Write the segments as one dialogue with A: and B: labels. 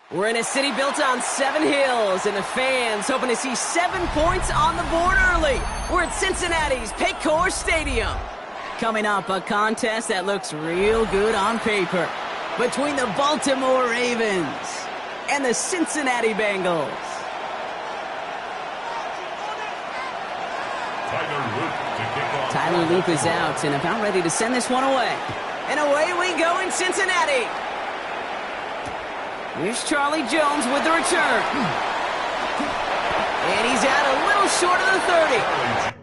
A: We're in a city built on 7 hills, and the fans hoping to see 7 points on the board early. We're at Cincinnati's Paycor Stadium. Coming up, a contest that looks real good on paper between the Baltimore Ravens and the Cincinnati Bengals. Tyler Loop is out and about ready to send this one away. And away we go in Cincinnati. Here's Charlie Jones with the return. And he's out a little short of the 30.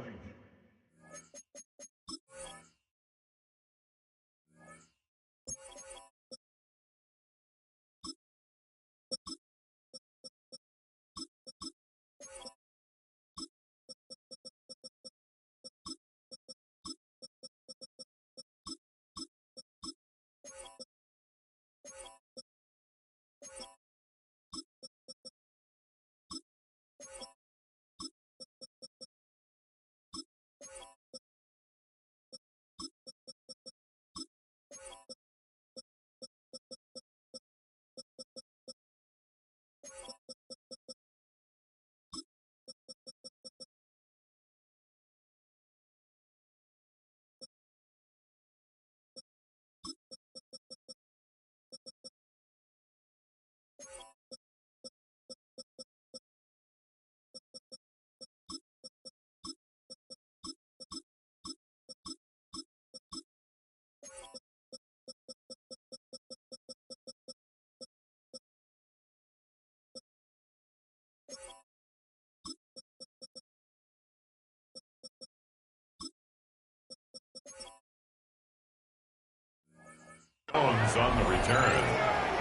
B: Jones on the return.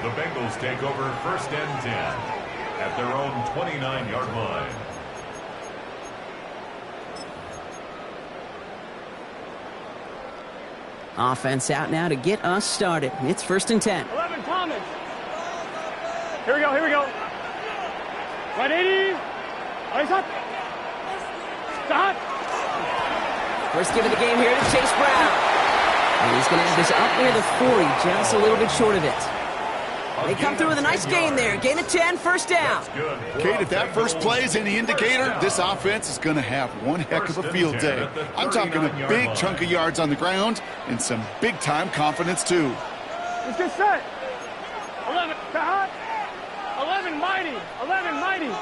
B: The Bengals take over 1st and 10 at their own 29-yard line.
A: Offense out now to get us started. It's 1st and 10.
C: 11, Thomas. Here we go, here we go. Right 80. Right up. Stop.
A: First give of the game here to Chase Brown. And he's going to have this up near the 40, just a little bit short of it. They come through with a nice gain there. Gain of 10, 1st down.
D: Kate, if that first play is any indicator, this offense is going to have one heck of a field day. I'm talking a big chunk of yards on the ground and some big-time confidence, too.
C: Let's get set. 11, Tahat. 11, Mighty. 11, Mighty.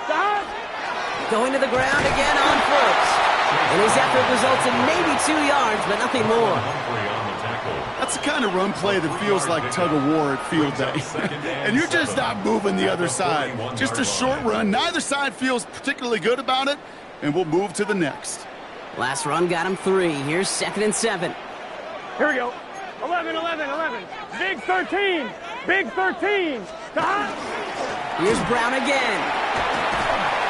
C: Tahat.
A: Going to the ground again on 1st. And his effort results in maybe 2 yards, but nothing more.
D: That's the kind of run play that feels like tug-of-war at field day. And you're just not moving the other side. Just a short run. Neither side feels particularly good about it, and we'll move to the next.
A: Last run got him 3. Here's 2nd and 7.
C: Here we go. 11, 11, 11. Big 13. Big 13.
A: Here's Brown again.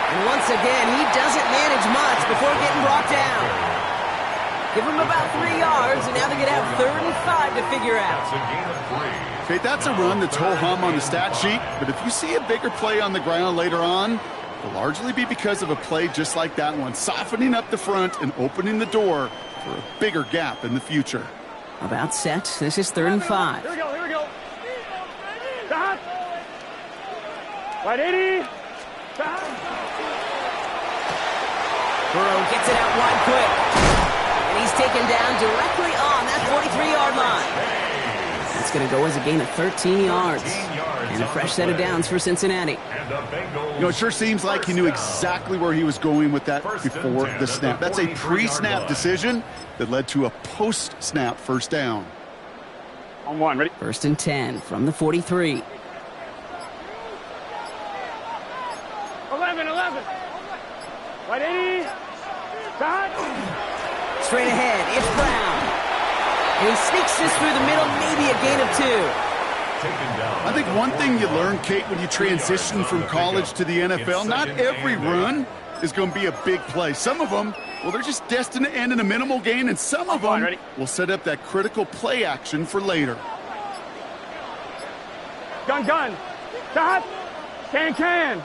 A: And once again, he doesn't manage much before getting brought down. Give him about 3 yards, and now they're going to have 3rd and 5 to figure out.
D: Okay, that's a run that's ho-hum on the stat sheet, but if you see a bigger play on the ground later on, it'll largely be because of a play just like that one, softening up the front and opening the door for a bigger gap in the future.
A: About set. This is 3rd and 5.
C: Here we go, here we go. Stop. Right 80. Stop.
A: Burrow gets it out wide quick. And he's taken down directly on that 43-yard line. That's going to go as a gain of 13 yards. And a fresh set of downs for Cincinnati.
D: You know, it sure seems like he knew exactly where he was going with that before the snap. That's a pre-snap decision that led to a post-snap 1st down.
C: On 1, ready?
A: 1st and 10 from the 43.
C: 11, 11. Right 80. Stop.
A: Straight ahead, it's Brown. And he sneaks this through the middle, maybe a gain of 2.
D: I think one thing you learn, Kate, when you transition from college to the NFL, not every run is going to be a big play. Some of them, well, they're just destined to end in a minimal gain, and some of them will set up that critical play action for later.
C: Gun, gun. Stop. Can. Can.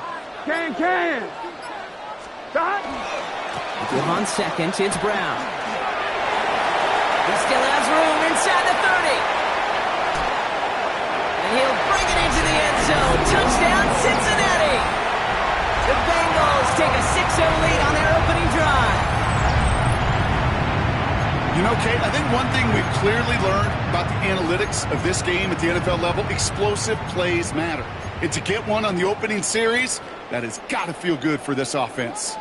C: Stop.
A: Give on 2nd, it's Brown. He still has room inside the 30. And he'll bring it into the end zone. Touchdown, Cincinnati! The Bengals take a 6-0 lead on their opening drive.
D: You know, Kate, I think one thing we've clearly learned about the analytics of this game at the NFL level, explosive plays matter. And to get one on the opening series, that has got to feel good for this offense.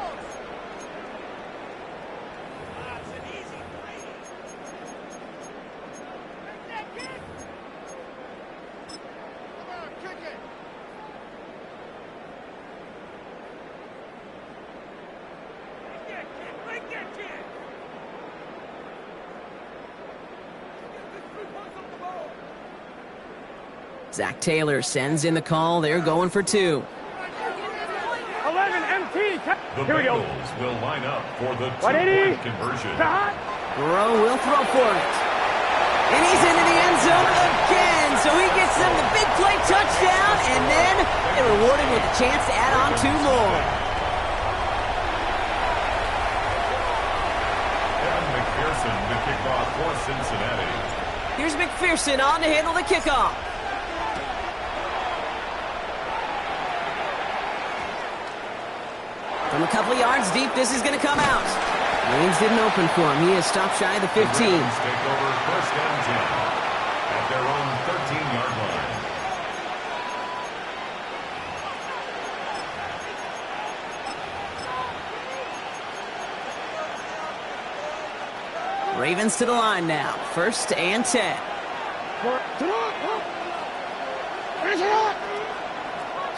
A: Zach Taylor sends in the call. They're going for 2.
C: 11 MT.
B: The
C: Here we go.
B: Bengals will line up for the
C: 180.
B: two-point conversion.
A: Burrow will throw for it. And he's into the end zone again. So he gets them the big play touchdown. And then they're rewarded with a chance to add on 2 more.
B: Evan McPherson to kick off for Cincinnati.
A: Here's McPherson on to handle the kickoff. From a couple of yards deep, this is going to come out. Lanes didn't open for him. He is stopped shy of the 15.
B: The Ravens take over first and 10 at their own 13-yard line.
A: Ravens to the line now. First and 10.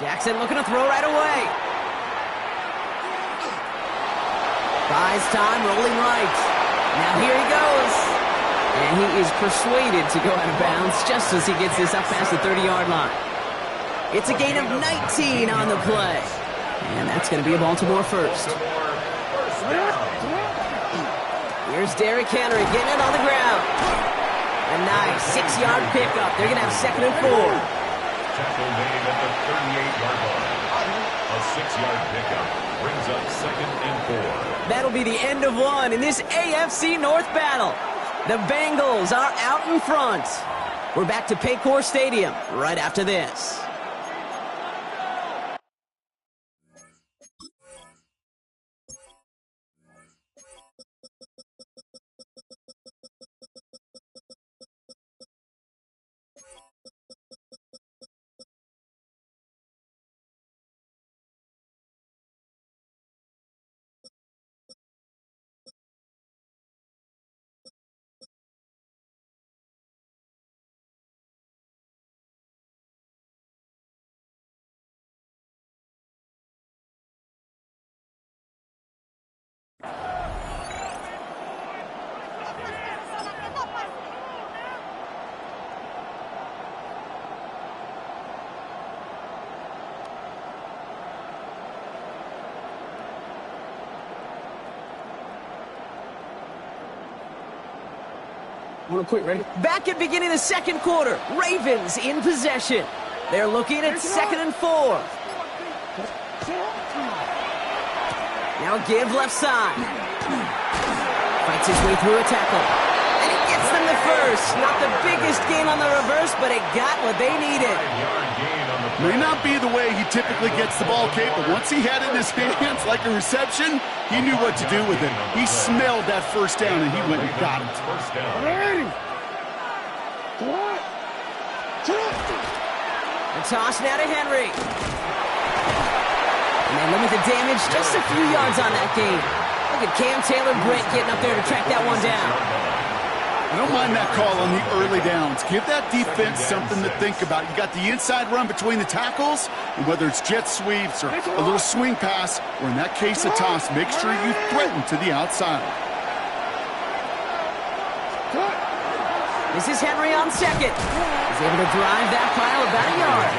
A: Jackson looking to throw right away. Buys time, rolling right. Now here he goes. And he is persuaded to go out of bounds just as he gets this up past the 30-yard line. It's a gain of 19 on the play. And that's going to be a Baltimore first. Here's Derrick Henry getting it on the ground. A nice 6-yard pickup. They're going to have 2nd and 4.
B: Tackle made at the 38-yard line. A 6-yard pickup brings up 2nd and 4.
A: That'll be the end of one in this AFC North battle. The Bengals are out in front. We're back to Paycor Stadium right after this.
C: Ready?
A: Back at beginning of the second quarter. Ravens in possession. They're looking at 2nd and 4. Now give left side. Fights his way through a tackle. And he gets them the first. Not the biggest gain on the reverse, but it got what they needed.
D: May not be the way he typically gets the ball, Kate, but once he had it in his hands like a reception, he knew what to do with it. He smelled that first down, and he went and got it.
A: The toss now to Henry. And they limit the damage just a few yards on that game. Look at Cam Taylor-Britt getting up there to track that one down.
D: I don't mind that call on the early downs. Give that defense something to think about. You got the inside run between the tackles, and whether it's jet sweeps or a little swing pass, or in that case a toss, make sure you threaten to the outside.
A: This is Henry on 2nd. He's able to drive that pile about a yard.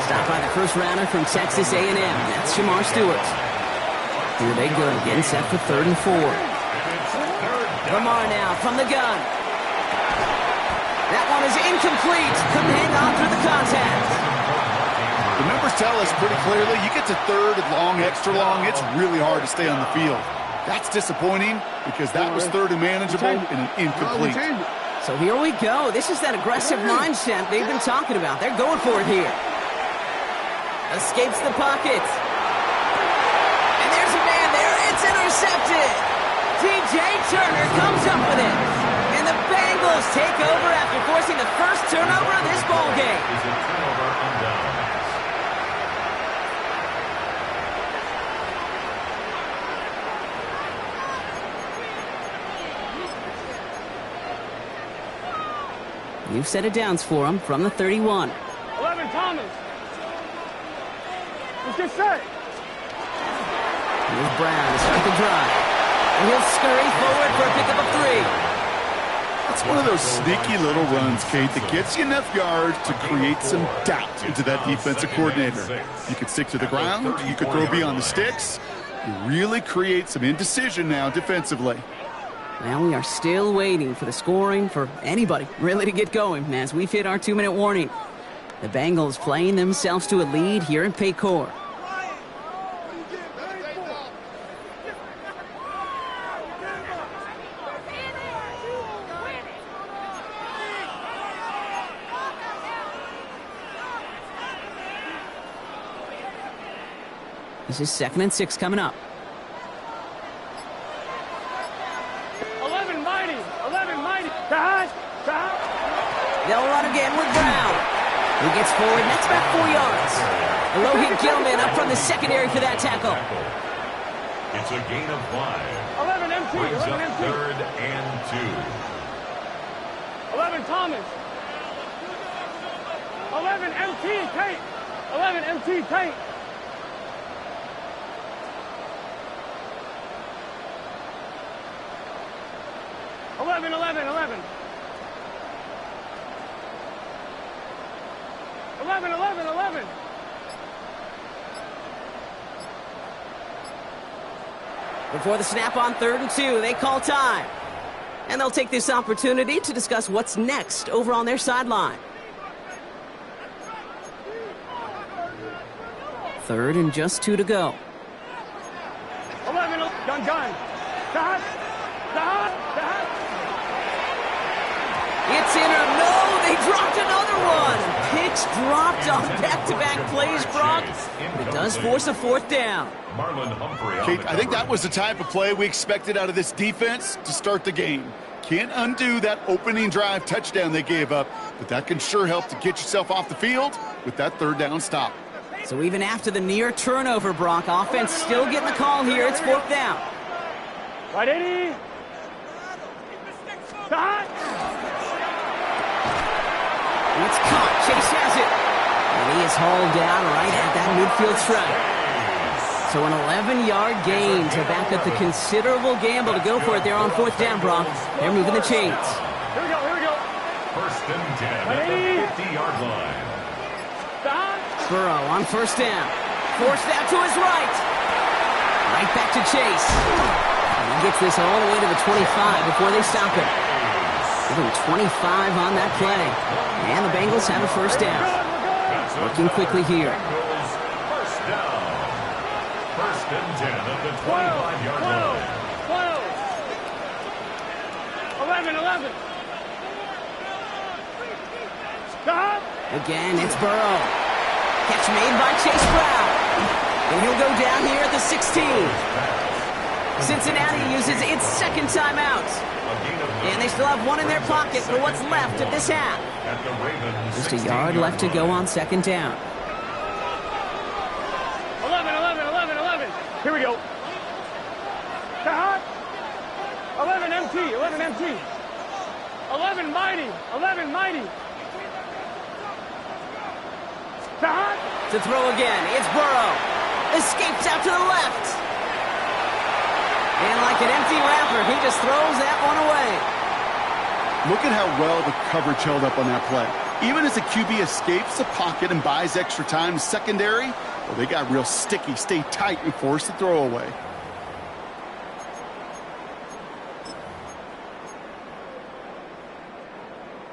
A: Stopped by the first rounder from Texas A&M. That's Shamar Stewart. Here they go again, set for 3rd and 4. Lamar now from the gun. That one is incomplete. Couldn't hang on through the contact.
D: The numbers tell us pretty clearly, you get to 3rd and long, extra long, it's really hard to stay on the field. That's disappointing because that was 3rd and manageable and an incomplete.
A: So here we go. This is that aggressive mindset they've been talking about. They're going for it here. Escapes the pocket. And there's a man there. It's intercepted. T.J. Turner comes up with it. And the Bengals take over after forcing the first turnover of this ball game.
B: Is a turnover on downs.
A: You've set it downs for him from the 31.
C: 11, Thomas. Let's get set.
A: Here's Brown to start the drive. And he'll scurry forward for a pickup of 3.
D: It's one of those sneaky little runs, Kate, that gets you enough yards to create some doubt into that defensive coordinator. You could stick to the ground. You could throw beyond the sticks. You really create some indecision now defensively.
A: Well, we are still waiting for the scoring for anybody really to get going as we've hit our 2-minute warning. The Bengals playing themselves to a lead here in Paycor. This is 2nd and 6 coming up.
C: 11, mighty.
A: They'll run again with Brown. He gets forward, and that's about 4 yards. Alohi Gilman up from the secondary for that tackle.
B: It's a gain of 5.
C: 11, MT.
B: Brings
C: 11,
B: up
C: MT.
B: 3rd and 2.
C: 11, Thomas. 11, MT, Tate. 11, MT, Tate. 11, 11, 11. 11, 11, 11.
A: Before the snap on 3rd and 2, they call time. And they'll take this opportunity to discuss what's next over on their sideline. 3rd and just 2 to go.
C: 11, gun. Dot.
A: It's in or no, they dropped another one. Picks dropped on back-to-back plays, Brock. It does force a 4th down.
B: Marlon Humphrey.
D: Kate, I think that was the type of play we expected out of this defense to start the game. Can't undo that opening drive touchdown they gave up, but that can sure help to get yourself off the field with that 3rd down stop.
A: So even after the near turnover, Brock, offense still getting the call here. It's 4th down.
C: Right, 80. Dot.
A: It's caught. Chase has it. And he is hauled down right at that midfield stripe. So an 11-yard gain to back up the considerable gamble to go for it there on 4th down, Brock. They're moving the chains.
C: Here we go.
B: 1st and 10 at the 50-yard line.
C: Dot.
A: Burrow on 1st down. Forced out to his right. Right back to Chase. And he gets this all the way to the 25 before they stop him. Give him 25 on that play. And the Bengals have a 1st down. Working quickly here.
B: First down. 1st and 10 at the 25-yard line.
C: 12. 11. Stop.
A: Again, it's Burrow. Catch made by Chase Brown. And he'll go down here at the 16. Cincinnati uses its 2nd timeout. And they still have 1 in their pocket for what's left of this half. Just a yard left to go on 2nd down.
C: 11. Here we go. Stop. 11 MT. 11 mighty. Stop.
A: To throw again, it's Burrow. Escapes out to the left. And like an empty wrapper, he just throws that one away.
D: Look at how well the coverage held up on that play. Even as the QB escapes the pocket and buys extra time in secondary, well, they got real sticky, stay tight, and force the throw away.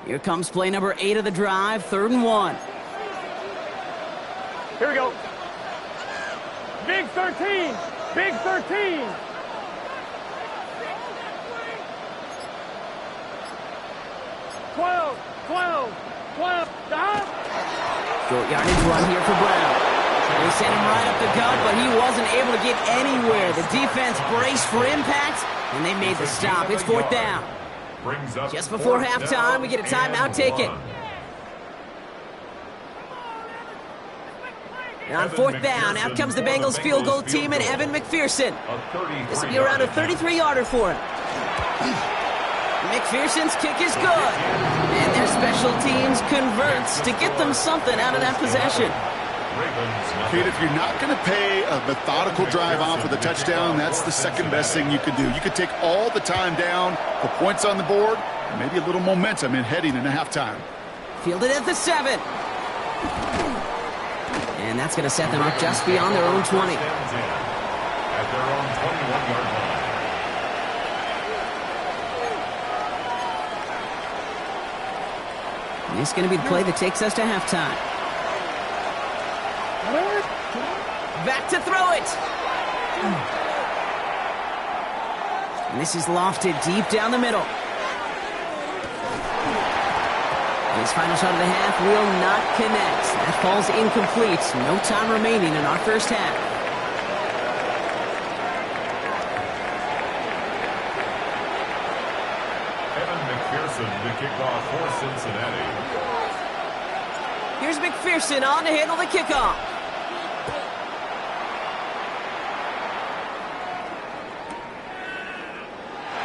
A: Here comes play number 8 of the drive, 3rd and 1.
C: Here we go. Big 13. Big 13. 12, 12, 12. Stop.
A: Short yardage run here for Brown. They sent him right up the gut, but he wasn't able to get anywhere. The defense braced for impact, and they made the stop. It's fourth down. Just before halftime, we get a timeout taken. And on fourth down, out comes the Bengals field goal team and Evan McPherson. This will be around a 33-yarder for him. McPherson's kick is good. And their special teams converts to get them something out of that possession.
D: Kate, if you're not going to pay a methodical drive off with a touchdown, that's the second best thing you could do. You could take all the time down, put points on the board, and maybe a little momentum in heading into halftime.
A: Fielded at the 7. And that's going to set them up just beyond their own 20.
B: At their own 21-yard line.
A: And this is going to be the play that takes us to halftime. Back to throw it. And this is lofted deep down the middle. His final shot of the half will not connect. That falls incomplete. No time remaining in our first half.
B: Evan McPherson to kick off for Cincinnati.
A: Here's McPherson on to handle the kickoff.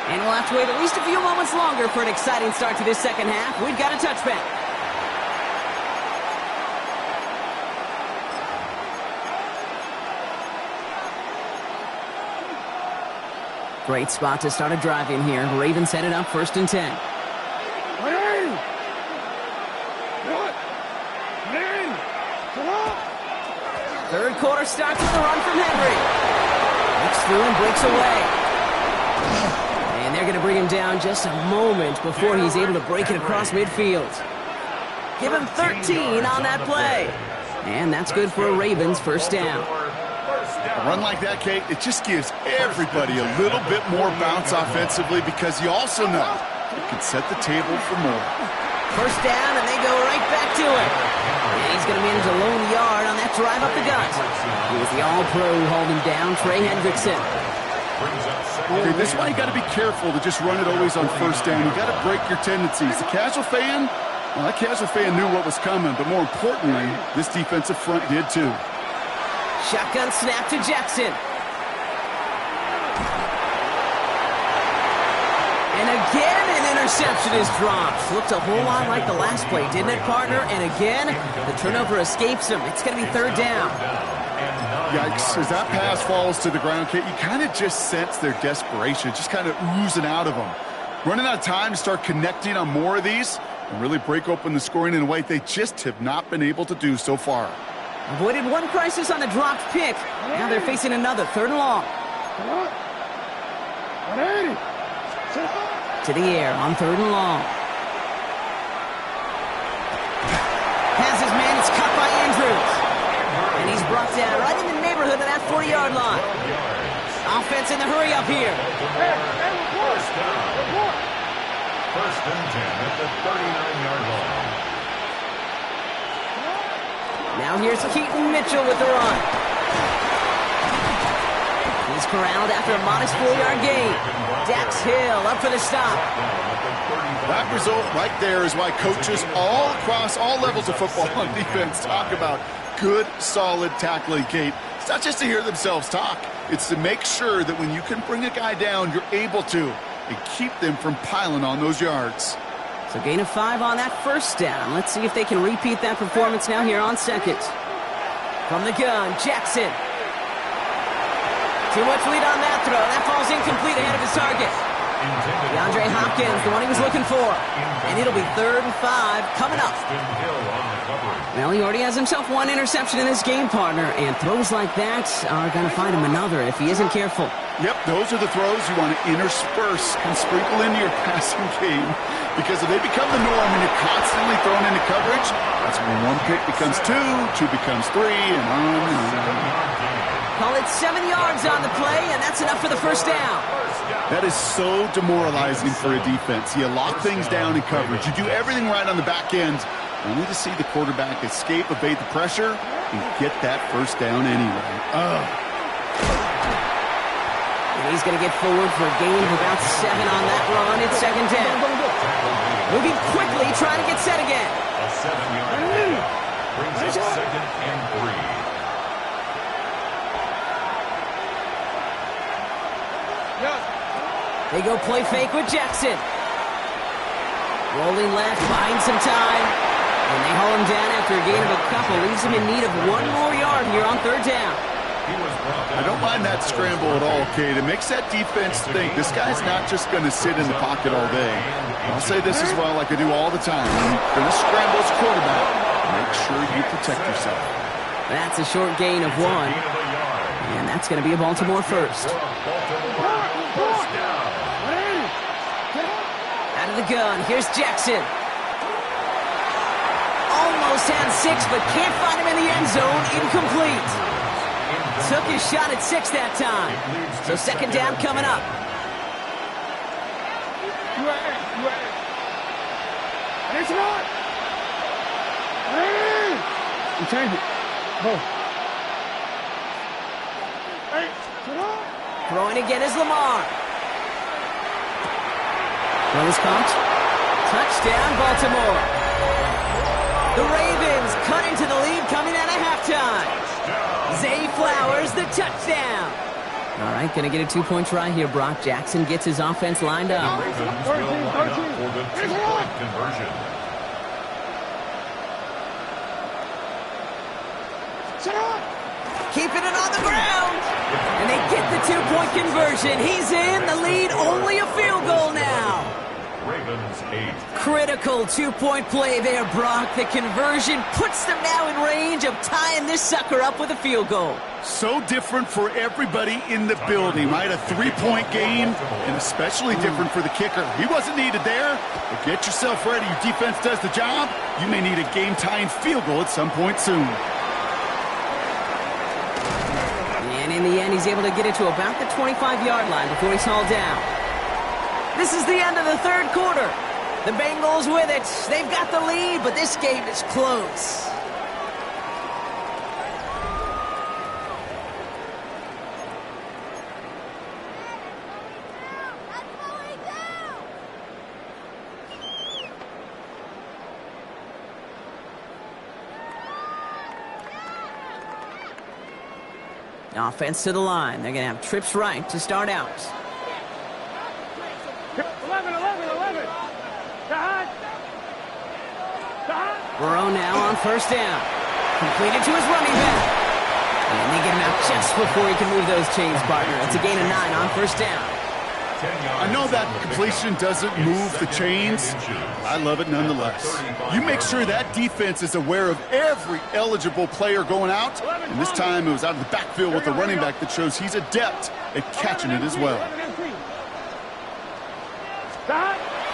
A: And we'll have to wait at least a few moments longer for an exciting start to this second half. We've got a touchback. Great spot to start a drive in here. Ravens set it up 1st and 10. Third quarter starts with a run from Henry. Looks through and breaks away. And they're going to bring him down just a moment before he's able to break it across midfield. Give him 13 on that play. And that's good for a Ravens first down.
D: A run like that, Kate, it just gives everybody a little bit more bounce offensively because you also know it can set the table for more.
A: First down, and they go right back to it. And he's going to manage a lone yard on that drive up the gut. It was the all-pro who hauled him down, Trey Hendrickson.
D: Okay, this is why you got to be careful to just run it always on first down. You got to break your tendencies. The casual fan, well, that casual fan knew what was coming, but more importantly, this defensive front did too.
A: Shotgun snap to Jackson. And again, an interception is dropped. Looked a whole lot like the last play, didn't it, partner? And again, the turnover escapes him. It's going to be third down.
D: Yikes. As that pass falls to the ground, Kate, you kind of just sense their desperation, just kind of oozing out of them. Running out of time to start connecting on more of these and really break open the scoring in a way they just have not been able to do so far.
A: Avoided one crisis on a dropped pick. Now they're facing another, 3rd and long. To the air on 3rd and long. Has his man, it's cut by Andrews. And he's brought down right in the neighborhood of that 40-yard line. Offense in the hurry up here.
B: First and 10 at the 39-yard line.
A: Now here's Keaton Mitchell with the run. He's corralled after a modest 4-yard gain. Dax Hill up for the stop.
D: That result right there is why coaches all across all levels of football and defense talk about good, solid tackling, Kate. It's not just to hear themselves talk. It's to make sure that when you can bring a guy down, you're able to and keep them from piling on those yards.
A: So gain of 5 on that first down. Let's see if they can repeat that performance now here on second. From the gun, Jackson. Too much lead on that throw. That falls incomplete ahead of his target. DeAndre Hopkins, the one he was looking for. And it'll be 3rd and 5 coming up. Well, he already has himself one interception in this game, partner, and throws like that are going to find him another if he isn't careful.
D: Yep, those are the throws you want to intersperse and sprinkle into your passing game, because if they become the norm and you're constantly thrown into coverage, that's when one pick becomes 2, 2 becomes 3, and on and on.
A: Call it 7 yards on the play, and that's enough for the first down.
D: That is so demoralizing for a defense. You lock things down in coverage. You do everything right on the back end, only to see the quarterback escape, evade the pressure, and get that first down anyway.
A: And he's going to get forward for a gain of about 7 on that run. It's second down. Moving quickly, trying to get set again.
B: A 7-yard pickup brings up second and 3.
A: They go play fake with Jackson. Rolling left, buying some time. And they haul him down after a gain of a couple. Leaves him in need of 1 more yard here on third down.
D: I don't mind that scramble at all, Kate. It makes that defense think this guy's not just going to sit in the pocket all day. I'll say this as well, like I do all the time. When you're going to scramble as quarterback, make sure you protect yourself.
A: That's a short gain of 1. And that's going to be a Baltimore first. Out of the gun, here's Jackson. Almost had 6, but can't find him in the end zone. Incomplete. Took his shot at 6 that time. So second down coming up. Throwing again is Lamar. Throw is caught. Touchdown, Baltimore. The Ravens cut into the lead coming out of halftime. Zay Flowers, the touchdown. All right, going to get a 2-point try here, Brock. Jackson gets his offense lined up.
B: Ravens will line up for the 2-point conversion.
A: Keeping it on the ground. And they get the 2-point conversion. He's in the lead, only a field goal now.
B: Ravens 8.
A: Critical 2-point play there, Brock. The conversion puts them now in range of tying this sucker up with a field goal.
D: So different for everybody in the building, right? A 3-point game, and especially different for the kicker. He wasn't needed there, but get yourself ready. Your defense does the job. You may need a game-tying field goal at some point soon.
A: And in the end, he's able to get it to about the 25-yard line before he's hauled down. This is the end of the third quarter. The Bengals with it. They've got the lead, but this game is close. Offense to the line. They're going to have trips right to start out.
C: 11.
A: Burrow now on first down. Completed to his running back. And they get him out just before he can move those chains, partner. It's a gain of 9 on first down.
D: I know that completion doesn't move the chains. I love it nonetheless. You make sure that defense is aware of every eligible player going out. And this time it was out of the backfield with the running back that shows he's adept at catching it as well.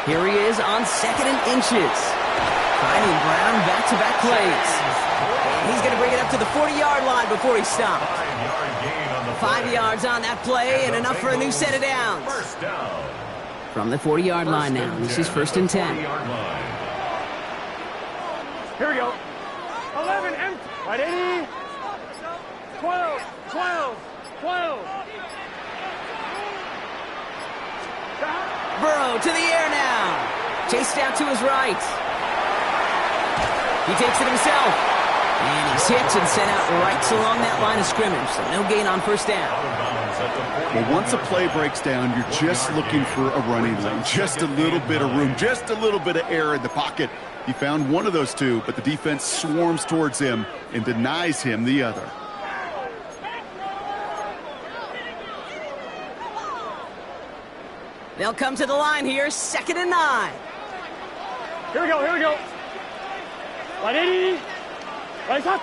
A: Here he is on 2nd and inches. Finding Brown back-to-back plays. And he's going to bring it up to the 40-yard line before he stopped. 5 yards on that play and enough for a new set of downs. From the 40-yard line now, this is 1st and 10.
C: Here we go. 11, empty. Right, 80. 12.
A: Burrow to the air now. Chased out to his right. He takes it himself. And he's hit and sent out right along that line of scrimmage. So no gain on first down.
D: Well, once a play breaks down, you're just looking for a running lane. Just a little bit of room. Just a little bit of air in the pocket. He found one of those two, but the defense swarms towards him and denies him the other.
A: They'll come to the line here, 2nd and 9.
C: Here we go. Right, 80. Right, stop.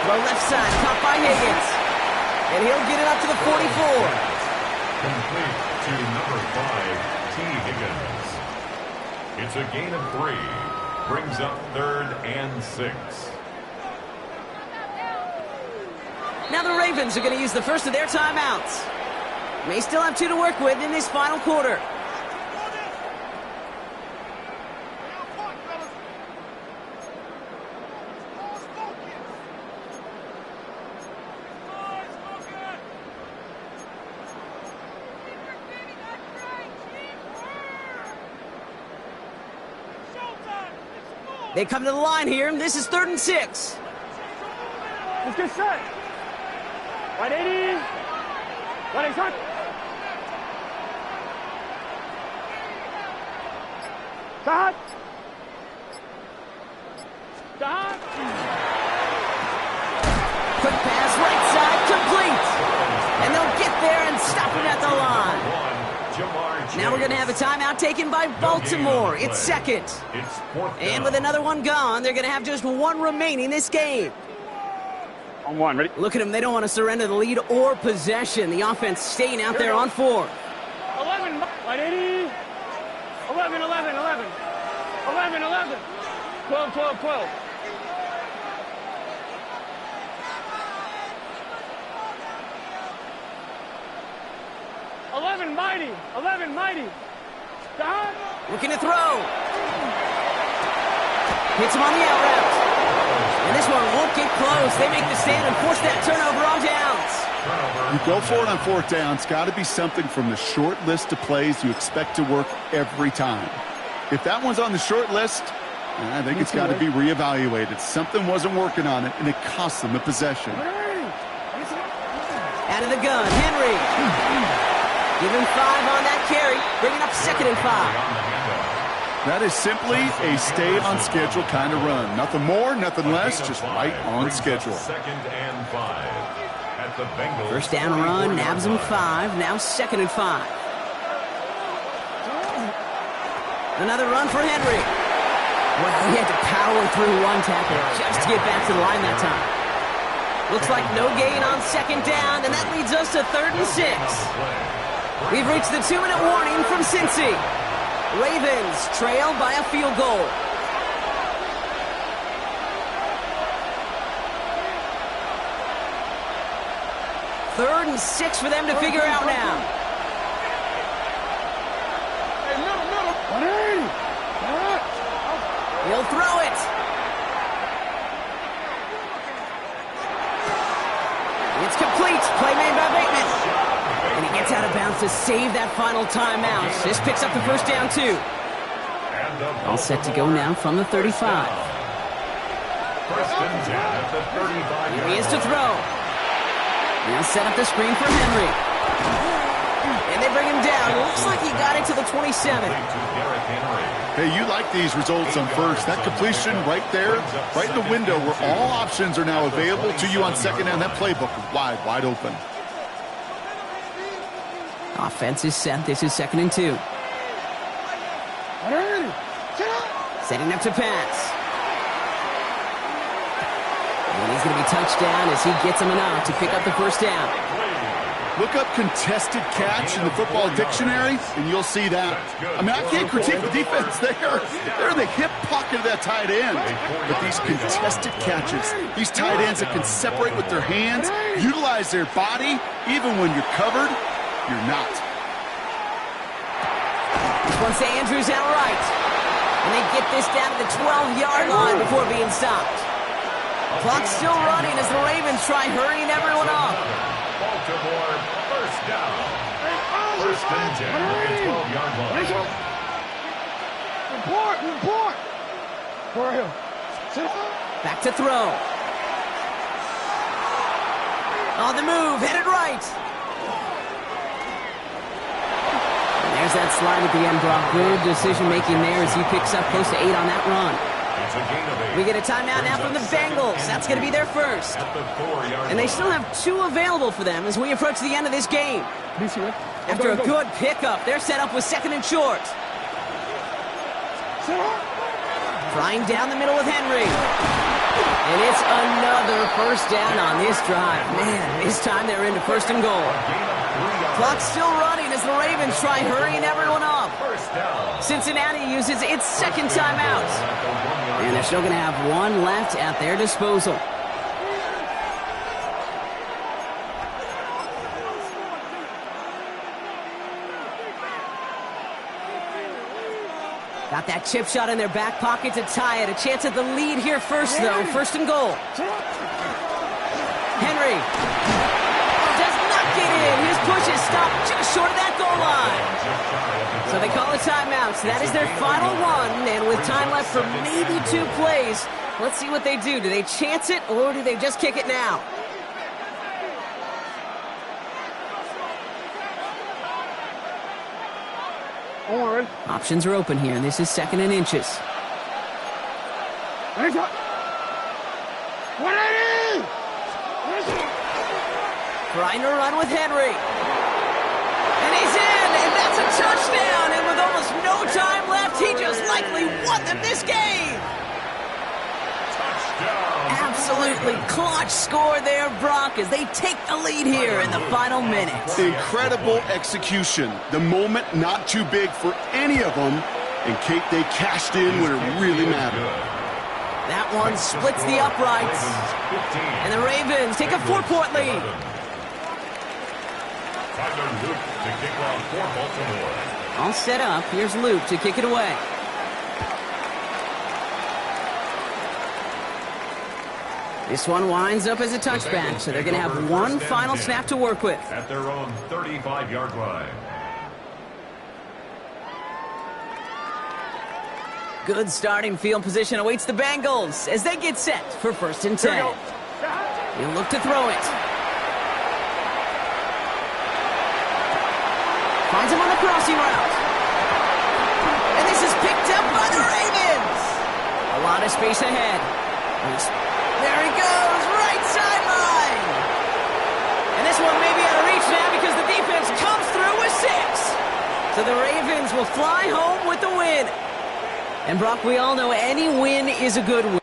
A: Throw left side, caught by Higgins. And he'll get it up to the 44.
B: Complete to number 5, T. Higgins. It's a gain of 3. Brings up 3rd and 6.
A: Now the Ravens are going to use the first of their timeouts. May still have 2 to work with in this final quarter. They come to the line here, and this is 3rd and 6.
C: Let's get set. 180. 180. Start. Start.
A: Quick pass, right side, complete. And they'll get there and stop him at the line. Now we're going to have a timeout taken by Baltimore. It's second. And with another one gone, they're going to have just 1 remaining this game.
C: On 1, ready?
A: Look at them. They don't want to surrender the lead or possession. The offense staying out there on 4.
C: 11, 180. 11, 11, 11. 11, 11. 12, 12, 12. Mighty. 11, mighty. Stop.
A: Looking to throw. Hits him on the out route. And this one won't get close. They make the stand and force that turnover on downs.
D: You go for it on 4th down. It's got to be something from the short list of plays you expect to work every time. If that one's on the short list, I think it's got to be reevaluated. Something wasn't working on it, and it cost them the possession.
A: Out of the gun, Henry. Give him 5 on that carry, bringing up 2nd and 5.
D: That is simply a stay-on-schedule kind of run. Nothing more, nothing less, just right on schedule.
B: 2nd and 5 at the Bengals.
A: First down run, nabs him 5, now 2nd and 5. Another run for Henry. Well, he had to power through 1 tackle just to get back to the line that time. Looks like no gain on 2nd down, and that leads us to 3rd and 6. We've reached the 2-minute warning from Cincy. Ravens trail by a field goal. Third and 6 for them to figure out now. He'll throw it. It's complete. Play made by Bateman. And he gets out of bounds to save that final timeout. This picks up the first down, too. All set to go now from the 35.
B: First and 10 at the 35.
A: Here he is to throw. Now set up the screen for Henry. And they bring him down. Looks like he got it to the 27.
D: Hey, you like these results on first. That completion right there, right in the window where all options are now available to you on 2nd down. That playbook is wide open.
A: Offense is set. This is 2nd and 2. Setting up to pass. And he's going to be touched down as he gets him enough to pick up the first down.
D: Look up contested catch in the football dictionary, and you'll see that. I mean, I can't critique the defense there. They're in the hip pocket of that tight end. But these contested catches, these tight ends that can separate with their hands, utilize their body, even when you're covered, you're not.
A: This one's to Andrews out right. And they get this down to the 12-yard line before being stopped. Clock's still running as the Ravens try hurrying everyone up.
B: Baltimore, first down. First and 10 at the 12-yard line.
C: Report. For him.
A: Back to throw. On the move, headed right. There's that slide at the end, Brock. Good decision-making there as he picks up close to 8 on that run. We get a timeout now from the Bengals. That's going to be their first. And they still have 2 available for them as we approach the end of this game. After a good pickup, they're set up with 2nd and short. Flying down the middle with Henry. And it's another first down on this drive. Man, this time they're into 1st and goal. Clock's still running as the Ravens try hurrying everyone up. Cincinnati uses its 2nd timeout. And they're still going to have 1 left at their disposal. Got that chip shot in their back pocket to tie it. A chance at the lead here first, though. First and goal. Henry does not get in. His push is stopped just short of that goal line. So they call a timeout. So that is their final one. And with time left for maybe 2 plays, let's see what they do. Do they chance it or do they just kick it now? Options are open here, and this is 2nd and inches. Trying to run with Henry. And he's in, and that's a touchdown. And with almost no time left, he just likely won them this game. Absolutely clutch score there, Brock, as they take the lead here in the final minute.
D: Incredible execution. The moment not too big for any of them. And Kate, they cashed in when it really mattered.
A: That one splits the uprights. And the Ravens take a 4-point lead.
B: Tyler Luke to kick off for Baltimore.
A: All set up. Here's Luke to kick it away. This one winds up as a touchback, so they're going to have one final snap to work with.
B: At their own 35-yard line.
A: Good starting field position awaits the Bengals as they get set for 1st and 10. He'll look to throw it. Finds him on the crossing route. And this is picked up by the Ravens. A lot of space ahead. There he goes, right sideline. And this one may be out of reach now because the defense comes through with 6. So the Ravens will fly home with the win. And Brock, we all know any win is a good win.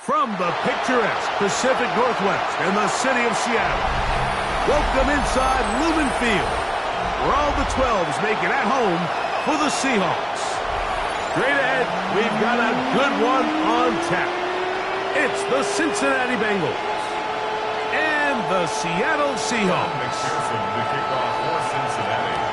E: From the picturesque Pacific Northwest and the city of Seattle, welcome inside Lumen Field, where all the 12s make it at home for the Seahawks. Straight ahead, we've got a good one on tap. It's the Cincinnati Bengals and the Seattle Seahawks.
B: McPherson to kick off for Cincinnati.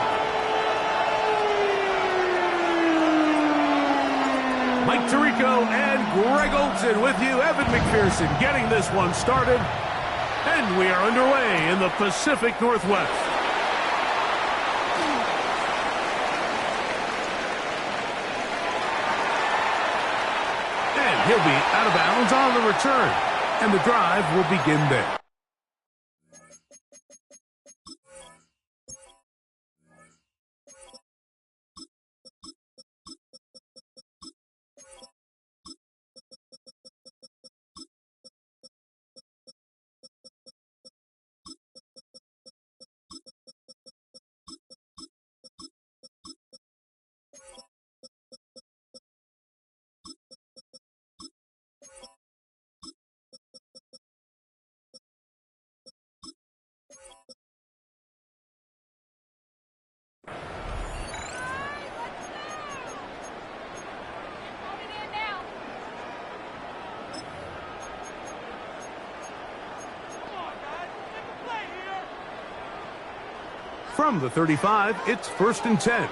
E: Mike Tirico and Greg Olsen with you. Evan McPherson getting this one started. And we are underway in the Pacific Northwest. And he'll be out of bounds on the return. And the drive will begin there. From the 35, it's 1st and 10.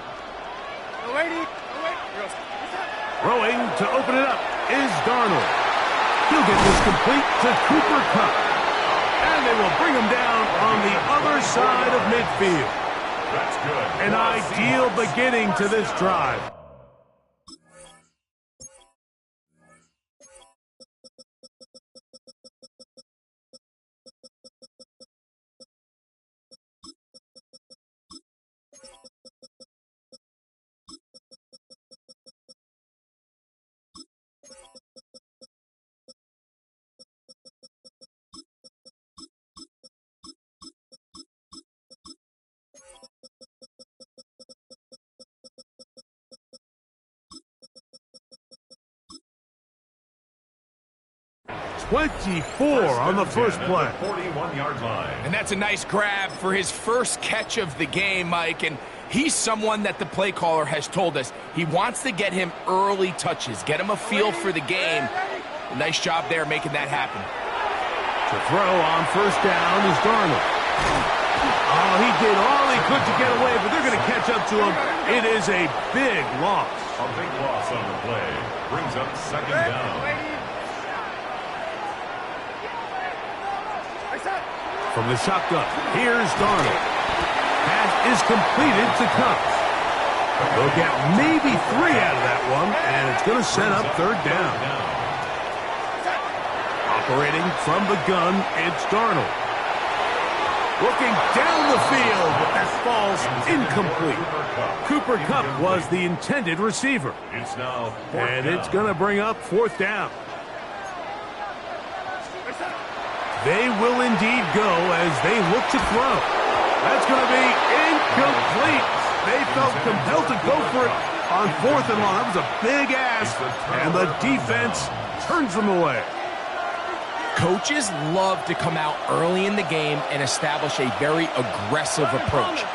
E: Throwing to open it up is Darnold. He'll get this complete to Cooper Kupp. And they will bring him down on the other side of midfield.
B: That's good.
E: An ideal beginning to this drive. .24 on the first play.
B: 41-yard line.
F: And that's a nice grab for his first catch of the game, Mike. And he's someone that the play caller has told us he wants to get him early touches, get him a feel for the game. A nice job there making that happen.
E: To throw on first down is Darnold. Oh, he did all he could to get away, but they're going to catch up to him. It is a big loss.
B: A big loss on the play. Brings up 2nd down.
E: From the shotgun, here's Darnold. Pass is completed to Kupp. They'll get maybe 3 out of that one, and it's going to set up 3rd down. Operating from the gun, it's Darnold. Looking down the field, but that falls incomplete. Cooper Kupp was the intended receiver.
B: It's now 4th
E: And
B: down.
E: it's going to bring up 4th down. They will indeed go as they look to throw. That's going to be incomplete. They felt compelled to go for it on 4th and long. That was a big ask, and the defense turns them away.
F: Coaches love to come out early in the game and establish a very aggressive approach.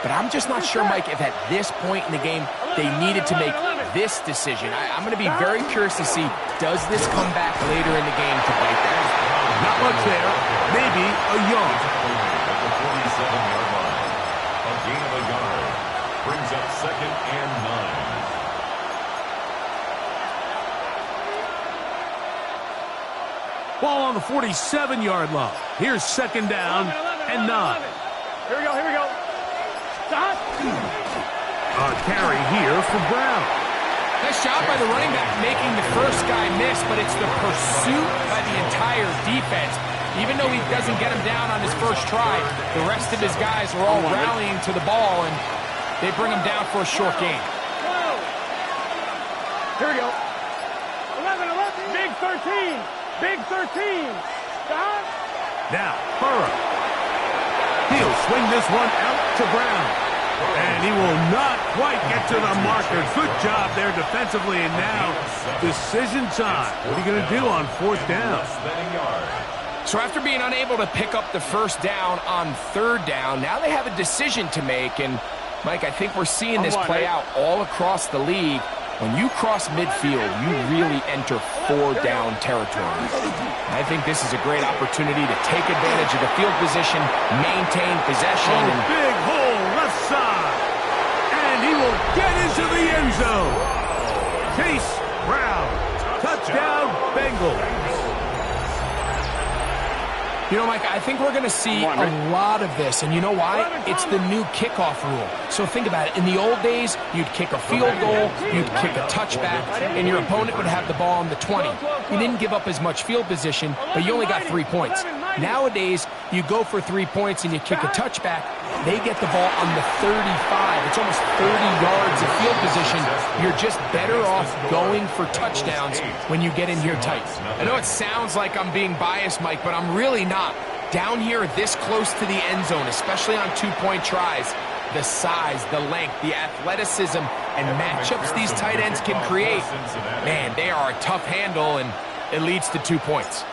F: But I'm just not sure, Mike, if at this point in the game they needed to make this decision. I'm going to be very curious to see, does this come back later in the game to bite them?
E: Not much there. Maybe a yard.
B: At the 47-yard line. A gain of a yard. Brings up 2nd and 9.
E: Ball on the 47-yard line. Here's 2nd down and 9.
C: Here we go. Stop.
E: A carry here for Brown.
F: Nice job by the running back making the first guy miss, but it's the pursuit by the entire defense. Even though he doesn't get him down on his first try, the rest of his guys are all rallying to the ball, and they bring him down for a short gain.
C: Here we go. 11. Big 13. Big 13. Stop.
E: Now, Burrow. He'll swing this one out to Brown. And he will not quite get to the marker. Good job there defensively. And now, decision time. What are you going to do on 4th down?
F: So after being unable to pick up the first down on 3rd down, now they have a decision to make. And, Mike, I think we're seeing this play out all across the league. When you cross midfield, you really enter 4-down territory. I think this is a great opportunity to take advantage of the field position, maintain possession.
E: And big hole left side. And he will get into the end zone. Chase Brown. Touchdown, Bengals.
F: You know, Mike, I think we're going to see a lot of this, and you know why? It's the new kickoff rule. So think about it. In the old days, you'd kick a field goal, you'd kick a touchback, and your opponent would have the ball on the 20. You didn't give up as much field position, but you only got 3 points. Nowadays, you go for 3 points and you kick a touchback, they get the ball on the 35. It's almost 30 yards of field position. You're just better off going for touchdowns when you get in here tight. I know it sounds like I'm being biased, Mike, but I'm really not. Down here this close to the end zone, especially on 2-point tries, the size, the length, the athleticism, and matchups these tight ends can create, man, they are a tough handle, and it leads to 2 points.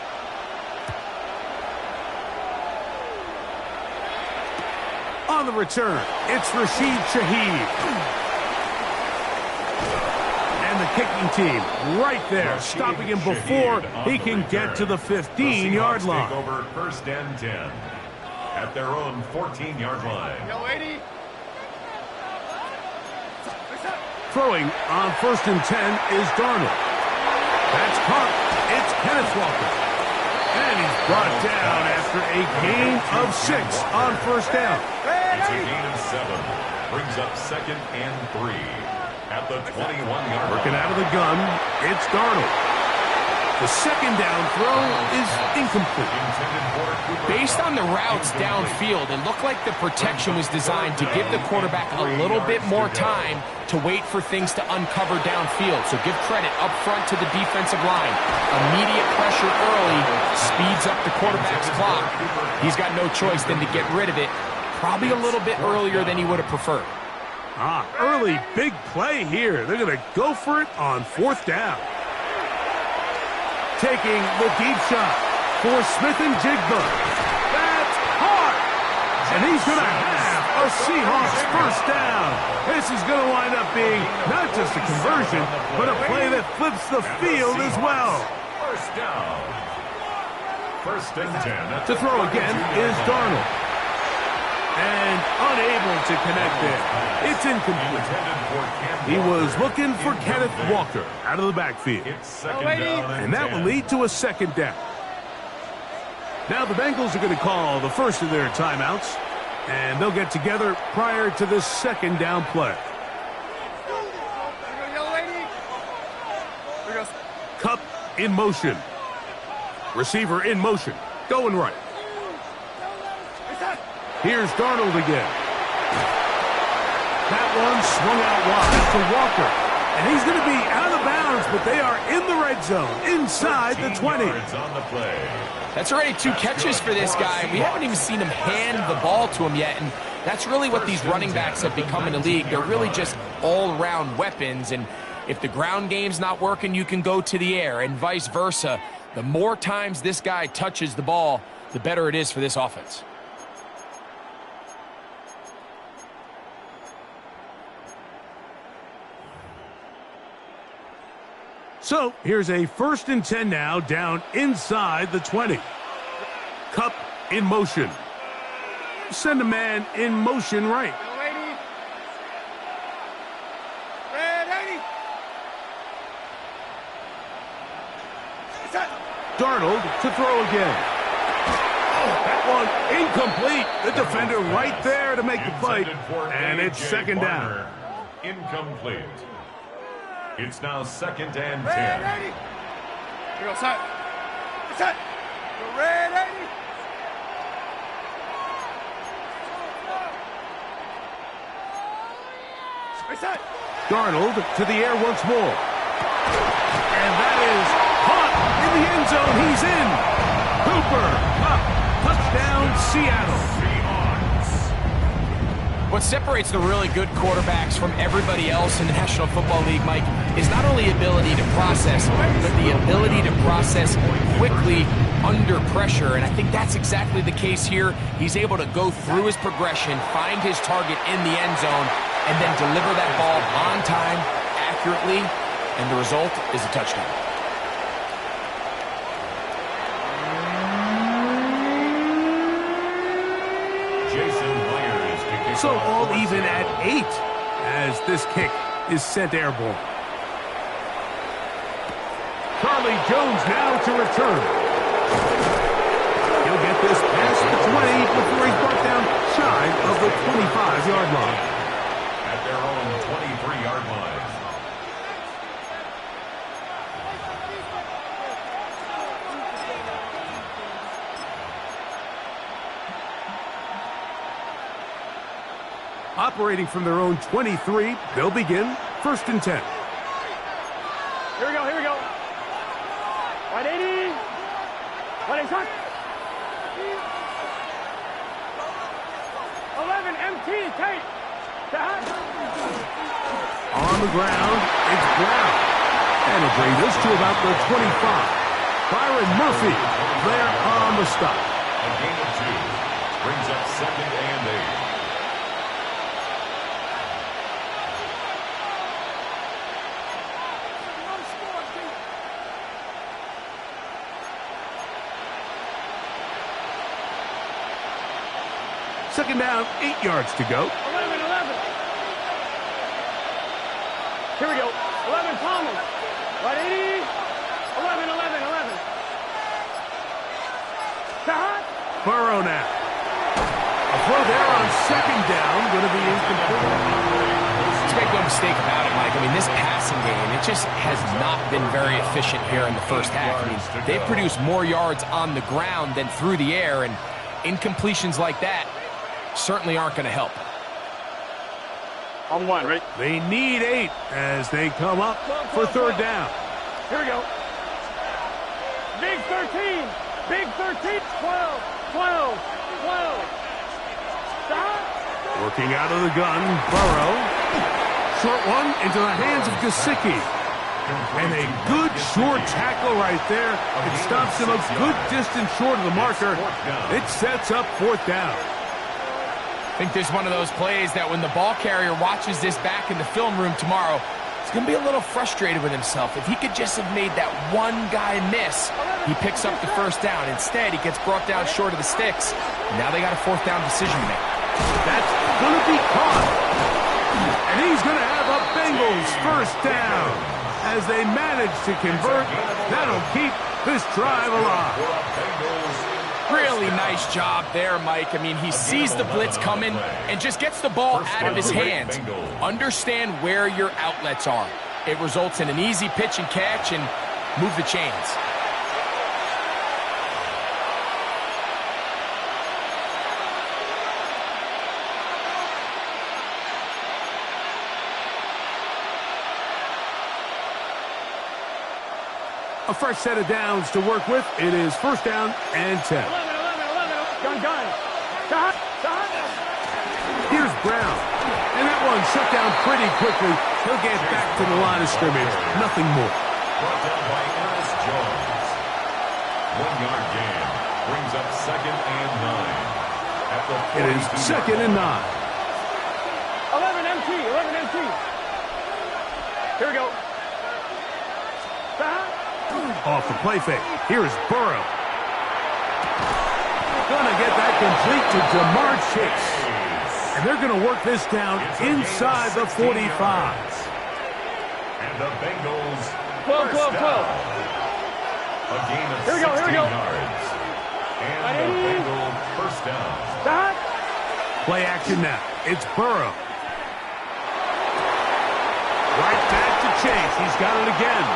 E: On the return, it's Rashid Shaheed. And the kicking team right there, stopping him before he can get to the 15-yard line.
B: Over 1st and 10 at their own 14-yard line.
E: Throwing on 1st and 10 is Darnold. That's caught. It's Kenneth Walker. And he's brought down after a gain of 6 on 1st down.
B: It's a gain of 7. Brings up 2nd and 3 at the 21-yard line.
E: Working out of the gun, it's Darnold. The 2nd down throw is incomplete.
F: Based on the routes downfield, it looked like the protection was designed to give the quarterback a little bit more time to wait for things to uncover downfield. So give credit up front to the defensive line. Immediate pressure early speeds up the quarterback's clock. He's got no choice than to get rid of it, probably a little bit earlier than he would have preferred.
E: Early big play here. They're going to go for it on 4th down. Taking the deep shot for Smith-Njigba. That's hard. And he's going to have a Seahawks 1st down. This is going to wind up being not just a conversion, but a play that flips the field as well.
B: 1st down. 1st and 10.
E: To throw again is Darnold. And unable to connect there. It's incomplete. He was looking for Kenneth Walker out of the backfield. And that will lead to a 2nd down. Now the Bengals are going to call the first of their timeouts. And they'll get together prior to this 2nd down play. Kupp in motion. Receiver in motion. Going right. Here's Darnold again. That one swung out wide to Walker. And he's going to be out of bounds, but they are in the red zone, inside the 20.
B: On the play.
F: That's already 2 catches for this guy. We haven't even seen him hand the ball to him yet, and that's really what these running backs have become in the league. They're really just all-around weapons, and if the ground game's not working, you can go to the air, and vice versa. The more times this guy touches the ball, the better it is for this offense.
E: So here's a 1st and 10 now, down inside the 20. Kupp in motion. Send a man in motion right. Darnold to throw again. That one incomplete. The defender right there to make the fight. And it's 2nd down.
B: Incomplete. It's now 2nd and 10.
C: Here we go, set. Set. Ready. Set.
E: Darnold to the air once more. And that is caught in the end zone. He's in. Cooper Kupp. Touchdown, Seattle.
F: What separates the really good quarterbacks from everybody else in the National Football League, Mike, is not only ability to process, but the ability to process quickly under pressure. And I think that's exactly the case here. He's able to go through his progression, find his target in the end zone, and then deliver that ball on time, accurately, and the result is a touchdown.
E: So all even at 8 as this kick is sent airborne. Charlie Jones now to return. He'll get this past the 20 before he's brought down shy of the 25-yard line.
B: At their own 23-yard line.
E: Operating from their own 23, they'll begin 1st and 10.
C: Here we go, here we go. 180. 180. 11, MT, Tate.
E: On the ground, it's Brown. And it'll bring this to about the 25. Byron Murphy there on the stop.
B: A gain of 2. Brings up 2nd and 8.
E: Second down, 8 yards to go.
C: 11. Here we go. 11, Thomas. 180. 11. Shot.
E: Burrow now. A throw there on 2nd down, going to be incomplete.
F: Let's make no mistake about it, Mike. I mean, this passing game, it just has not been very efficient here in the first half. I mean, they've produced more yards on the ground than through the air, and incompletions like that certainly aren't going to help.
C: On 1, right?
E: They need 8 as they come up for 3rd down.
C: Here we go. Big 13. Big 13. 12. Stop.
E: Working out of the gun, Burrow. Short one into the hands of Gesicki. And a good short tackle right there. It stops him a good distance short of the marker. It sets up 4th down.
F: I think this is one of those plays that when the ball carrier watches this back in the film room tomorrow, he's going to be a little frustrated with himself. If he could just have made that one guy miss, he picks up the 1st down. Instead, he gets brought down short of the sticks. Now they got a 4th down decision to make.
E: That's going to be caught. And he's going to have a Bengals 1st down. As they manage to convert, that'll keep this drive alive.
F: Really nice job there, Mike. I mean, he sees the blitz coming and just gets the ball out of his hands. Understand where your outlets are. It results in an easy pitch and catch and move the chains.
E: A fresh set of downs to work with. It is 1st down and 10.
C: 11. Gun. Shot.
E: Here's Brown. And that one shut down pretty quickly. He'll get back to the line of scrimmage. Nothing more.
B: Brought down by Ernest Jones. 1-yard gain. Brings up 2nd and 9. At the
E: it is 2nd and 9.
C: 11 MT. Here we go. Shot.
E: Off the play fake. Here's Burrow. Gonna get that complete to Jamar Chase. And they're gonna work this down inside the 45.
B: And the Bengals
C: 12.
B: A gain of 16 yards. And the Bengals 1st down.
C: Shot.
E: Play action now. It's Burrow. Right back to Chase. He's got it again.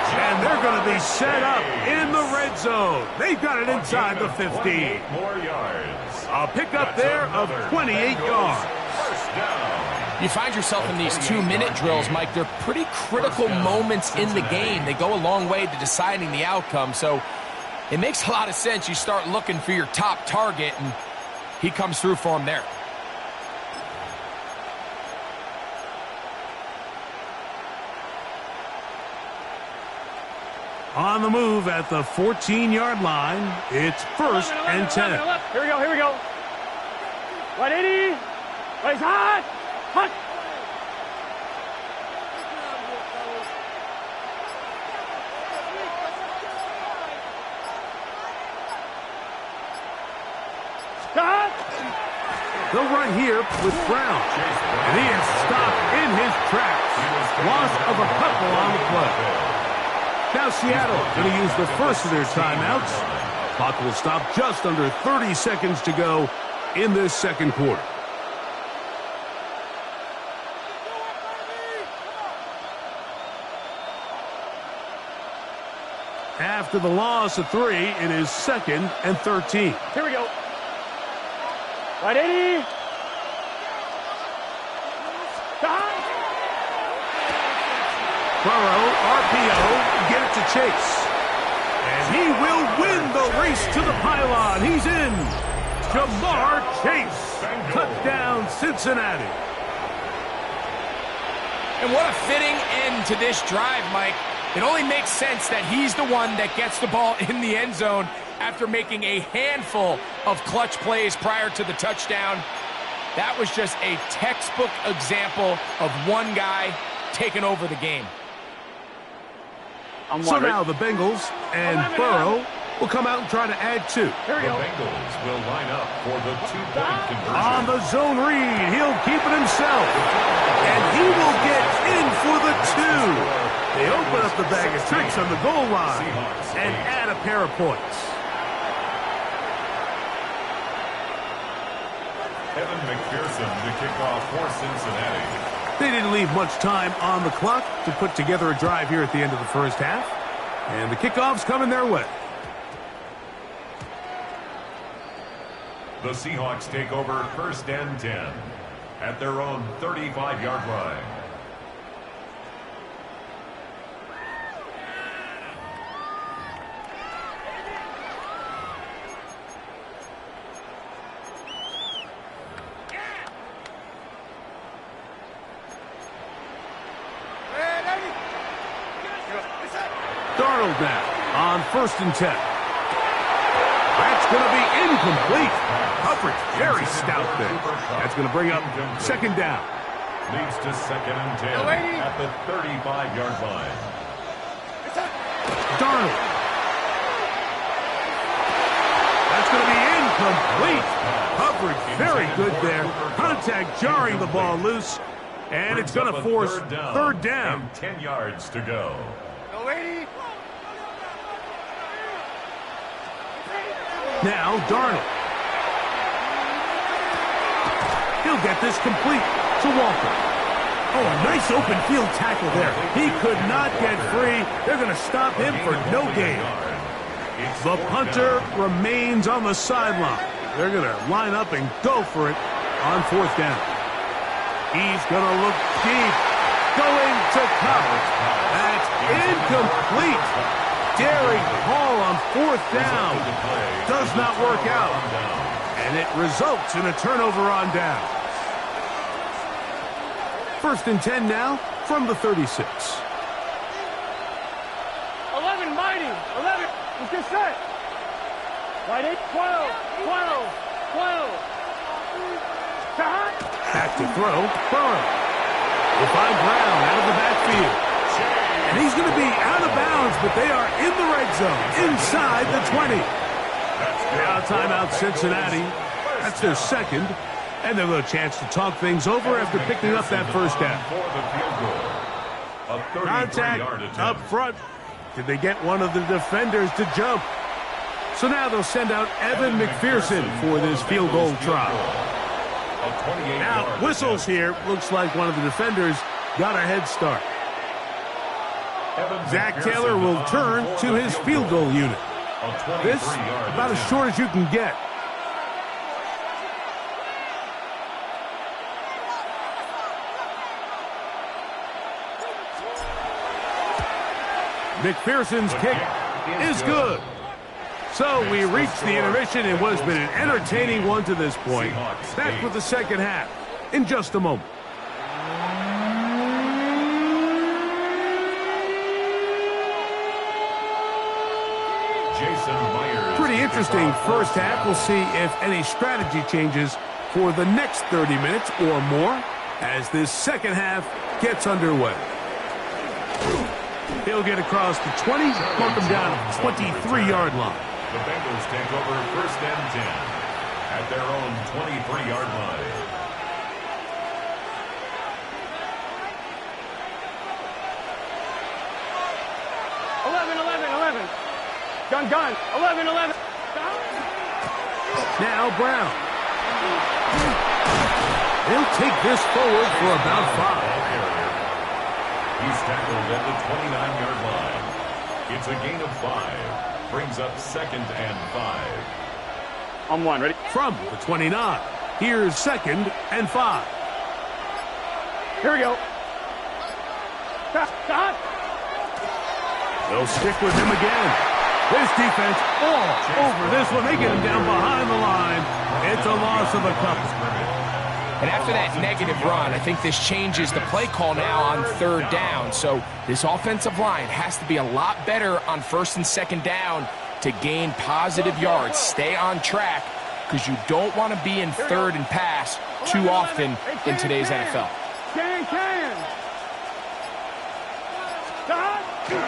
E: And they're going to be set up in the red zone. They've got it inside the 15.
B: More yards.
E: A pickup there of 28 yards.
F: You find yourself in these 2-minute drills, Mike. They're pretty critical moments in the game. They go a long way to deciding the outcome. So it makes a lot of sense. You start looking for your top target, and he comes through for him there.
E: On the move at the 14-yard line. It's 1st and 10.
C: Here we go, here we go. 180. Right hot. Hot. Stop.
E: They'll run here with Brown. And he is stopped in his tracks. Loss of a couple on the play. Now Seattle going to use the first of their timeouts. Clock will stop just under 30 seconds to go in this second quarter. After the loss of 3, it is 2nd and 13.
C: Here we go. 180. Stop.
E: Burrow, RPO, get it to Chase. And he will win the race to the pylon. He's in. Ja'Marr Chase. Touchdown, Cincinnati.
F: And what a fitting end to this drive, Mike. It only makes sense that he's the one that gets the ball in the end zone after making a handful of clutch plays prior to the touchdown. That was just a textbook example of one guy taking over the game.
E: So now the Bengals and Burrow will come out and try to add 2.
C: Here we go.
B: The Bengals will line up for the 2-point conversion.
E: On the zone read, he'll keep it himself. And he will get in for the 2. They open up the bag of tricks on the goal line and add a pair of points.
B: Evan McPherson to kick off for Cincinnati.
E: They didn't leave much time on the clock to put together a drive here at the end of the first half. And the kickoff's coming their way.
B: The Seahawks take over 1st and 10 at their own 35-yard line.
E: Darnold now on 1st and 10. That's going to be incomplete. Coverage very stout there. That's going to bring up 2nd down.
B: Leads to 2nd and 10 at the 35-yard line.
E: Darnold. That's going to be incomplete. Coverage very good there. Contact jarring the ball loose. And it's going to force 3rd down.
B: And 10 yards to go.
E: Now Darnold. He'll get this complete to Walker. Oh, a nice open field tackle there. He could not get free. They're going to stop him for no gain. The punter remains on the sideline. They're going to line up and go for it on 4th down. He's going to look deep. Going to cover. That's incomplete. Derek Hall on 4th down. Does not work out. And it results in a turnover on down. 1st and 10 now from the 36.
C: 11, mighty. 11. Let's get set. Right 8, 12, 12, 12.
E: Back to throw. Burrow. Will find Brown out of the backfield. And he's going to be out of bounds, but they are in the red zone, inside the 20. Now timeout Cincinnati. That's their 2nd. And they'll have a chance to talk things over after picking up that 1st down. Contact up front. Did they get one of the defenders to jump? So now they'll send out Evan McPherson for this field goal try. Now whistles here. Looks like one of the defenders got a head start. Zach Taylor will turn to his field goal unit. This, about as short as you can get. McPherson's kick is good. So we reached the intermission. It has been an entertaining one to this point. Back with the second half in just a moment.
B: Jason Myers.
E: Pretty interesting first half. We'll see if any strategy changes for the next 30 minutes or more as this second half gets underway. He'll get across the 20, mark him down at the 23-yard line.
B: The Bengals take over first and 10 at their own 23-yard line.
C: Gun. 11.
E: Now Brown. He'll take this forward for about 5.
B: He's tackled at the 29-yard line. It's a gain of 5. Brings up second and 5.
C: On 1, ready?
E: From the 29. Here's second and 5.
C: Here we go. Stop.
E: They'll stick with him again. This defense all over this one. They get him down behind the line. It's a loss of a couple.
F: And after that negative run, I think this changes the play call now on third down. So this offensive line has to be a lot better on first and second down to gain positive yards. Stay on track because you don't want to be in third and pass too often in today's NFL.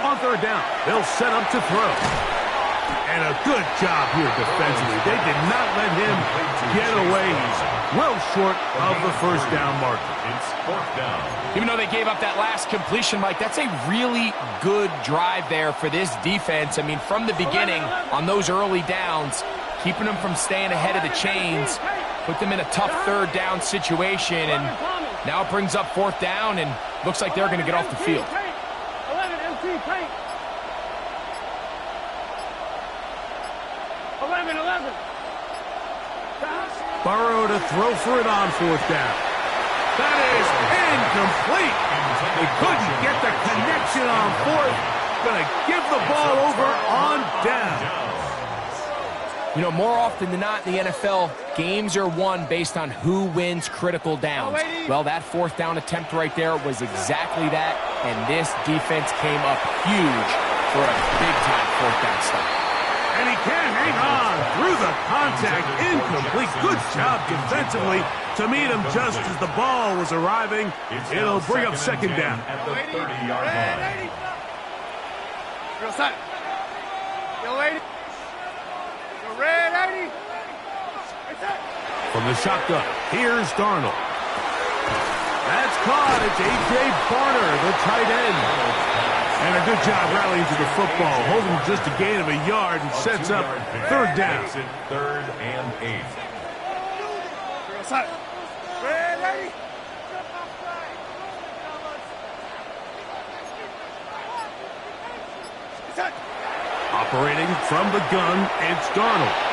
E: On third down, they'll set up to throw. And a good job here defensively. They did not let him get away. He's well short of the first down marker.
B: It's fourth down.
F: Even though they gave up that last completion, Mike, that's a really good drive there for this defense. I mean, from the beginning, on those early downs, keeping them from staying ahead of the chains, put them in a tough third down situation, and now it brings up fourth down, and looks like they're going to get off the field.
C: 11.
E: Burrow to throw for it on fourth down. That is incomplete. They couldn't get the connection on fourth. Going to give the ball over on down.
F: You know, more often than not in the NFL, games are won based on who wins critical downs. Well, that fourth down attempt right there was exactly that, and this defense came up huge for a big-time fourth down stop.
E: And he can hang on through the contact. Incomplete. Good job defensively to meet him just as the ball was arriving. It'll bring up second down.
B: At the 30-yard line.
C: Go set. Go 80. Go red 80.
E: From the shotgun, here's Darnold. That's caught. It's A.J. Barner, the tight end. And a good job rallying to the football, holding just a gain of a yard and sets up third down.
B: Makes it third and 8.
E: Operating from the gun, it's Darnold.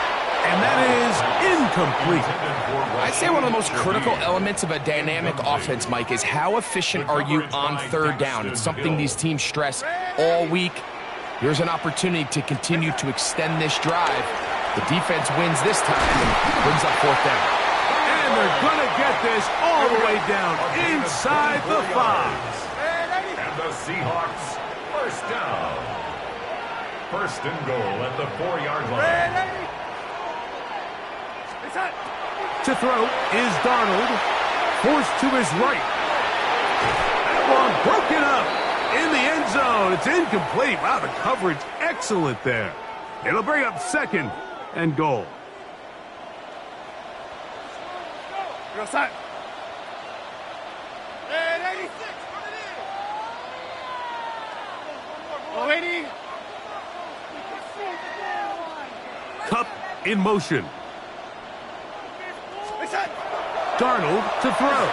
E: And that is incomplete.
F: I'd say one of the most critical elements of a dynamic offense, Mike, is how efficient are you on third down. It's something these teams stress all week. Here's an opportunity to continue to extend this drive. The defense wins this time and brings up fourth down.
E: And they're going to get this all the way down inside the 5.
B: And the Seahawks first down. First and goal at the 4-yard line.
E: To throw is Darnold, forced to his right. That one broken up in the end zone. It's incomplete. Wow, the coverage excellent there. It'll bring up second and goal.
C: Go set. Red 86. Go 80.
E: Cup in motion. Darnold to throw.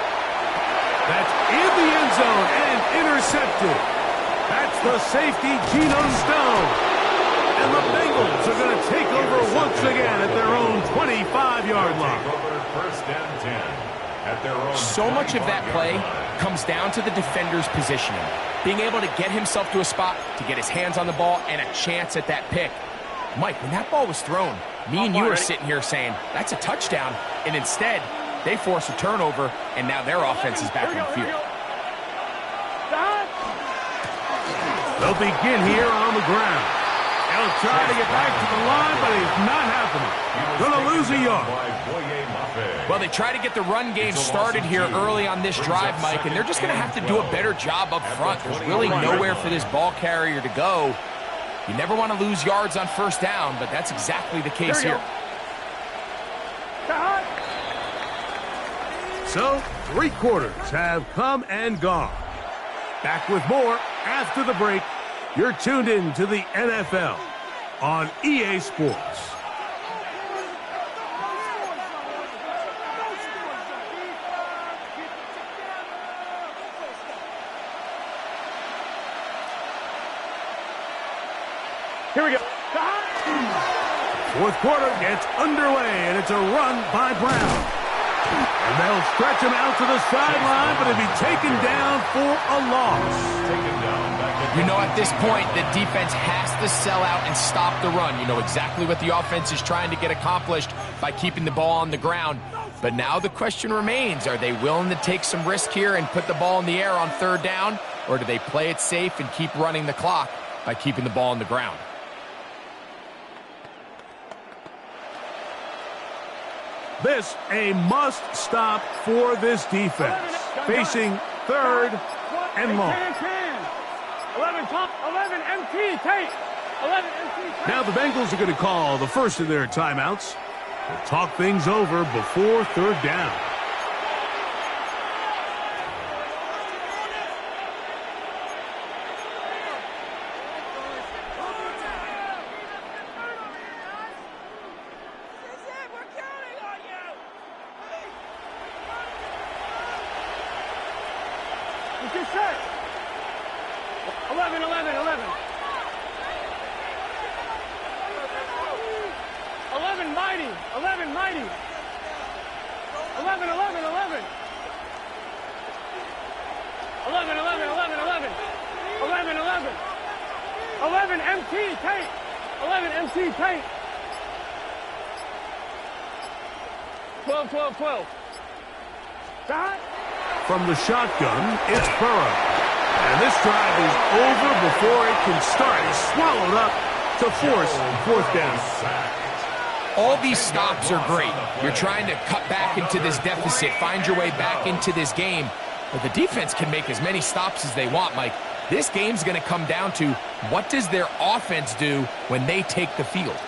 E: That's in the end zone and intercepted. That's the safety, Geno Stone. And the Bengals are going to take over once again at their own 25-yard line.
B: First and 10 at their own.
F: So much of that play comes down to the defender's positioning. Being able to get himself to a spot, to get his hands on the ball, and a chance at that pick. Mike, when that ball was thrown, me and you are sitting here saying, that's a touchdown. And instead, they force a turnover, and now their offense is back on the field.
E: They'll begin here on the ground. They'll trying to get back to the line, but it's not happening. Going to lose a yard.
F: Well, they try to get the run game started here early on this drive, Mike, and they're just going to have to do a better job up front. There's really nowhere for this ball carrier to go. You never want to lose yards on first down, but that's exactly the case here.
E: So, 3 quarters have come and gone. Back with more after the break. You're tuned in to the NFL on EA Sports.
C: Here we go.
E: Fourth quarter gets underway, and it's a run by Brown. And they'll stretch him out to the sideline, but he'll be taken down for a loss.
F: You know, at this point, the defense has to sell out and stop the run. You know exactly what the offense is trying to get accomplished by keeping the ball on the ground. But now the question remains, are they willing to take some risk here and put the ball in the air on third down? Or do they play it safe and keep running the clock by keeping the ball on the ground?
E: This a must-stop for this defense, facing third and long.
C: 11 top, 11 MT, take. 11 MT, take.
E: Now the Bengals are going to call the first of their timeouts. They'll talk things over before third down.
C: Get set. 11, 11, 11. 11 mighty. 11 mighty. 11, 11, 11. 11, 11, 11, 11. 11, 11. 11 MT tape. 11 MT tape. 12, 12, 12. Dot.
E: From the shotgun, it's Burrow. And this drive is over before it can start. It's swallowed up to force fourth down.
F: All these stops are great. You're trying to cut back into this deficit, find your way back into this game. But the defense can make as many stops as they want, Mike. This game's going to come down to what does their offense do when they take the field.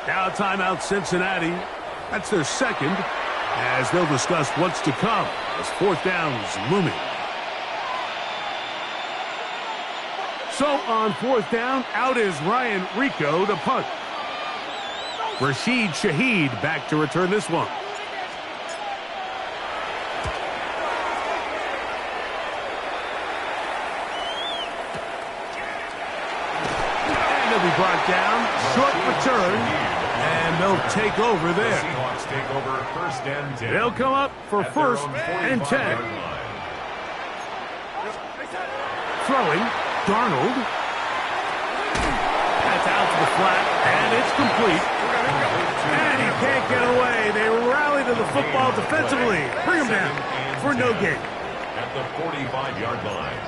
E: Now timeout Cincinnati. That's their second, as they'll discuss what's to come as fourth down is looming. So on fourth down, out is Ryan Rico to punt. Rashid Shaheed back to return this one. And he'll be brought down. Short return. And they'll take over there.
B: Seahawks take over first and 10.
E: They'll come up for first and 10. Throwing, Darnold. That's out to the flat, and it's complete. And he can't get away. They rally to the football defensively. Bring him down for no gain.
B: At the 45-yard line.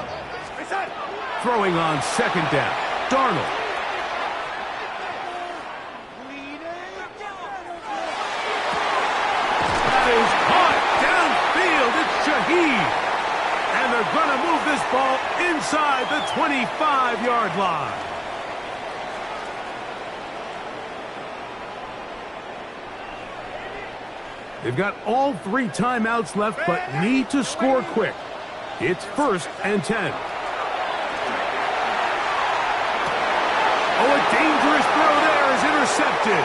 E: Throwing on second down, Darnold. And they're going to move this ball inside the 25-yard line. They've got all 3 timeouts left, but need to score quick. It's first and 10. Oh, a dangerous throw there is intercepted.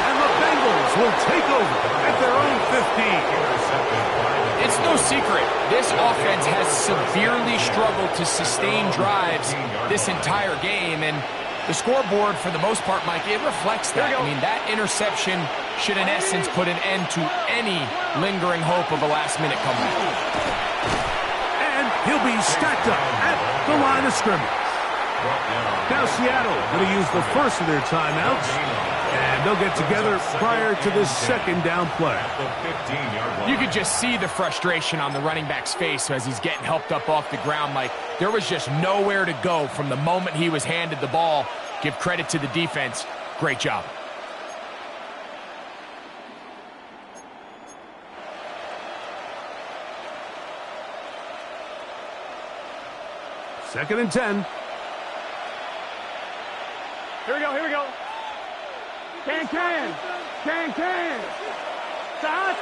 E: And the Bengals will take over at their own 15.
F: It's no secret, this offense has severely struggled to sustain drives this entire game, and the scoreboard, for the most part, Mike, it reflects that. I mean, that interception should, in essence, put an end to any lingering hope of a last-minute comeback.
E: And he'll be stacked up at the line of scrimmage. Now Seattle going to use the first of their timeouts. And they'll get together prior to this second down play.
B: At the 15-yard line.
F: You could just see the frustration on the running back's face as he's getting helped up off the ground. Like, there was just nowhere to go from the moment he was handed the ball. Give credit to the defense. Great job.
E: Second and 10.
C: Here we go, here we go. Can. Stop.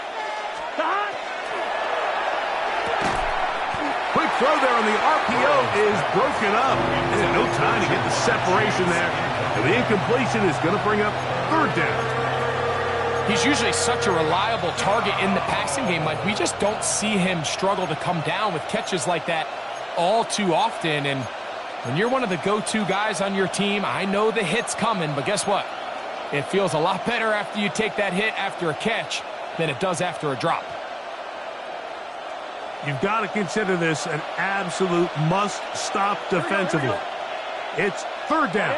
E: Quick throw there on the RPO is broken up. And no time to get the separation there. And the incompletion is going to bring up third down.
F: He's usually such a reliable target in the passing game. Like, we just don't see him struggle to come down with catches like that all too often. And when you're one of the go-to guys on your team, I know the hit's coming, but guess what? It feels a lot better after you take that hit after a catch than it does after a drop.
E: You've got to consider this an absolute must-stop defensively. It's third down.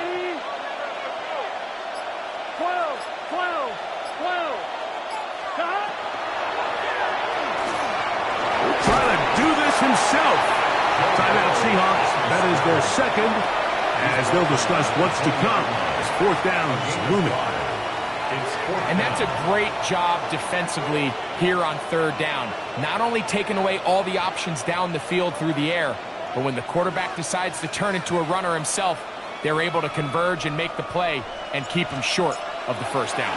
C: 12. Stop.
E: Trying to do this himself. Timeout Seahawks. That is their second, as they'll discuss what's to come as fourth down is looming.
F: And that's a great job defensively here on third down. Not only taking away all the options down the field through the air, but when the quarterback decides to turn into a runner himself, they're able to converge and make the play and keep him short of the first down.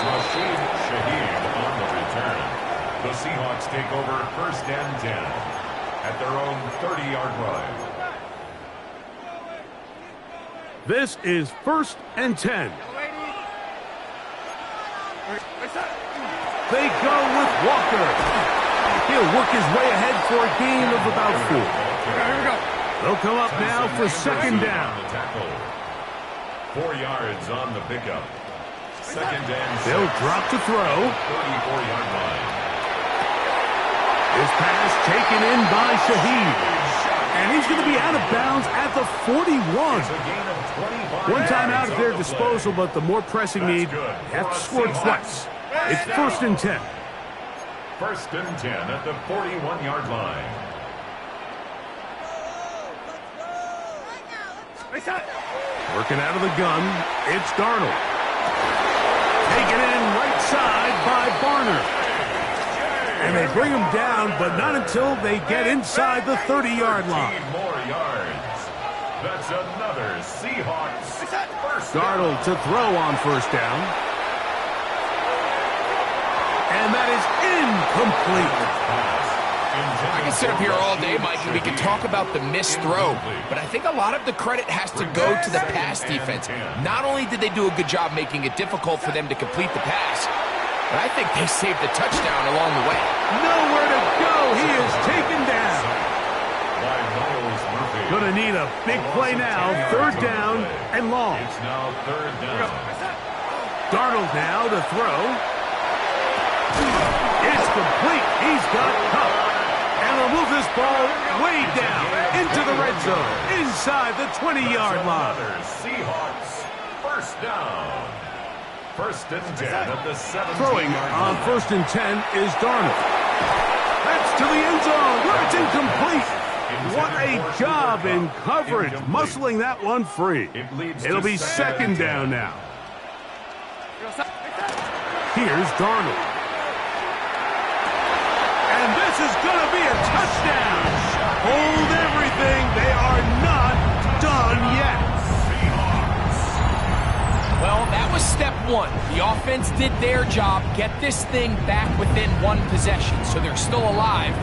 B: Rashid Shaheed on the return. The Seahawks take over first and 10 at their own 30-yard line.
E: This is first and 10. They go with Walker. He'll work his way ahead for a gain of about 4.
C: Here we go.
E: They'll come up now for second down.
B: 4 yards on the pickup. Second and 6.
E: They'll drop to throw.
B: 34-yard line.
E: This pass taken in by Shaheed. And he's going to be out of bounds at the 41.
B: It's a gain of 25.
E: One time out at their disposal, but the more pressing need, they have to score twice. It's first and 10.
B: First and 10 at the 41-yard line.
E: Working out of the gun, it's Darnold. Taken in right side by Barner. And they bring him down, but not until they get inside the 30-yard line.
B: 13 more yards. That's another Seahawks first down.
E: Darnold to throw on first down. And that is incomplete.
F: I can sit up here all day, Mike, and we can talk about the missed throw, but I think a lot of the credit has to go to the pass defense. Not only did they do a good job making it difficult for them to complete the pass, but I think they saved the touchdown along the way.
E: Nowhere to go. He is taken down. Gonna need a big play now. Third down and long.
B: It's now third down.
E: Darnold now to throw. It's complete. He's got Kupp. And they'll move this ball way down into the red zone, inside the 20-yard line.
B: Another Seahawks first down. First and 10 at the 17-yard
E: Throwing on first and 10 is Darnold. That's to the end zone where it's incomplete. What a job in coverage, muscling that one free. It'll be second down now. Here's Darnold. And this is going to be a touchdown. Hold everything. They are not done yet.
F: Well, that was step one. The offense did their job, get this thing back within one possession, so they're still alive.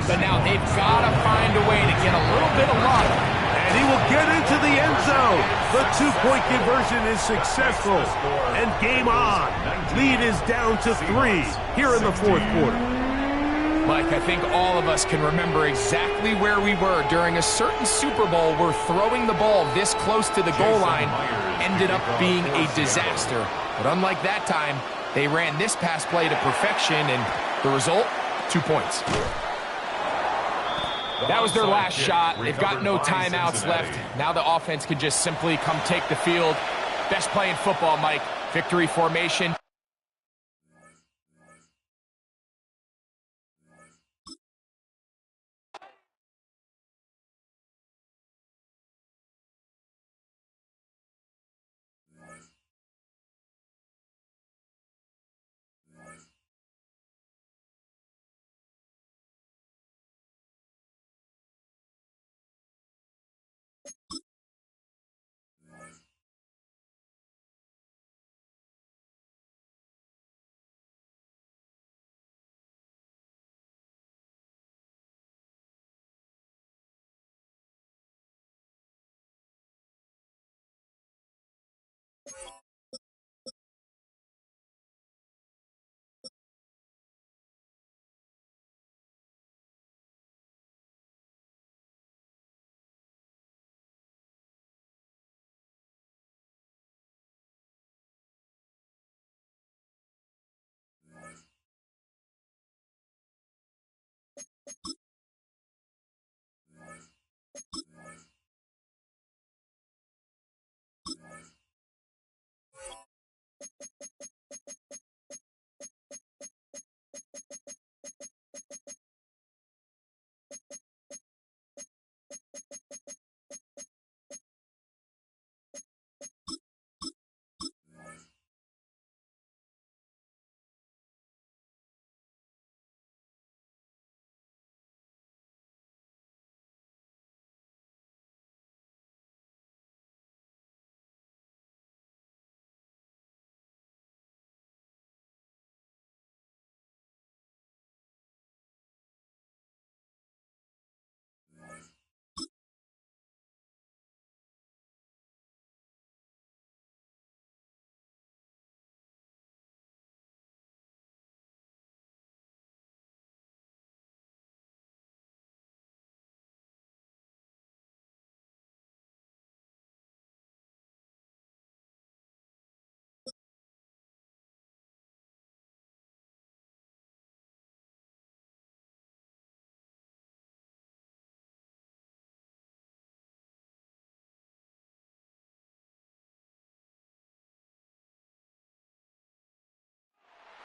F: But now they've got to find a way to get a little bit of luck.
E: And he will get into the end zone. The two-point conversion is successful. And game on. Lead is down to 3 here in the fourth quarter.
F: Mike, I think all of us can remember exactly where we were during a certain Super Bowl where throwing the ball this close to the goal line ended up being a disaster. But unlike that time, they ran this pass play to perfection, and the result, 2 points. That was their
B: onside
F: last
B: kick
F: shot. They've got no
B: recovered by
F: timeouts
B: Cincinnati.
F: left. Now the offense can just simply come take the field. Best play in football, Mike. Victory formation.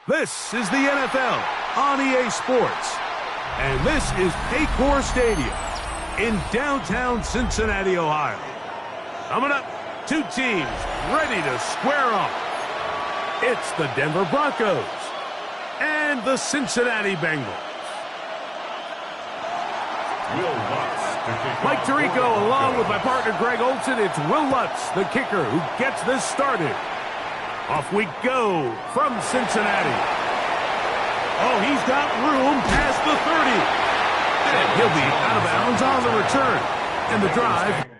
E: This is the NFL on EA Sports. And this is Paycor Stadium in downtown Cincinnati, Ohio. Coming up, two teams ready to square off. It's the Denver Broncos and the Cincinnati Bengals.
B: Will Lutz to kick
E: Mike
B: off
E: Tirico,
B: for
E: along
B: the
E: with my partner Greg Olson, it's Will Lutz, the kicker, who gets this started. Off we go from Cincinnati. Oh, he's got room past the 30. And he'll be out of bounds on the return. And the drive.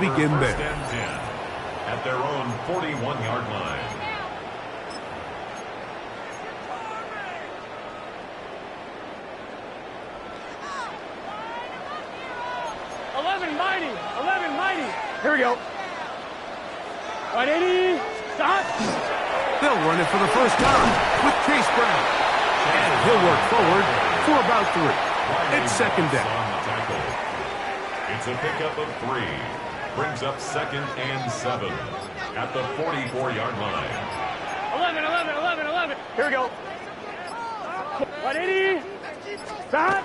E: Begin
B: First
E: there.
B: and 10 at their own 41-yard line.
C: 11 mighty. 11 mighty. Here we go. 180. Stop.
E: They'll run it for the first time with Chase Brown. And he'll work forward for about 3. It's second down.
B: It's a pickup of 3. Brings up 2nd and 7 at the 44-yard line.
C: 11, 11, 11, 11. Here we go. 180. Stop.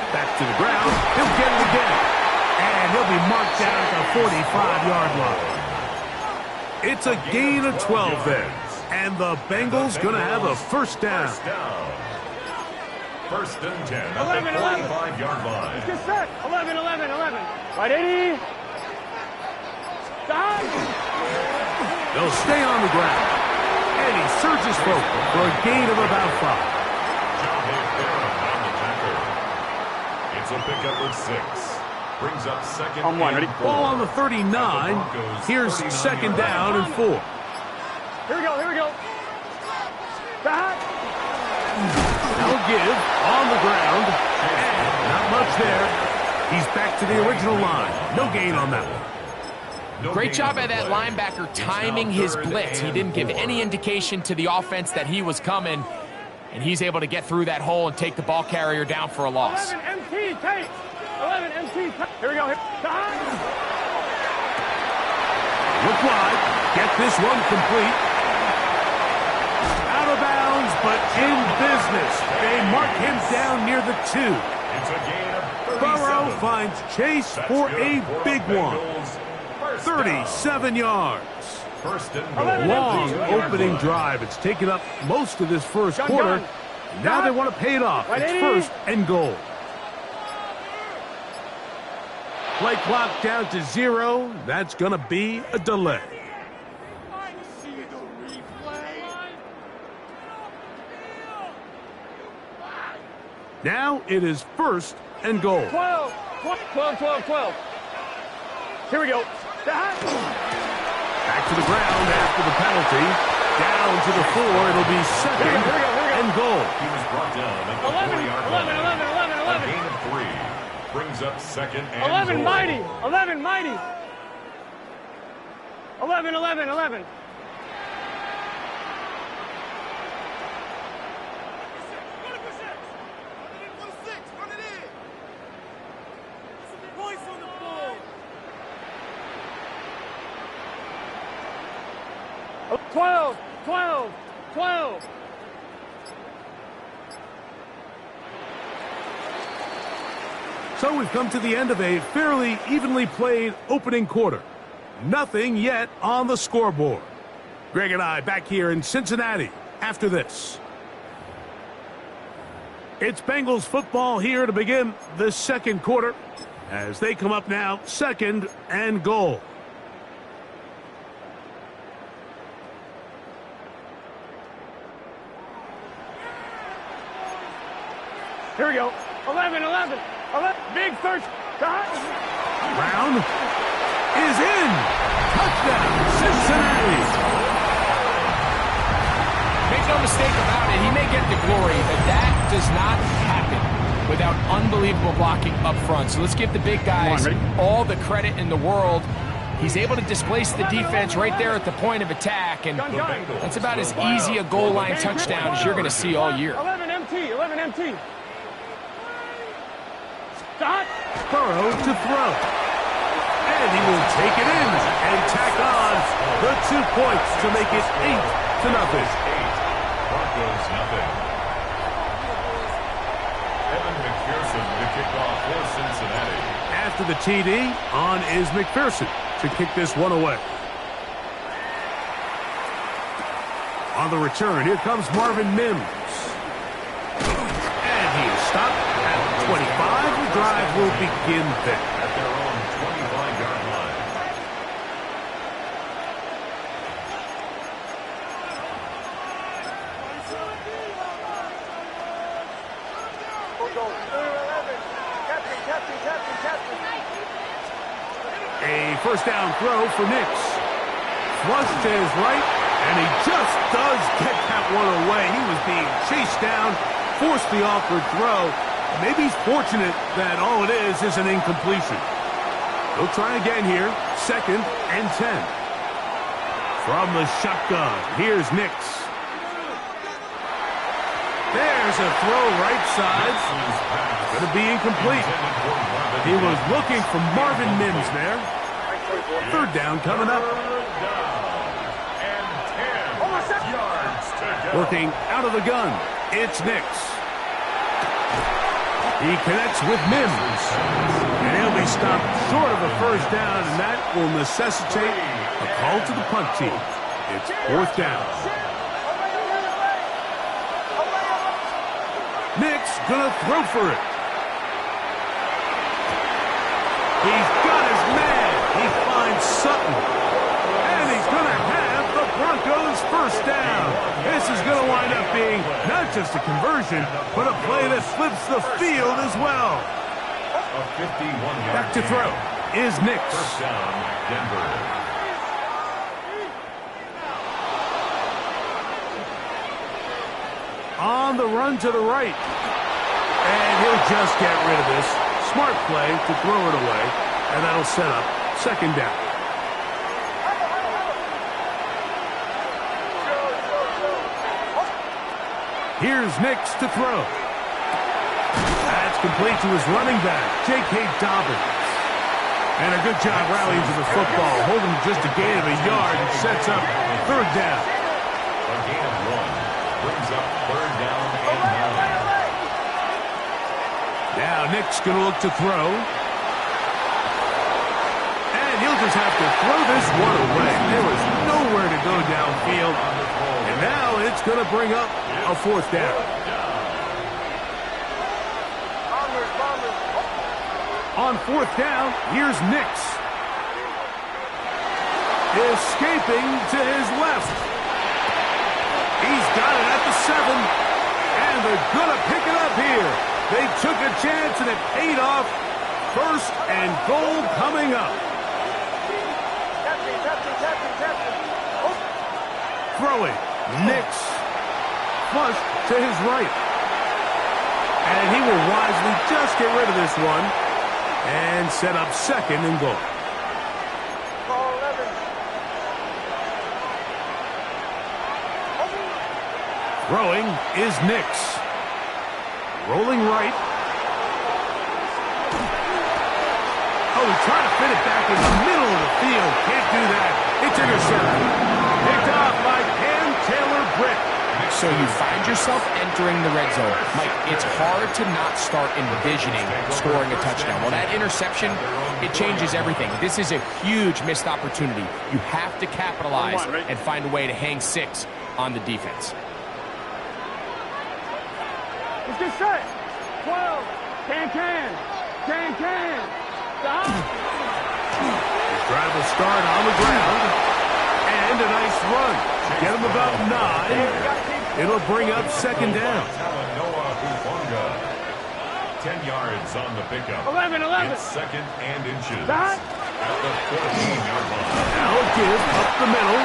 E: Back to the ground. He'll get it again. And he'll be marked down at the 45-yard line. It's a gain of 12 there. And the Bengals going to have a first down.
B: First and 10 at the 45-yard line.
C: Let's get set. 11, 11, 11. 180. Stop.
E: They'll stay on the ground. And he surges forward for a gain of about 5.
B: It's a pickup of 6. Brings up 2nd
C: On 1. Ready?
E: Ball on the 39. Here's 2nd down and 4.
C: Here we go. Here we go. Stop.
E: They'll give on the ground. And not much there. He's back to the original line. No gain on that one.
F: Great job by that linebacker timing his blitz. He didn't give any indication to the offense that he was coming, and he's able to get through that hole and take the ball carrier down for a loss.
C: 11 MT, take. 11 MT, take. Here we go. Stop.
E: Look wide. Get this one complete. Out of bounds, but in business. They mark him down near the 2.
B: It's a gain of 37.
E: Burrow finds Chase for a big one. 37 yards.
B: First and goal.
E: Long opening drive. It's taken up most of this first quarter. Now they want to pay it off. It's first and goal. Play clock down to 0. That's going to be a delay. Now it is first and goal.
C: 12, 12, 12, 12. Here we go. Stop.
E: Back to the ground after the penalty. Down to the 4. It'll be second and goal.
B: He was brought down at the 40-yard line. A gain of 3. Brings up 2nd and
C: 11
B: goal.
C: mighty. 11 mighty. 11, 11, 11. Oh, 12, 12, 12.
E: So we've come to the end of a fairly evenly played opening quarter. Nothing yet on the scoreboard. Greg and I back here in Cincinnati after this. It's Bengals football here to begin the second quarter as they come up now, 2nd and goal.
C: Here we go. 11, 11, 11. Big search.
E: Brown is in. Touchdown, Cincinnati.
F: Make no mistake about it, he may get the glory, but that does not happen without unbelievable blocking up front. So let's give the big guys all the credit in the world. He's able to displace the defense right there at the point of attack, and that's about as easy a goal line touchdown as you're going to see all year.
C: 11 MT, 11 MT. Stop.
E: Burrow to throw. And he will take it in and tack on the 2 points to make it 8-0.
B: Broncos nothing. Evan McPherson to kick off for Cincinnati.
E: After the TD, on is McPherson to kick this one away. On the return, here comes Marvin Mims. And he is stopped at 25. The drive will begin there.
B: At their own 25-yard line.
E: A first down throw for Nix. Flush to his right, and he just does get that one away. He was being chased down, forced the awkward throw, Maybe he's fortunate that all it is an incompletion. He'll try again here. 2nd and 10. From the shotgun, here's Nix. There's a throw right side. Going to be incomplete. He was looking for Marvin Mims there. 3rd down coming up. Working out of the gun, it's Nix. He connects with Mims. And he'll be stopped short of a 1st down, and that will necessitate a call to the punt team. It's 4th down. Nix gonna throw for it. He's got his man. He finds Sutton. And he's gonna have the Broncos 1st down. This is gonna wind up being not just a conversion, but a play that flips the field as well. Back to throw is Nix.
B: 1st down, Denver.
E: On the run to the right. And he'll just get rid of this. Smart play to throw it away. And that'll set up 2nd down. Here's Nix to throw. That's complete to his running back, J.K. Dobbins. And a good job rallying to the football, holding just a gain of a yard and sets up 3rd down.
B: A gain of 1 brings up 3rd down and 9.
E: Now Nix going to look to throw. And he'll just have to throw this one away. There was nowhere to go downfield. And now it's going to bring up a 4th down. On 4th down, here's Nix. Escaping to his left. He's got it at the 7. And they're going to pick it up here. They took a chance and it paid off. 1st and goal coming up. Throwing. Nix. Flush to his right. And he will wisely just get rid of this one. And set up 2nd and goal. Throwing is Nix. Rolling right. Oh, he tried to fit it back in the middle of the field. Can't do that. It's intercepted. Picked off by Cam Taylor-Britt.
F: So you find yourself entering the red zone. Mike, it's hard to not start envisioning scoring a touchdown. Well, that interception, it changes everything. This is a huge missed opportunity. You have to capitalize and find a way to hang 6 on the defense.
C: Let's get set. 12. Can. Stop.
E: His drive will start on the ground. And a nice run. Get him about 9. It'll bring up 2nd down.
B: 10 yards on the pickup.
C: 11.
B: It's 2nd and inches.
C: Stop.
B: At the 14-yard line.
E: Now give up the middle.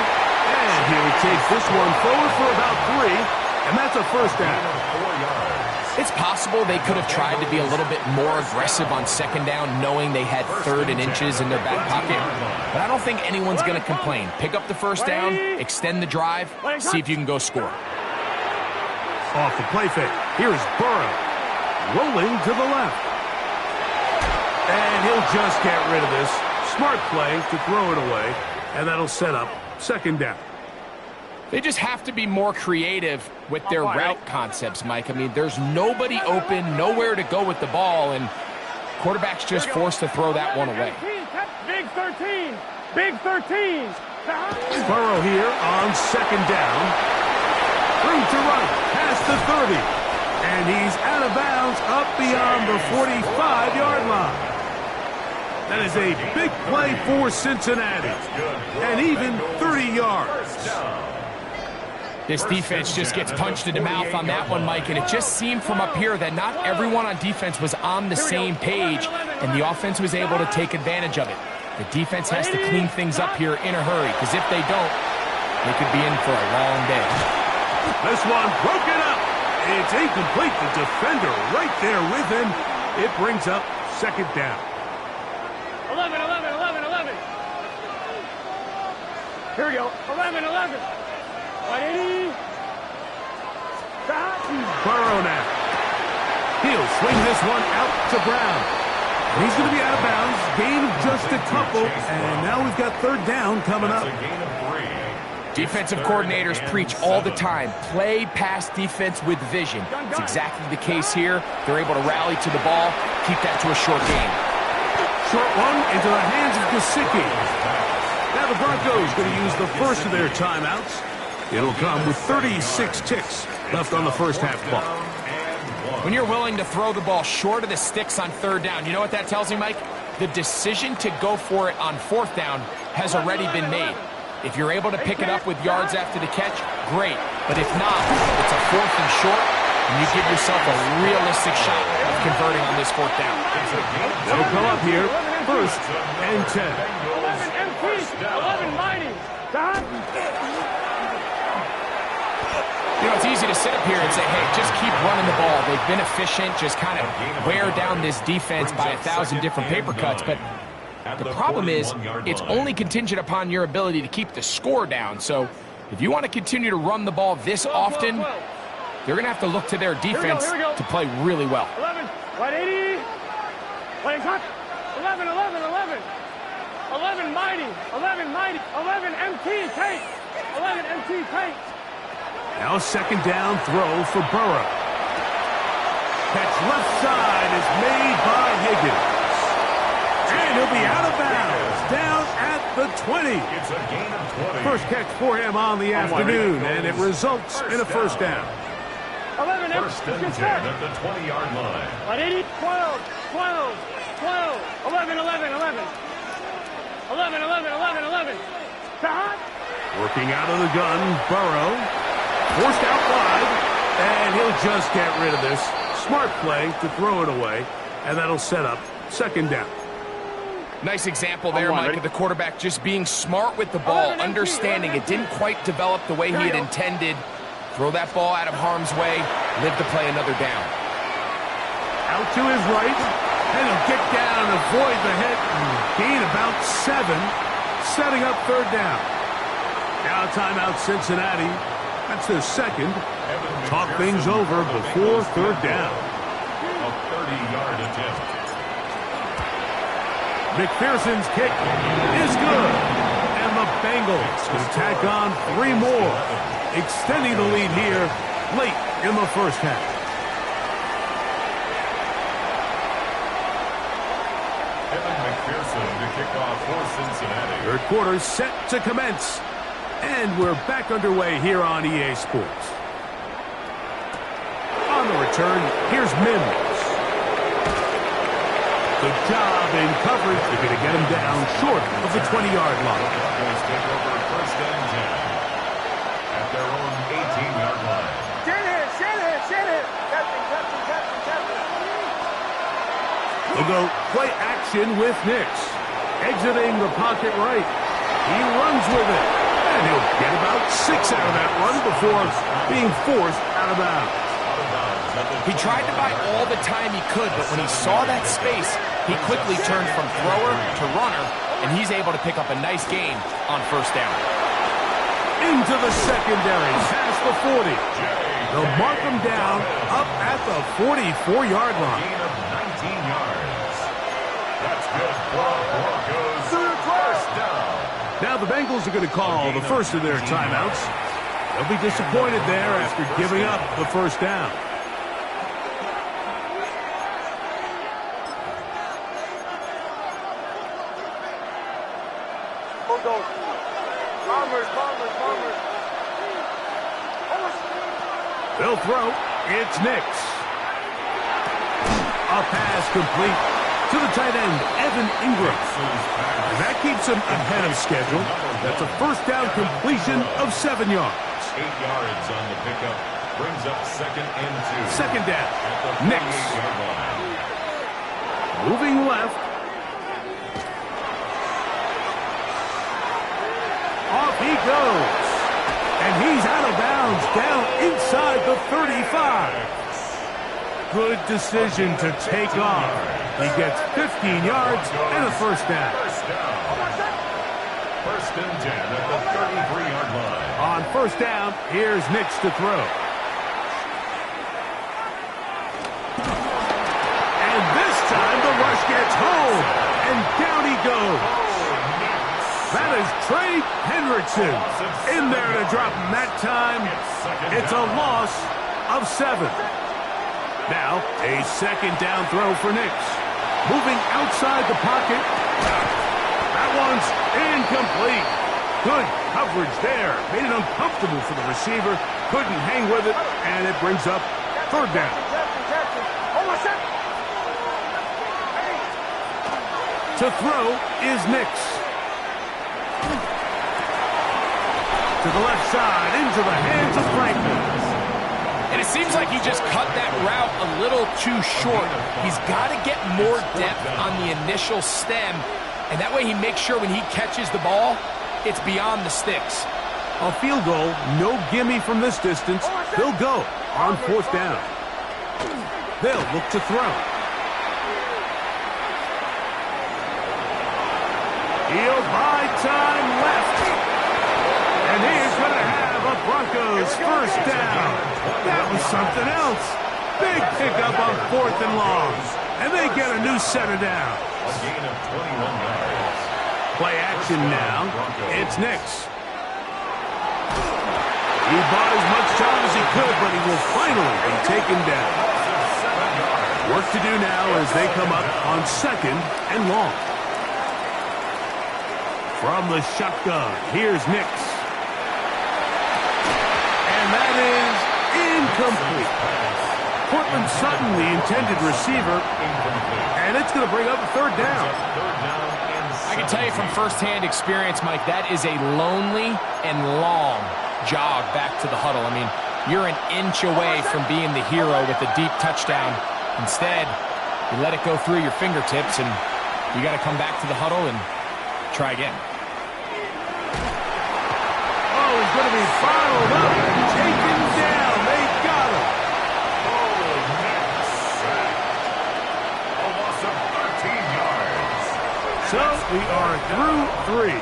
E: And he will take this one forward for about 3. And that's a 1st down.
B: 4 yards.
F: It's possible they could have tried to be a little bit more aggressive on 2nd down, knowing they had 3rd and inches in their back pocket. But I don't think anyone's going to complain. Pick up the 1st down, extend the drive, see if you can go score.
E: Off the play fake. Here's Burrow. Rolling to the left. And he'll just get rid of this. Smart play to throw it away. And that'll set up 2nd down.
F: They just have to be more creative with their route concepts, Mike. I mean, there's nobody open, nowhere to go with the ball, and quarterback's just forced to throw that one away.
C: Big 13.
E: Burrow here on 2nd down. Room to run, past the 30. And he's out of bounds up beyond the 45-yard line. That is a big play for Cincinnati. And even 30 yards.
F: This defense just gets punched in the mouth on that one, Mike, and it just seemed from up here that not everyone on defense was on the same page, and the offense was able to take advantage of it. The defense has to clean things up here in a hurry, because if they don't, they could be in for a long day.
E: This one broken up. It's It's incomplete. The defender right there with him. It brings up second down.
C: 11, 11, 11, 11. Here we go. 11, 11. 180.
E: Burrow now. He'll swing this one out to Brown. He's going to be out of bounds. Gain of just a couple. And now we've got third down coming up.
B: It's a gain of 3.
F: Defensive coordinators preach all the time, play pass defense with vision. It's exactly the case here. They're able to rally to the ball, keep that to a short game.
E: Short one into the hands of Gesicki. Now the Broncos going to use the first of their timeouts. It'll come with 36 ticks left on the first half clock.
F: When you're willing to throw the ball short of the sticks on third down, you know what that tells me, Mike? The decision to go for it on fourth down has already been made. If you're able to pick it up with yards after the catch, great. But if not, it's a fourth and short, and you give yourself a realistic shot of converting on this fourth down.
E: They'll come up here, first and 10.
C: 11 MP, 11 Mighty.
F: You know, it's easy to sit up here and say, hey, just keep running the ball. They've been efficient, just kind of wear down this defense by 1,000 different paper cuts. But the problem is it's only contingent upon your ability to keep the score down. So if you want to continue to run the ball this often, they're going to have to look to their defense to play really well.
C: 11, 180. Playing cut. 11, 11, 11. 11 Mighty, 11 Mighty, 11 MT Tate. 11 MT Tate.
E: Now second down throw for Burrow. Catch left side is made by Higgins. And he'll be out of bounds, down at the 20.
B: It's a gain of 20.
E: First catch for him on the afternoon, and it results in a first down.
C: 11
B: First and 10 at the 20-yard line.
C: 180, 12, 12, 12, 11, 11, 11. 11, 11, 11, 11.
E: Working out of the gun, Burrow. Forced out wide, and he'll just get rid of this. Smart play to throw it away, and that'll set up second down.
F: Nice example there, Mike, of the quarterback just being smart with the ball, understanding it didn't quite develop the way he had intended. Throw that ball out of harm's way, live to play another down.
E: Out to his right, and he'll get down and avoid the hit and gain about 7, setting up third down. Now timeout Cincinnati. That's their second. Talk things over before third down.
B: A 30-yard attempt.
E: McPherson's kick is good. And the Bengals can tack on 3 more, extending the lead here late in the first half.
B: Evan McPherson to kick off for Cincinnati.
E: Third quarter set to commence. And we're back underway here on EA Sports. On the return, here's Mims. Good job in coverage. They're going to get him down short of the 20-yard line.
B: Broncos take over first and 10 at their own 18-yard line.
C: Shed it.
E: They'll go play action with Nix. Exiting the pocket right. He runs with it. And he'll get about 6 out of that run before being forced out of bounds.
F: He tried to buy all the time he could, but when he saw that space, he quickly turned from thrower to runner, and he's able to pick up a nice gain on first down.
E: Into the secondary, past the 40. They'll mark him down up at the 44-yard line.
B: Gain of 19 yards. That's good for Broncos. First down.
E: Now the Bengals are going to call the first of their timeouts. They'll be disappointed there after giving up the first down. They'll throw. It's Nix. A pass complete to the tight end, Evan Ingram. And that keeps him ahead of schedule. That's a first down completion of 7 yards.
B: 8 yards on the pickup. Brings up second and 2.
E: Second down.
B: At the
E: Nix.
B: 48-yard line.
E: Moving left. Off he goes. And he's out of bounds down inside the 35. good decision to take off. He gets 15 yards and a first down.
B: First and 10 at the 33-yard line.
E: On first down, here's Nix to throw. And this time the rush gets home, and down he goes. That is Trey Hendrickson in there to drop him that time. It's a loss of 7. Now, a second down throw for Nix. Moving outside the pocket. That one's incomplete. Good coverage there. Made it uncomfortable for the receiver. Couldn't hang with it, and it brings up third down. To throw is Nix. To the left side, into the hands of Franklin.
F: And it seems like he just cut that route a little too short. He's got to get more depth on the initial stem, and that way he makes sure when he catches the ball, it's beyond the sticks.
E: A field goal, no gimme from this distance. They'll go on fourth down. They'll look to throw. He'll buy time left. And he is going to have a Broncos first down. That was something else. Big pickup on fourth and long. And they get a new set of downs.
B: A gain of 21 yards.
E: Play action now. It's Nix. He bought as much time as he could, but he will finally be taken down. Work to do now as they come up on second and long. From the shotgun, here's Nix. And that is incomplete. Cortland Sutton, the intended receiver, and it's going to bring up a third down.
F: I can tell you from firsthand experience, Mike, that is a lonely and long jog back to the huddle. I mean, you're an inch away from being the hero with a deep touchdown. Instead, you let it go through your fingertips, and you got to come back to the huddle and try again.
E: Oh, he's going to be followed up and taken down. They got him.
B: A loss of 13 yards.
E: So we are through 3.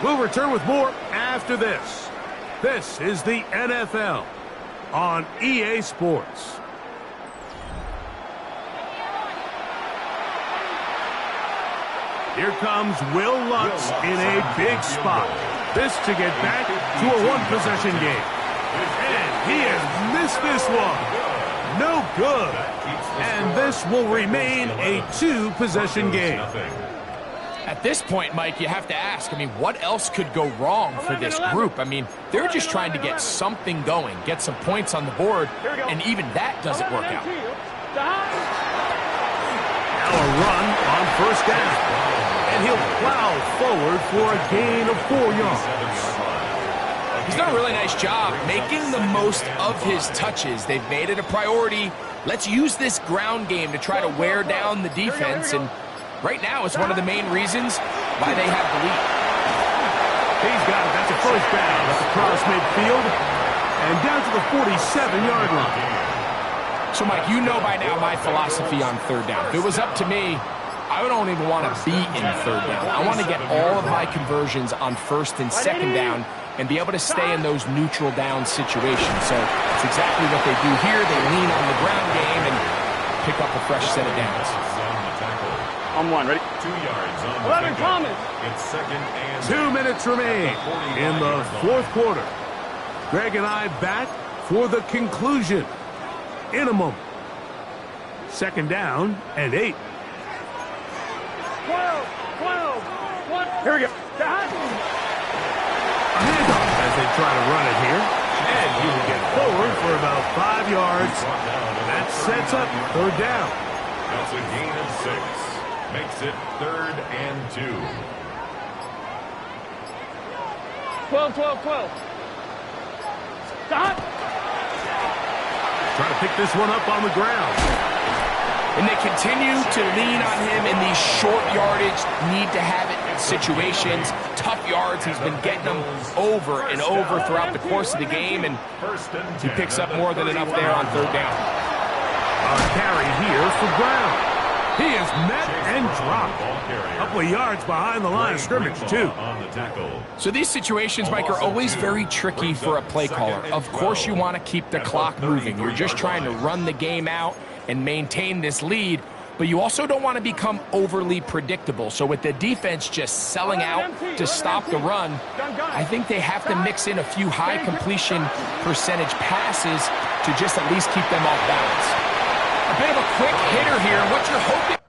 E: We'll return with more after this. This is the NFL on EA Sports. Here comes Will Lutz in a big spot. This to get back to a one-possession game. And he has missed this one. No good. And this will remain a two-possession game.
F: At this point, Mike, you have to ask, I mean, what else could go wrong for this group? I mean, they're just trying to get something going, get some points on the board, and even that doesn't work out.
E: Now a run on first down. And he'll plow forward for a gain of 4 yards.
F: He's done a really nice job making the most of his touches. They've made it a priority. Let's use this ground game to try to wear down the defense, and right now it's one of the main reasons why they have the lead.
E: He's got it. That's a first down. That's across midfield and down to the 47-yard line.
F: So, Mike, you know by now my philosophy on third down. If it was up to me, I don't even want to be in third down. I want to get all of my conversions on first and second down and be able to stay in those neutral down situations. So it's exactly what they do here. They lean on the ground game and pick up a fresh set of downs.
C: On one, ready?
B: 2 yards on
C: 11, Thomas.
B: It's second and
E: 2 minutes remain in the fourth quarter. Greg and I back for the conclusion in a moment. Second down and 8.
C: 12, 1. Here we go.
E: A handoff as they try to run it here. And he will get forward for about 5 yards. That sets up third down.
B: That's a gain of 6. Makes it third and 2.
C: 12. Stop.
E: Try to pick this one up on the ground.
F: And they continue to lean on him in these short yardage, need-to-have-it situations. Tough yards, he's been getting them over and over throughout the course of the game, and he picks up more than enough there on third down.
E: A carry here for Brown. He is met and dropped. A couple of yards behind the line of scrimmage, too.
F: So these situations, Mike, are always very tricky for a play caller. Of course you want to keep the clock moving. You're just trying to run the game out and maintain this lead, but you also don't want to become overly predictable. So with the defense just selling out to stop the run, I think they have to mix in a few high completion percentage passes to just at least keep them off balance. A bit of a quick hitter here. What you're hoping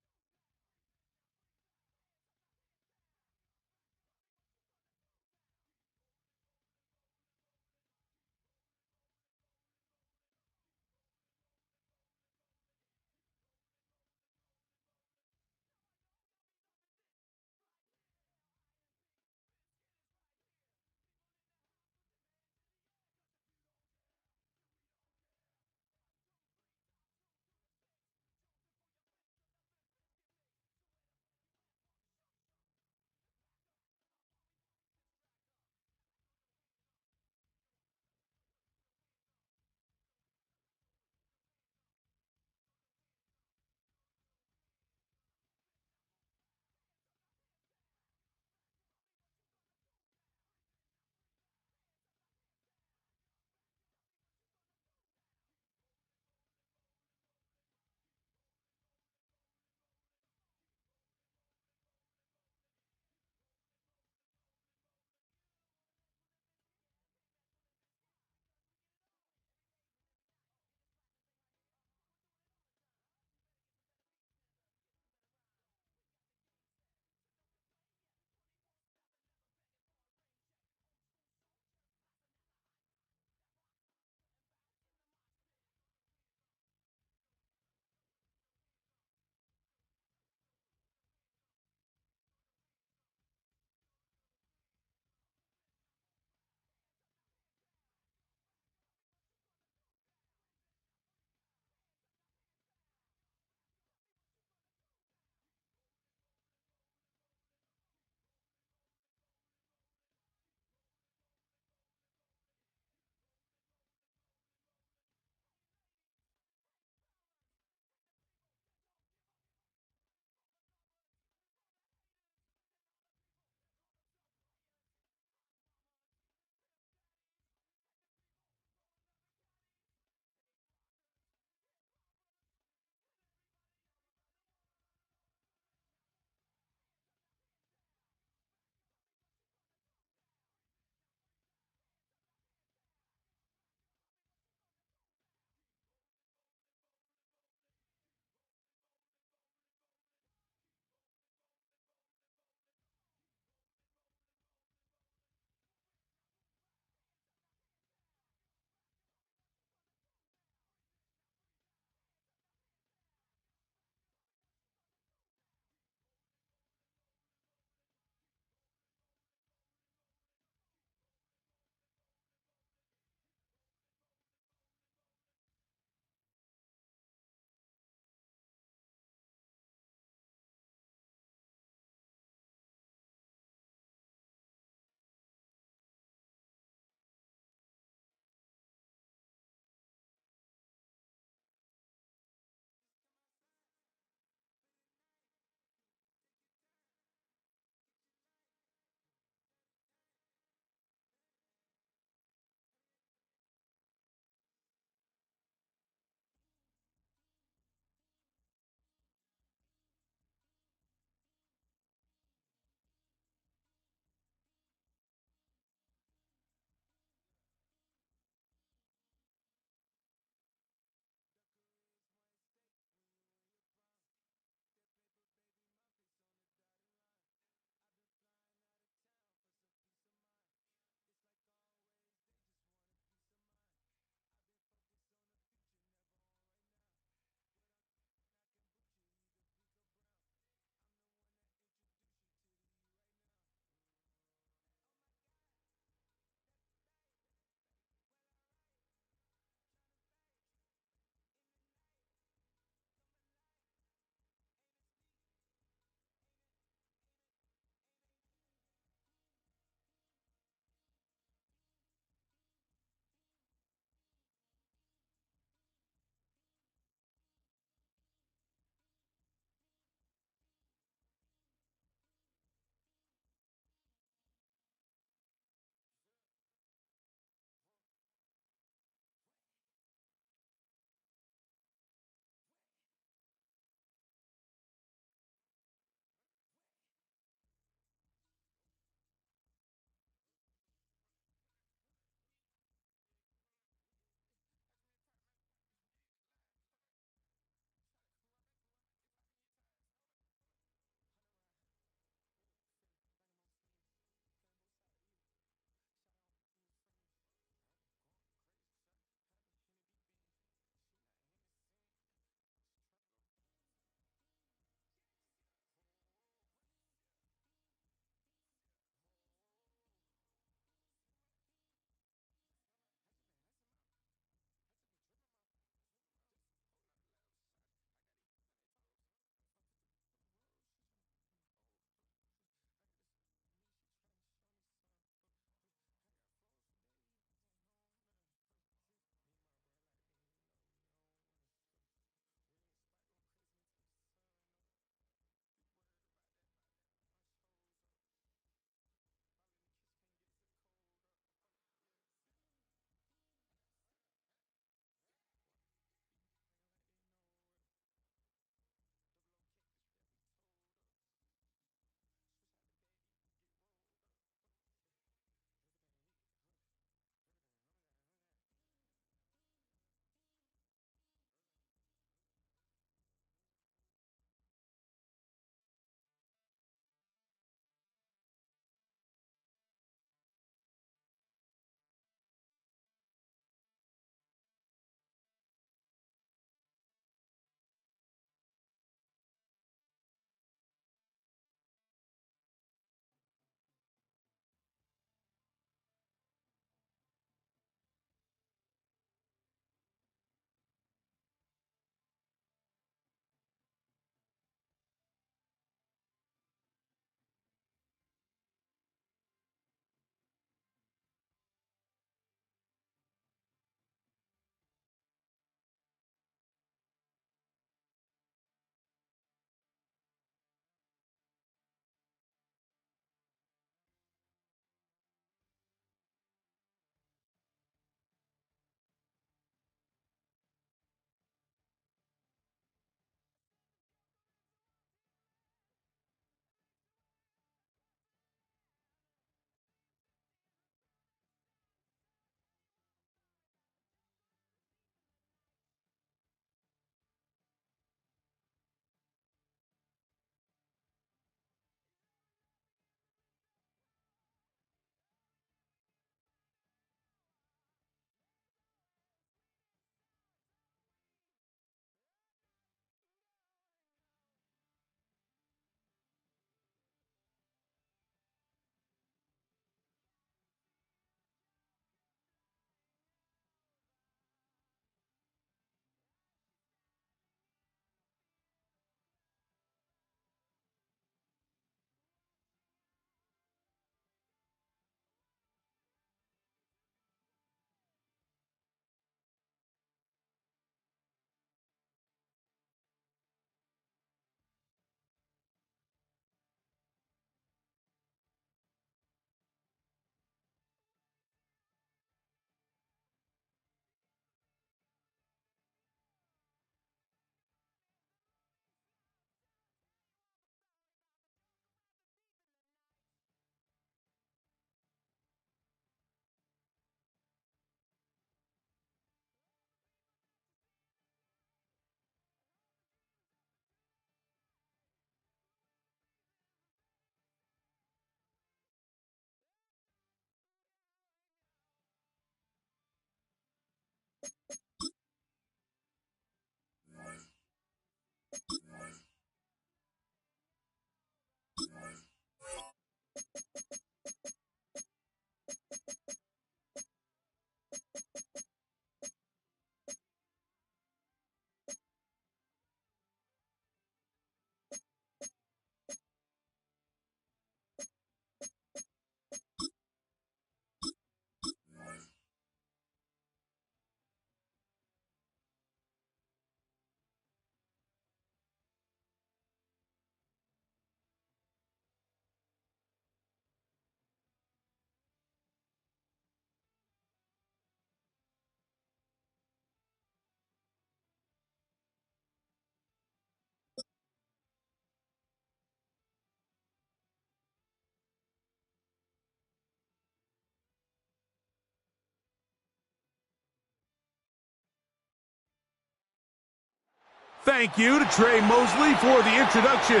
E: Thank you to Trey Mosley for the introduction.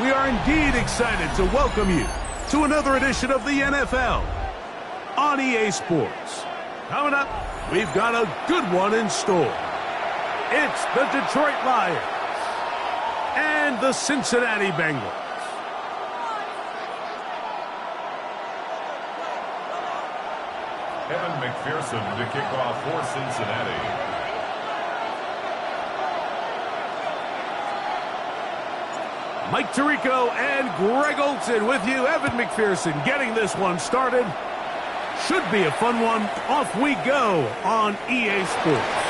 E: We are indeed excited to welcome you to another edition of the NFL on EA Sports. Coming up, we've got a good one in store. It's the Detroit Lions and the Cincinnati Bengals.
B: Evan McPherson to kick off for Cincinnati.
E: Mike Tirico and Greg Olsen with you. Evan McPherson getting this one started. Should be a fun one. Off we go on EA Sports.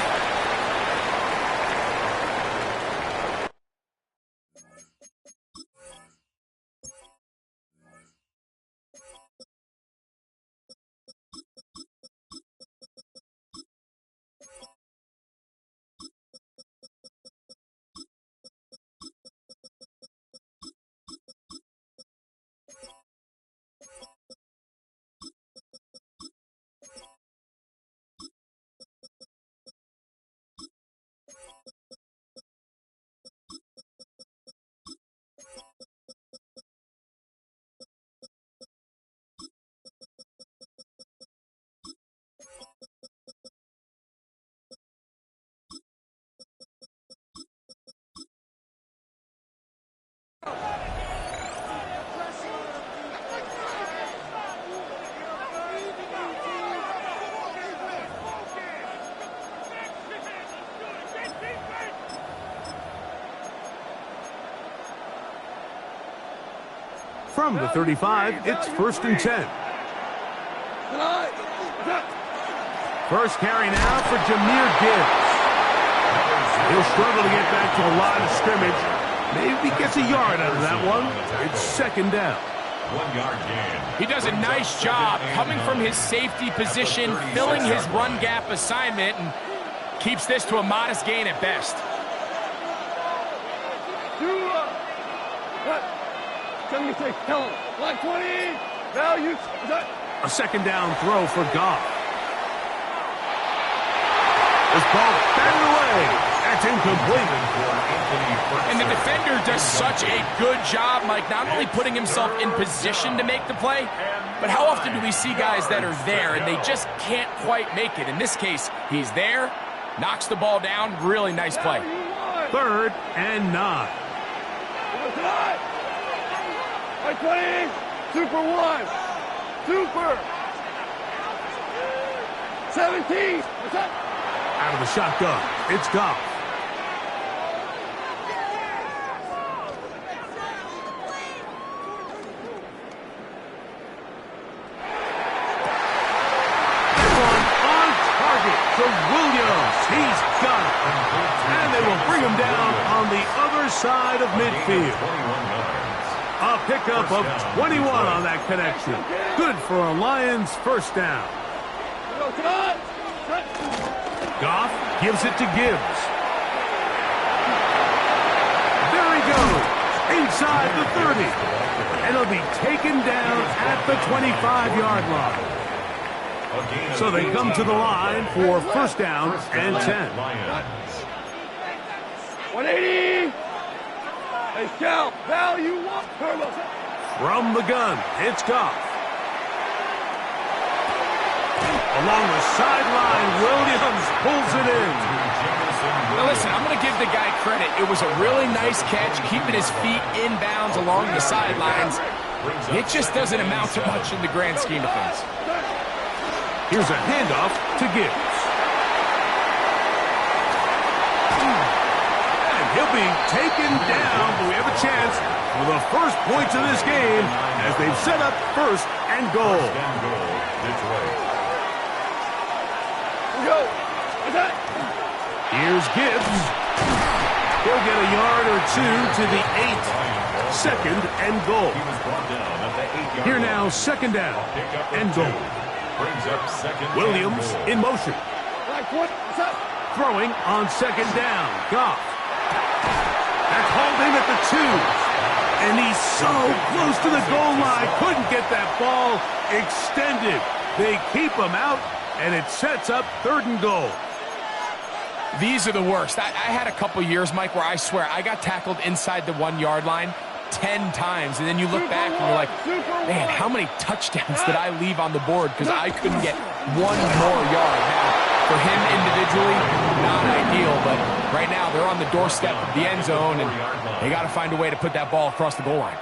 E: From the 35, it's 1st and 10. First carry now for Jahmyr Gibbs. He'll struggle to get back to the line of scrimmage. Maybe gets a yard out of that one. It's 2nd down.
B: 1 yard gain.
F: He does a nice job coming from his safety position, filling his run gap assignment, and keeps this to a modest gain at best.
C: 76, tell him. Line 20, value.
E: A 2nd down throw for Goff. This ball batted away. That's incomplete.
F: And the defender does such a good job, Mike, not only putting himself in position to make the play, but how often do we see guys that are there and they just can't quite make it? In this case, he's there, knocks the ball down. Really nice play.
E: 3rd and 9.
C: 20, super 1, super 17. What's up?
E: Out of the shotgun, it's Goff. On target to Williams. He's got it. And they will bring him down on the other side of midfield. A pickup of 21 on that connection. Good for a Lions 1st down. Goff gives it to Gibbs. There he goes. Inside the 30. And he'll be taken down at the 25-yard line. So they come to the line for 1st down and 10.
C: 180. Hey, Scout, value 1. Turbo.
E: From the gun, it's Goff. Along the sideline, Williams pulls it in.
F: Now listen, I'm going to give the guy credit. It was a really nice catch, keeping his feet in bounds along the sidelines. It just doesn't amount to much in the grand scheme of things.
E: Here's a handoff to Gibbs. And he'll be taken down, but we have a chance for the first points of this game as they've set up first and goal.
B: Detroit.
C: Go. What's that?
E: Here's Gibbs. He'll get a yard or two to the 8. Second and goal.
B: He was brought down at the 8-yard
E: Here
B: line.
E: now, second down
B: Pickup
E: and
B: of 2.
E: goal.
B: Brings up second
E: Williams
B: and goal.
E: in motion.
C: Like what? What's up?
E: Throwing on second down. Goff. That's hauled in at the 2. And he's so close to the goal line. Couldn't get that ball extended. They keep him out, and it sets up third and goal.
F: These are the worst. I had a couple years, Mike, where I swear I got tackled inside the 1-yard line 10 times, and then you look back and you're like, man, how many touchdowns did I leave on the board because I couldn't get one more yard? Now, for him individually, not ideal, but right now they're on the doorstep of the end zone, and they got to find a way to put that ball across the goal line.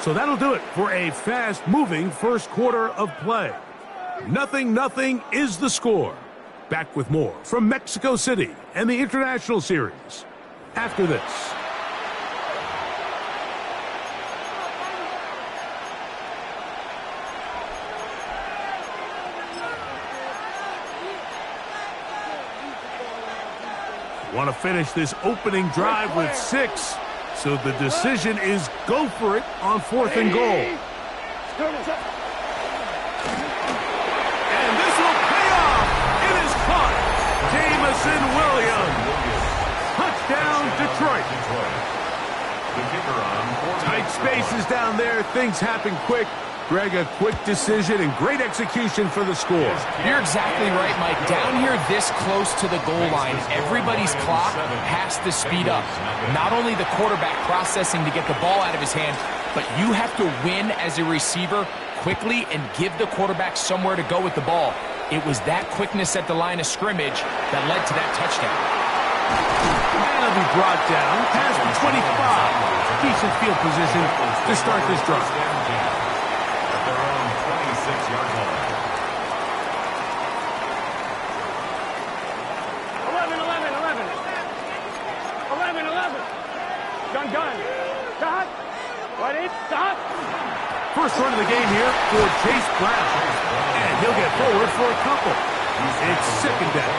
E: So that'll do it for a fast-moving first quarter of play. 0-0 is the score. Back with more from Mexico City and the International Series after this. Want to finish this opening drive with 6, so the decision is go for it on 4th and goal. And this will pay off. It is caught. Jameson Williams. Touchdown, Detroit.
B: The kicker on
E: Tight spaces down there. Things happen quick. Greg, a quick decision and great execution for the score.
F: You're exactly right, Mike. Down here this close to the goal line, everybody's clock has to speed up. Not only the quarterback processing to get the ball out of his hand, but you have to win as a receiver quickly and give the quarterback somewhere to go with the ball. It was that quickness at the line of scrimmage that led to that touchdown.
E: And he'll be brought down past the 25. Decent field position to start this drive.
B: At their own 26-yard line.
C: 11. Gun. Stop. Right in. Stop.
E: First run of the game here for Chase Brown. And he'll get forward for a couple. It's second down.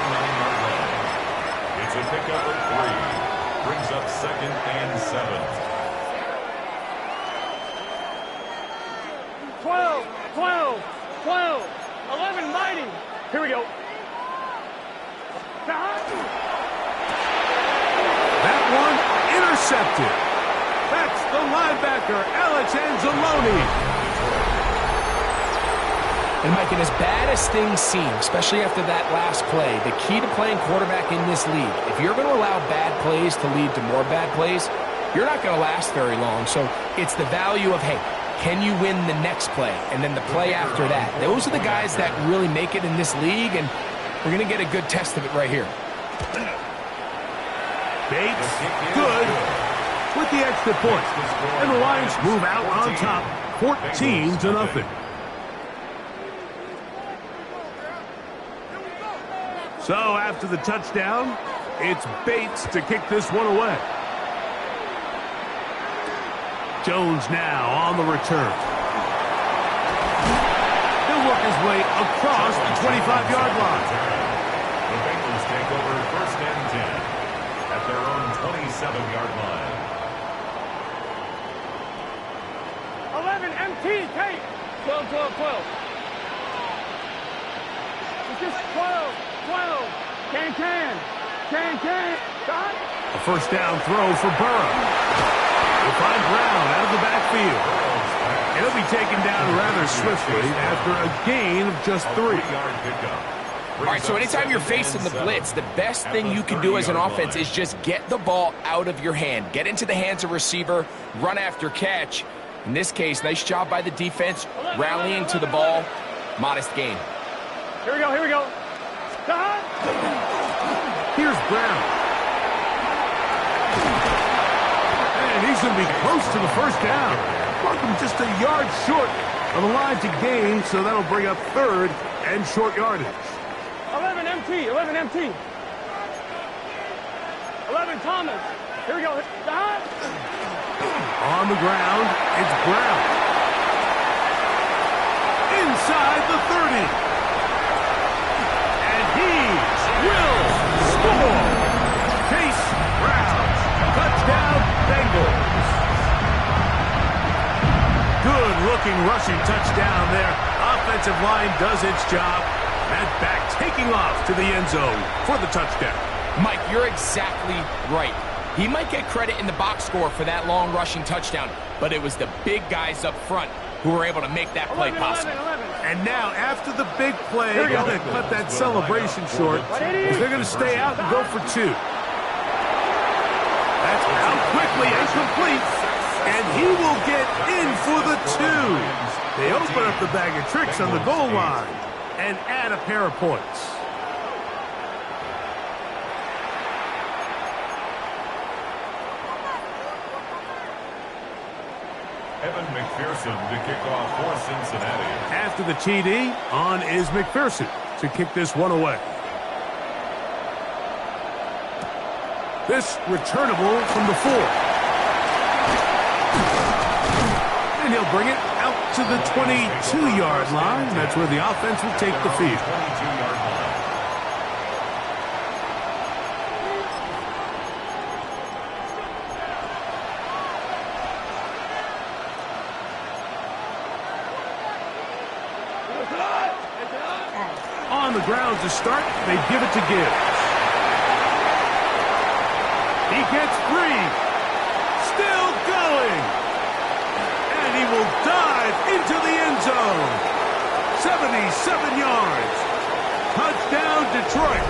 B: It's a pickup of 3. Brings up second and 7.
C: 12. 11 mighty. Here we go.
E: That one intercepted. That's the linebacker, Alex Anzalone.
F: And Mike, and as bad as things seem, especially after that last play, the key to playing quarterback in this league, if you're going to allow bad plays to lead to more bad plays, you're not going to last very long. So it's the value of, hey, can you win the next play and then the play after that? Those are the guys that really make it in this league, and we're going to get a good test of it right here.
E: Bates, good, with the extra point. And the Lions move out on top, 14-0. So after the touchdown, it's Bates to kick this one away. Jones now on the return. He'll work his way across the 25-yard line.
B: The Bengals take over first and 10 at their own 27-yard line.
C: 11 MT. Take. 12. It's just 12. Can. Stop.
E: A first down throw for Burrow. He'll find Brown out of the backfield. And he'll be taken down rather swiftly after a gain of just 3.
F: All right, so anytime you're facing the blitz, the best thing you can do as an offense is just get the ball out of your hand. Get into the hands of receiver, run after catch. In this case, nice job by the defense, rallying to the ball. Modest gain.
C: Here we go, here we go. Stop.
E: Here's Brown. And he's going to be close to the first down. Markham just a yard short of the line to gain, so that'll bring up third and short yardage.
C: 11 MT, 11 MT. 11 Thomas. Here we go. Stop.
E: On the ground, it's Brown. Inside the 30. And he will score. Chase Brown. Touchdown, Bengals. Good-looking rushing touchdown there. Offensive line does its job. And back taking off to the end zone for the touchdown.
F: Mike, you're exactly right. He might get credit in the box score for that long rushing touchdown, but it was the big guys up front who were able to make that play possible.
C: 11.
E: And now, after the big play, they're going to cut that celebration short because they're going to stay out and go for two. That's out quickly and complete, and he will get in for the two. They open up the bag of tricks on the goal line and add a pair of points.
B: Evan McPherson to kick off for Cincinnati.
E: After the TD, on is McPherson to kick this one away. This returnable from the 4. And he'll bring it out to the 22-yard line. That's where the offense will take the field.
B: 22-yard line.
E: On the ground to start, they give it to Gibbs. He gets free. Still going. And he will dive into the end zone. 77 yards. Touchdown, Detroit.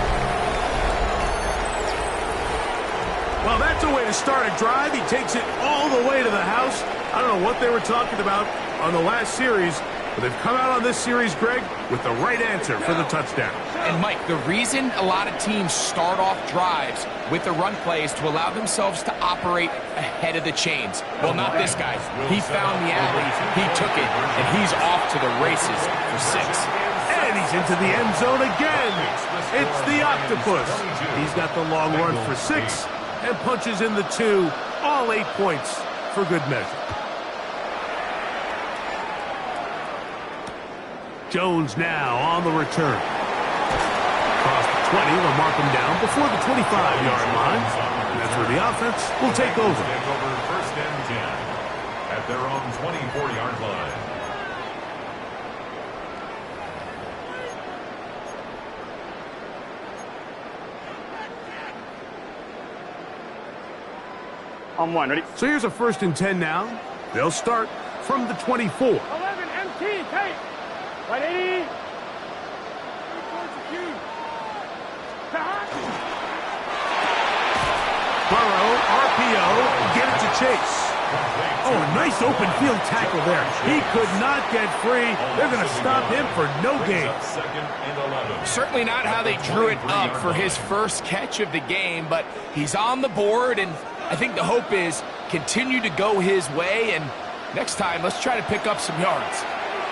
E: Well, that's a way to start a drive. He takes it all the way to the house. I don't know what they were talking about on the last series, but they've come out on this series, Greg, with the right answer for the touchdown.
F: And, Mike, the reason a lot of teams start off drives with the run play is to allow themselves to operate ahead of the chains. Well, not this guy. He found the alley, he took it, and he's off to the races for 6.
E: And he's into the end zone again. It's the octopus. He's got the long run for 6 and punches in the 2. All 8 points for good measure. Jones now on the return. Across the 20, they'll mark him down before the 25-yard line. And that's where the offense will take over.
B: Take over first and 10 at their own 24-yard line.
C: On one, ready?
E: So here's a first and 10 now. They'll start from the 24.
C: 11 MT, take. 180.
E: Burrow, RPO, get it to Chase. Oh, a nice open field tackle there. He could not get free. They're going to stop him for no gain.
B: Second and 11.
F: Certainly not how they drew it up for his first catch of the game, but he's on the board, and I think the hope is continue to go his way, and next time, let's try to pick up some yards.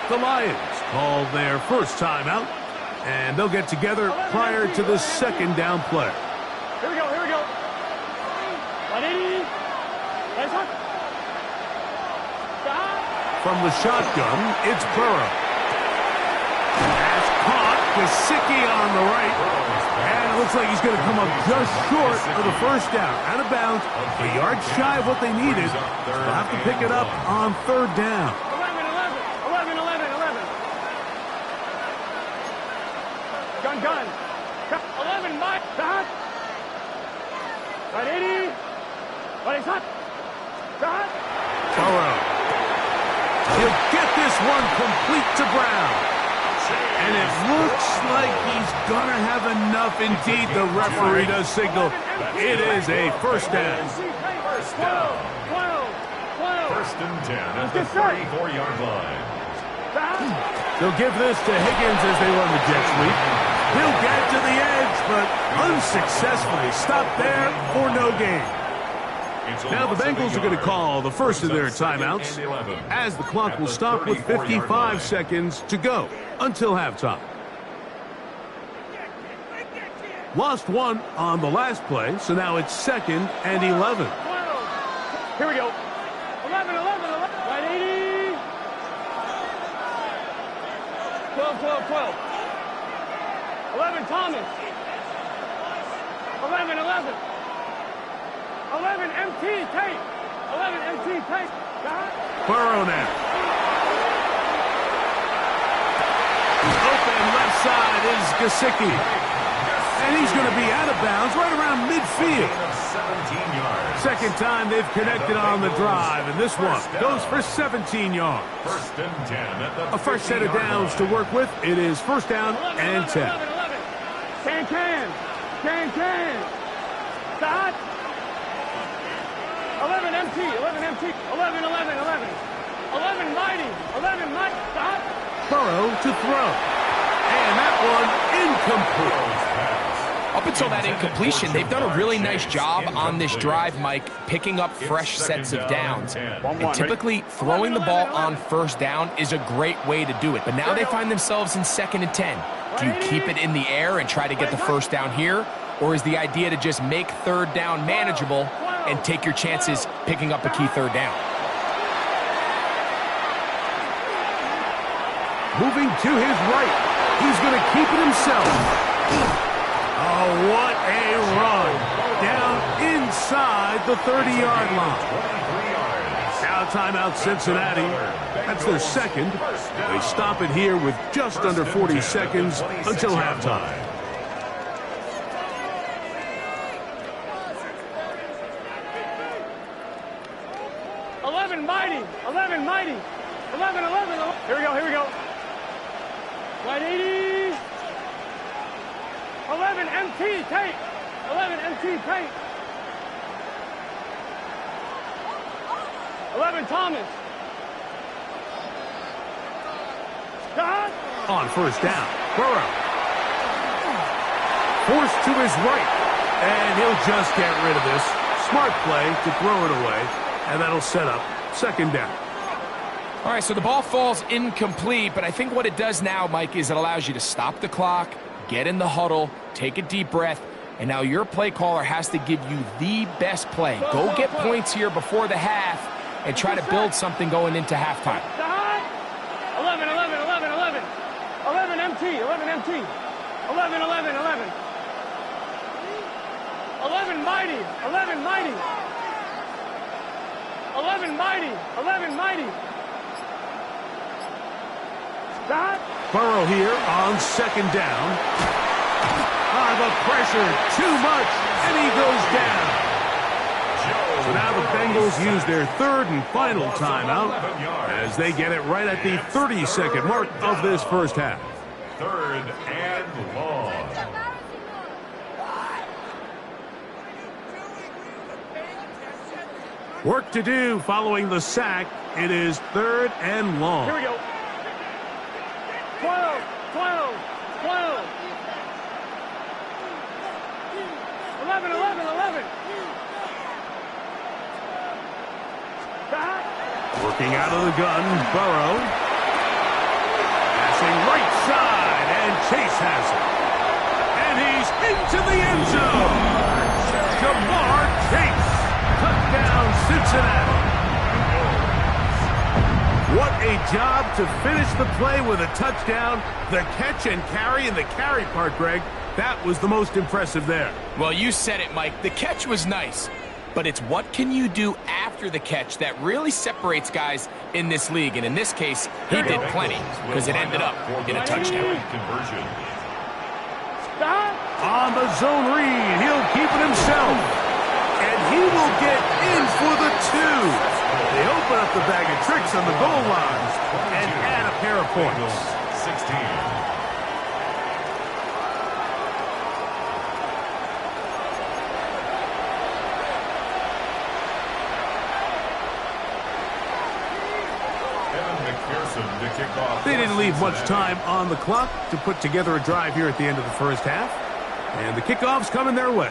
E: The Lions call their first timeout, and they'll get together prior to the second down play.
C: Here we go, here we go. 180. Nice one. Stop.
E: From the shotgun, it's Burrow. Pass caught. Gesicki on the right. And it looks like he's going to come up just short of the first down. Out of bounds, a yard shy of what they needed. They'll have to pick it up on third down.
C: 11. Gun. 11, Mike. Stop. 180. What is hot? Stop.
E: Burrow. He'll get this one complete to Brown. And it looks like he's going to have enough. Indeed, the referee does signal it is a first down.
C: 12.
B: First and 10 at the 34-yard line.
E: They'll give this to Higgins as they run the jet sweep. He'll get to the edge, but unsuccessfully stopped there for no gain. Now the Bengals are going to call the first of their timeouts as the clock will stop with 55 seconds to go until halftime. Lost one on the last play, so now it's 2nd and 11.
C: Here we go. 11, 11, 11. Right, 80. 12, 12, 12. 11, Thomas. 11, 11. 11, MT, Tate. 11, MT, Tate.
E: Burrow now. Open left side is Gesicki. And he's going to be out of bounds right around midfield.
B: 17 yards.
E: Second time they've connected on the drive, and this one goes for 17 yards.
B: First and 10 at the
E: A fresh set of downs to work with. It is first down
C: 11,
E: and 10.
C: 11, 11. Can. Start. 11 MT, 11 MT. 11, 11, 11. 11 Mighty. 11 Mighty. Start.
E: Burrow to throw. And that one incomplete.
F: Up until that incompletion, they've done a really nice job on this drive, Mike, picking up fresh sets of downs. And typically, throwing the ball on first down is a great way to do it. But now they find themselves in 2nd and 10. Do you keep it in the air and try to get the first down here? Or is the idea to just make third down manageable and take your chances picking up a key third down?
E: Moving to his right. He's going to keep it himself. Oh, what a run. Down inside the 30-yard line. Now timeout Cincinnati. That's their second. They stop it here with just under 40 seconds until halftime.
C: Mighty. 11 Mighty. 11, 11, 11. Here we go. Right, 80. 11 MT, Tate. 11 MT, Tate. 11 Thomas. Stop.
E: On first down, Burrow. Forced to his right. And he'll just get rid of this. Smart play to throw it away. And that'll set up 2nd down.
F: All right, so the ball falls incomplete, but I think what it does now, Mike, is it allows you to stop the clock, get in the huddle, take a deep breath, and now your play caller has to give you the best play. Go get points here before the half and try to build something going into halftime.
C: 11, 11, 11, 11. 11 MT, 11 MT. 11, 11, 11. 11 Mighty, 11 Mighty. 11 Mighty, 11 Mighty. Stop.
E: Burrow here on 2nd down. The pressure, too much, and he goes down. So now the Bengals use their 3rd and final timeout as they get it right at the 30-second mark of this first half.
B: 3rd and long.
E: Work to do following the sack. It is 3rd and long.
C: Here we go. 12, 12, 12. 11, 11, 11.
E: Working out of the gun, Burrow. Passing right side, and Chase has it. And he's into the end zone. Jamar Chase. Touchdown, Cincinnati. What a job to finish the play with a touchdown. The catch and carry, and the carry part, Greg, that was the most impressive there.
F: Well, you said it, Mike. The catch was nice, but it's what can you do after the catch that really separates guys in this league. And in this case, he did plenty because it ended up in a touchdown.
B: Conversion.
E: On the zone read, he'll keep it himself. And he will get in for the 2. They open up the bag of tricks on the goal line and add a pair of points.
B: 16. McPherson to kick off.
E: They didn't leave much time on the clock to put together a drive here at the end of the first half. And the kickoff's coming their way.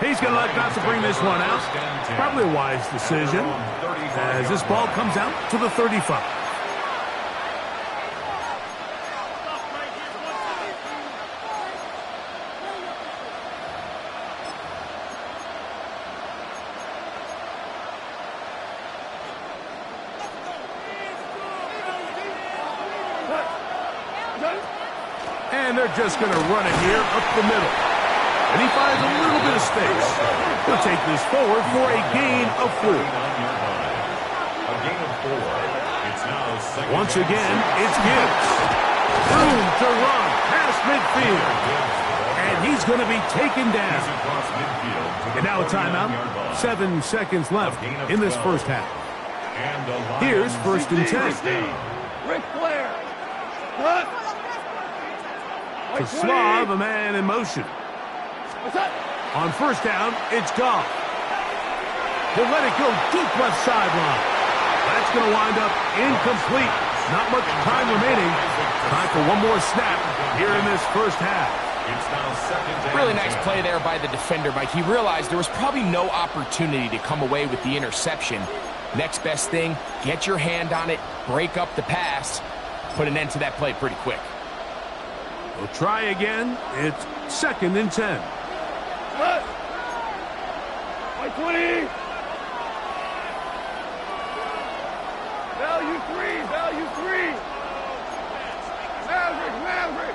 E: He's going to elect not to bring this one out. Probably a wise decision as this ball comes out to the 35. And they're just going to run it here up the middle. And he finds a little bit of space. He'll take this forward for a gain of 4.
B: A gain of 4. It's now second.
E: Once again, it's Gibbs. Room to run past midfield. And he's going to be taken down. And now a timeout. 7 seconds left in this first half. Here's first and 10.
C: Ric Flair. Cut.
E: To Slav, a man in motion. On first down, it's Goff. He'll let it go deep left sideline. That's going to wind up incomplete. Not much time remaining. Time for one more snap here in this first half.
B: It's now second.
F: Really nice play there by the defender, Mike. He realized there was probably no opportunity to come away with the interception. Next best thing, get your hand on it, break up the pass, put an end to that play pretty quick.
E: We'll try again. It's second and 10.
C: By 20. Value 3. Value 3. Maverick.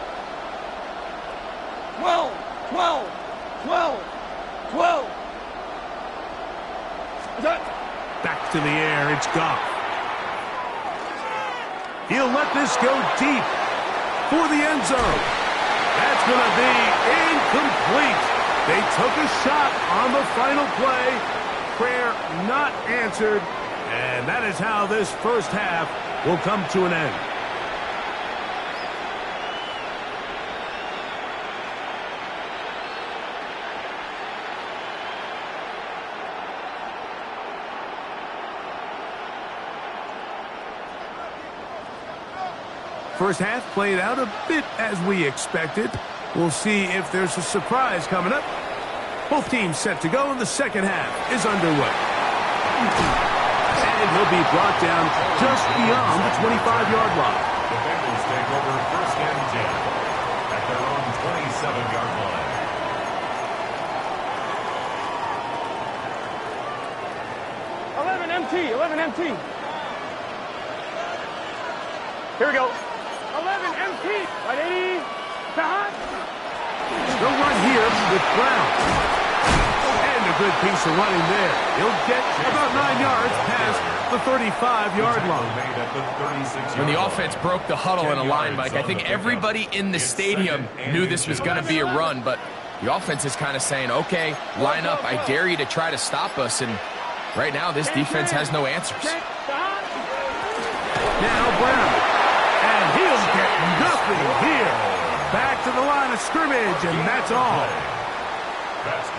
C: 12. 12. 12. 12.
E: Back to the air. It's Goff. He'll let this go deep for the end zone. That's going to be incomplete. They took a shot on the final play. Prayer not answered. And that is how this first half will come to an end. First half played out a bit as we expected. We'll see if there's a surprise coming up. Both teams set to go, and the second half is underway. And he'll be brought down just beyond the 25-yard line.
B: The Bengals take over first and 10 at their own 27-yard line.
C: Eleven MT. Here we go. 11 MT. Right 80. Behind.
E: They'll run here with Brown. And a good piece of running there. He'll get about 9 yards past the 35-yard line.
F: When the offense broke the huddle in a line, Mike, I think everybody in the stadium knew this was going to be a run, but the offense is kind of saying, okay, line up. I dare you to try to stop us. And right now, this defense has no answers.
E: Now Brown. And he'll get nothing here. Back to the line of scrimmage, and that's all.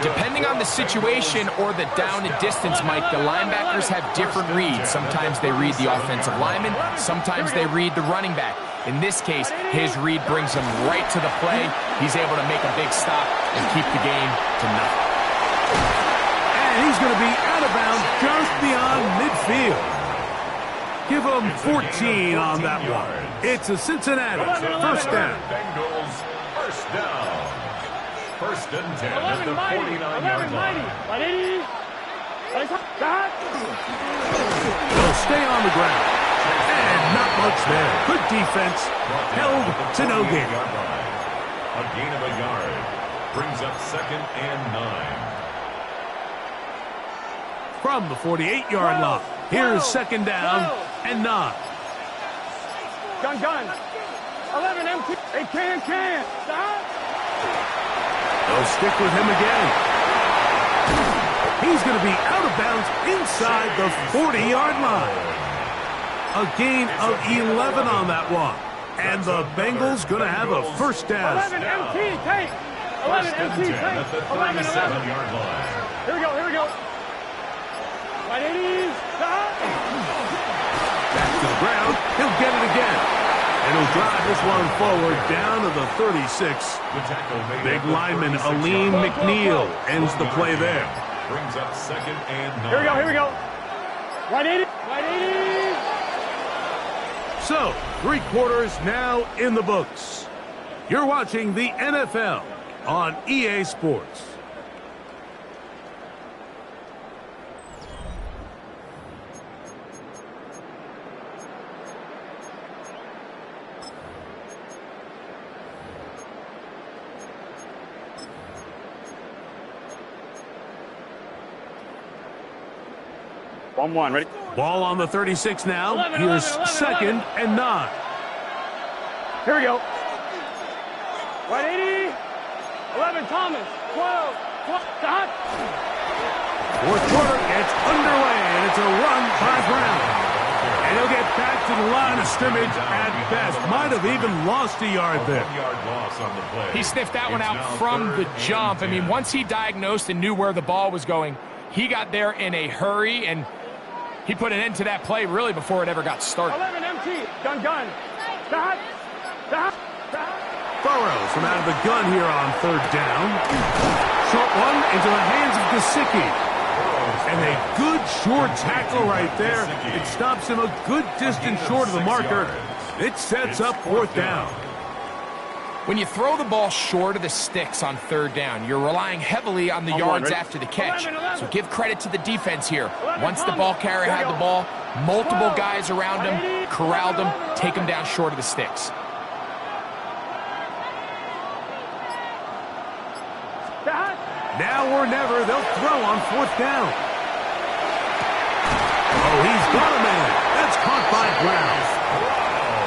F: Depending on the situation or the down and distance, Mike, the linebackers have different reads. Sometimes they read the offensive lineman. Sometimes they read the running back. In this case, his read brings him right to the play. He's able to make a big stop and keep the game to nothing.
E: And he's going to be out of bounds just beyond midfield. Give him 14 on that one. It's a Cincinnati first down.
B: Bengals first down. First and 10 at the 49-yard line.
E: They'll stay on the ground. And not much there. Good defense. Held to no gain.
B: A gain of a yard. Brings up second and 9.
E: From the 48-yard line. Here's second down and 9.
C: Gun. 11 MT. They can. Stop.
E: They'll stick with him again. He's going to be out of bounds inside the 40-yard line. A gain of 11 on that one. And the Bengals going to have a first down.
C: 11 MT. Take. 11 MT. Take. 11. Here we go. Right 80s. Stop.
E: He'll get it again. And he'll drive this one forward down to the 36. Big lineman Alim McNeil ends the play there.
B: Brings up second and 9.
C: Here we go. Right 80. Right 80.
E: So, 3 quarters now in the books. You're watching the NFL on EA Sports.
C: One, ready?
E: Ball on the 36 now.
C: 11,
E: Here's
C: 11,
E: second
C: 11.
E: and 9.
C: Here we go. Right 80. 11, Thomas. 12. Stop.
E: Fourth quarter gets underway, and it's a run by Brown. And he'll get back to the line of scrimmage at best. Might have even lost a yard there.
F: He sniffed that one out from the jump. I mean, once he diagnosed and knew where the ball was going, he got there in a hurry, and he put an end to that play really before it ever got started.
C: 11, MT. Gun. Stop.
E: Burrows from out of the gun here on third down. Short one into the hands of Gesicki. And a good short tackle right there. It stops him a good distance short of the marker. It sets up fourth down.
F: When you throw the ball short of the sticks on third down, you're relying heavily on the yards after the catch. So give credit to the defense here. Once the ball carrier had the ball, multiple guys around him, corralled him, take him down short of the sticks.
E: Now or never, they'll throw on fourth down. Oh, he's got a man. That's caught by Brown.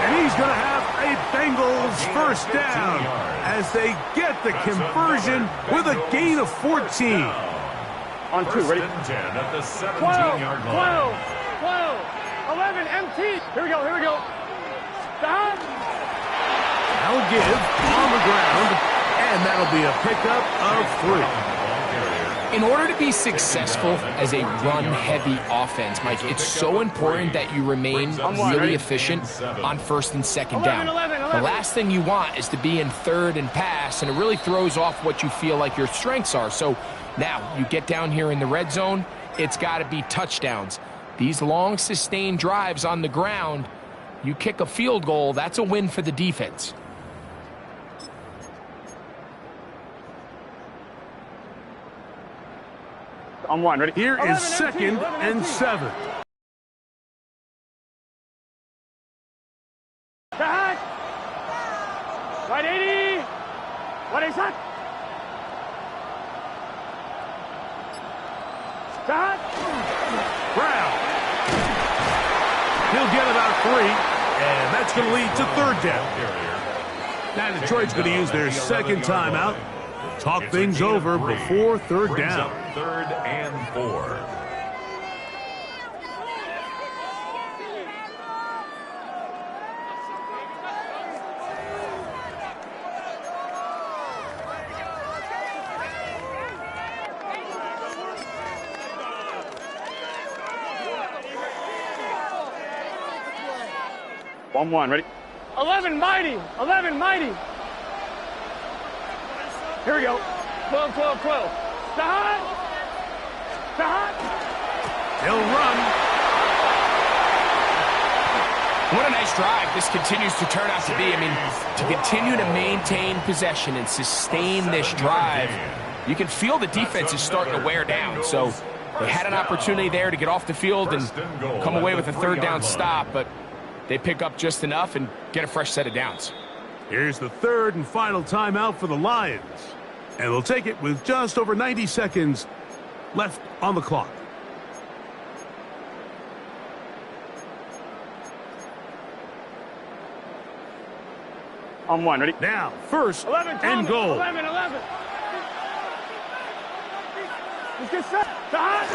E: And he's going to have a Bengals first down as they get the conversion with a gain of 14.
C: On 2, ready?
B: 10 at the 17-yard line.
C: 12. 11, MT. Here we go. Stop.
E: That'll give on the ground, and that'll be a pickup of 3.
F: In order to be successful as a run-heavy offense, Mike, it's so important that you remain really efficient on first and second down. The last thing you want is to be in third and pass, and it really throws off what you feel like your strengths are. So now you get down here in the red zone, it's got to be touchdowns. These long, sustained drives on the ground, you kick a field goal, that's a win for the defense.
C: On 1, ready?
E: Here is second and 7.
C: Stop. Right 80. What is that? Stop.
E: Brown. He'll get about 3, and that's going to lead to third down. Now Detroit's going to use their second timeout. Talk things over before third down.
B: Third and 4.
C: One, ready? 11, mighty. Here we go. 12. Stop.
E: He'll run.
F: What a nice drive this continues to turn out to be. I mean, to continue to maintain possession and sustain this drive, you can feel the defense is starting to wear down. So they had an opportunity there to get off the field and come away with a third down stop, but they pick up just enough and get a fresh set of downs.
E: Here's the third and final timeout for the Lions. And they'll take it with just over 90 seconds left on the clock.
C: On 1, ready?
E: Now, first
C: 11,
E: and goal.
C: 11. Let's get set. Stop.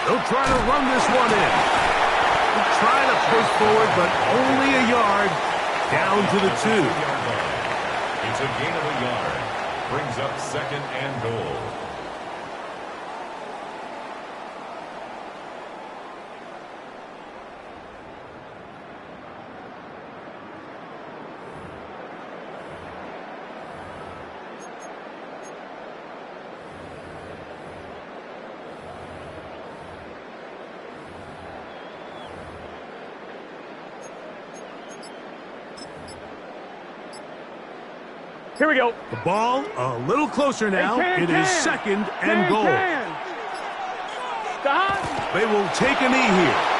E: They'll try to run this one in. They'll try to push forward, but only a yard down to the 2.
B: It's a gain of a yard. Brings up second and goal.
C: Here we go.
E: The ball a little closer now.
C: Hey,
E: It is second and goal.
C: Stop.
E: They will take a knee here.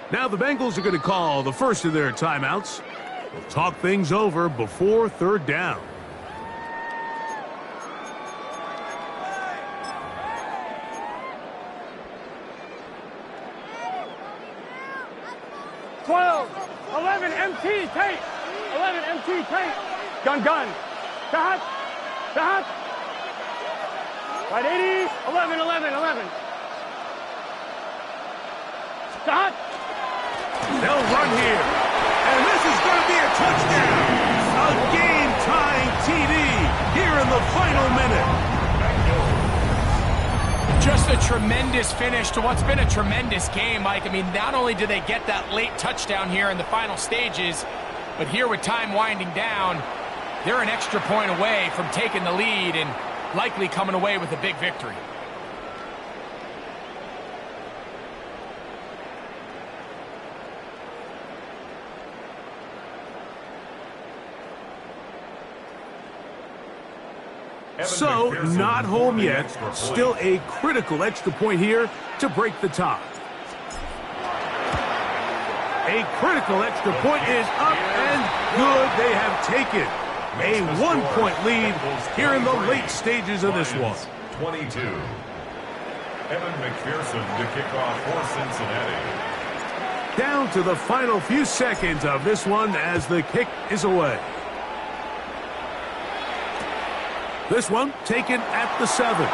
E: Now the Bengals are going to call the first of their timeouts. They'll talk things over before third down.
C: MT, Tate. 11, MT, Tate. Gun. Stop. Right, 80. 11. Stop.
E: They'll run here. And this is going to be a touchdown. A game-tying TD here in the final minute.
F: Just a tremendous finish to what's been a tremendous game, Mike. I mean, not only did they get that late touchdown here in the final stages, but here with time winding down, they're an extra point away from taking the lead and likely coming away with a big victory.
E: So, not home yet. Still a critical extra point here to break the tie. A critical extra point is up and good. They have taken a 1-point lead here in the late stages of this one.
B: 22. Evan McPherson to kick off for Cincinnati.
E: Down to the final few seconds of this one as the kick is away. This one taken at the 7.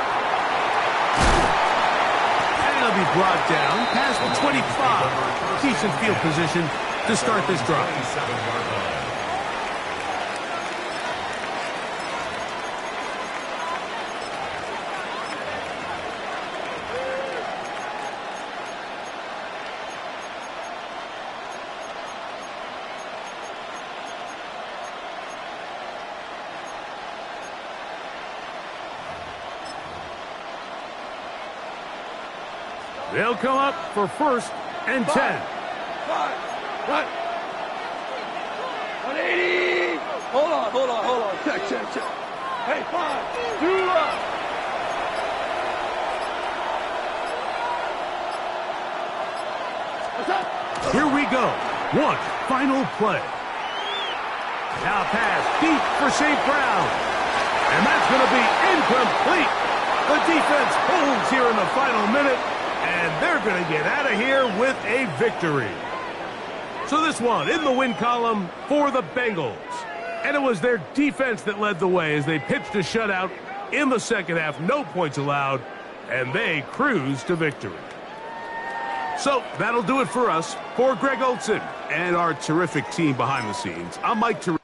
E: And it'll be brought down past the 25. Decent field position to start this drive.
B: 27-yard line.
E: They'll come up for first and 10.
C: 180. Hold on. Check. Hey, 5, 2 up. What's up?
E: Here we go. One final play. Now pass deep for St. Brown. And that's going to be incomplete. The defense holds here in the final minute. And they're going to get out of here with a victory. So this one in the win column for the Bengals. And it was their defense that led the way as they pitched a shutout in the second half. No points allowed. And they cruised to victory. So that'll do it for us. For Greg Olson and our terrific team behind the scenes, I'm Mike Terrell.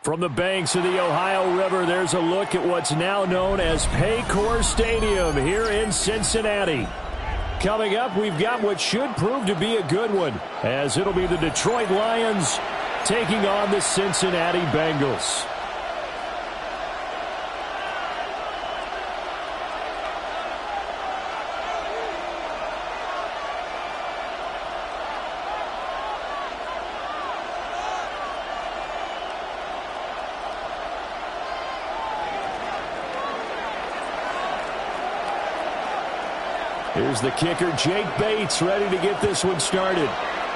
G: From the banks of the Ohio River, there's a look at what's now known as Paycor Stadium here in Cincinnati. Coming up, we've got what should prove to be a good one, as it'll be the Detroit Lions taking on the Cincinnati Bengals. Here's the kicker, Jake Bates, ready to get this one started.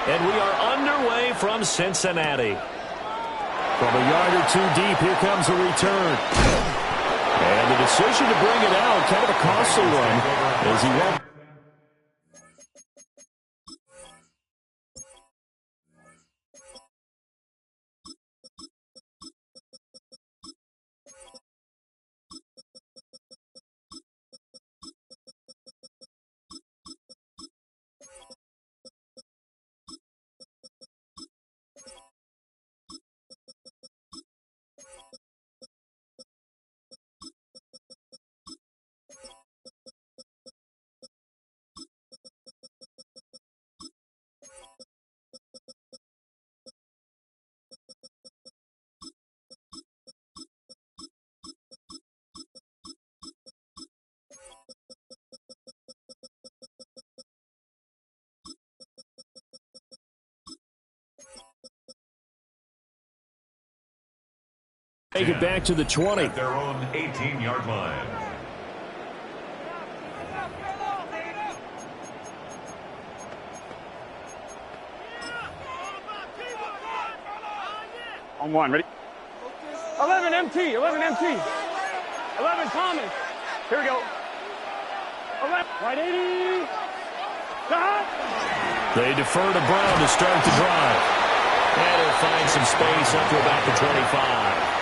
H: And we are underway from Cincinnati.
G: From a yard or two deep, here comes a return. And the decision to bring it out, kind of a costly one, as he went. Take it back to the 20.
B: At their own 18-yard line.
C: On one, ready? 11 MT, 11 MT. 11 Thomas. Here we go. 11, right 80. Stop.
G: They defer to Brown to start the drive.
H: And he'll find some space up to about the 25.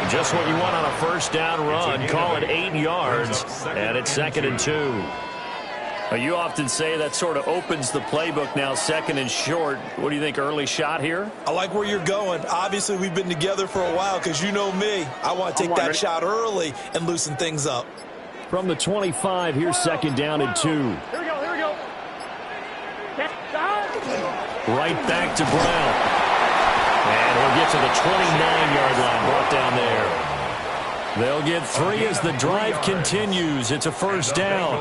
H: Just what you want on a first down run. Call it 8 yards, and it's 2nd and 2.
G: You often say that sort of opens the playbook now, 2nd and short. What do you think, early shot here?
I: I like where you're going. Obviously, we've been together for a while because you know me. I want to take that shot early and loosen things up.
G: From the 25, here's 2nd down and 2.
C: Here we go, here we go.
G: Right back to Brown.
H: And we'll get to the 29-yard line, brought down there.
G: They'll get 3 as the drive continues. It's a first down.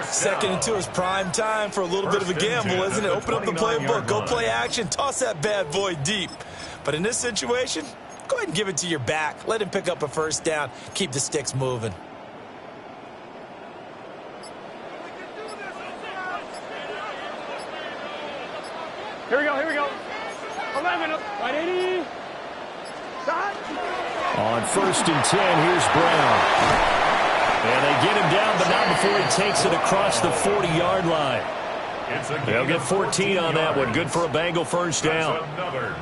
I: 2nd and 2 is prime time for a little bit of a gamble, isn't it? Open up the playbook, go play action, toss that bad boy deep. But in this situation, go ahead and give it to your back. Let him pick up a first down. Keep the sticks moving.
C: Here we go, here we go. 11, right 80. Shot.
G: On 1st and 10, here's Brown. And they get him down, but not before he takes it across the 40-yard line. They'll get 14 on that one. Good for a Bengal first down.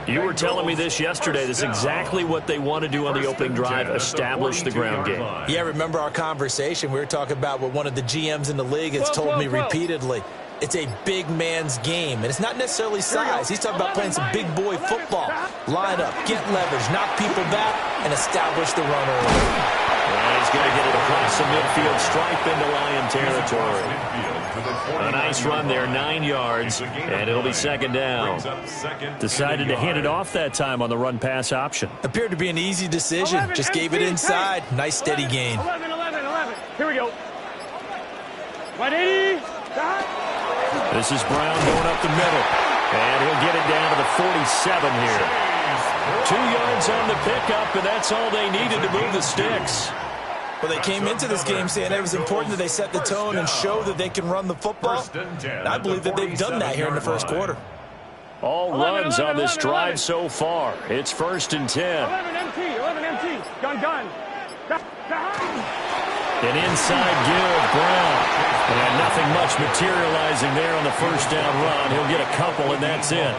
H: You were telling me this yesterday. This is exactly what they want to do on the opening drive, establish the ground game.
I: Yeah, remember our conversation? We were talking about what one of the GMs in the league has told me repeatedly. It's a big man's game, and it's not necessarily size. He's talking about playing some big boy football. Line up, get leverage, knock people back, and establish the run early.
H: And he's going to get it across the midfield stripe into Lion territory. A nice run there, 9 yards, and it'll be 2nd down.
G: Decided to hand it off that time on the run-pass option.
I: Appeared to be an easy decision. Just gave it inside. Nice steady gain.
C: 11, 11, 11. Here we go. 180.
G: This is Brown going up the middle. And he'll get it down to the 47 here. 2 yards on the pickup, and that's all they needed to move the sticks.
I: Well, they came into this game saying it was important that they set the tone and show that they can run the football. And I believe that they've done that here in the first quarter.
G: All runs on this drive so far. It's 1st and 10.
C: 11 MT, 11 MT. Gun.
G: An inside give, Brown. And nothing much materializing there on the first down run. He'll get a couple, and that's it.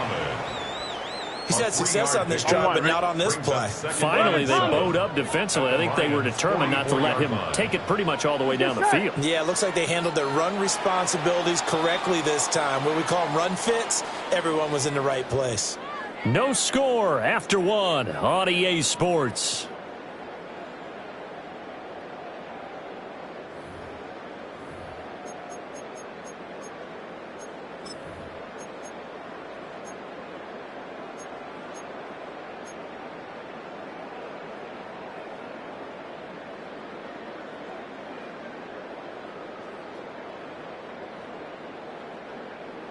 I: He's had success on this drive, but not on this play.
G: Finally, they bowed up defensively. I think they were determined not to let him take it pretty much all the way down the field.
I: Yeah, it looks like they handled their run responsibilities correctly this time. What we call them run fits, everyone was in the right place.
G: No score after one on EA Sports.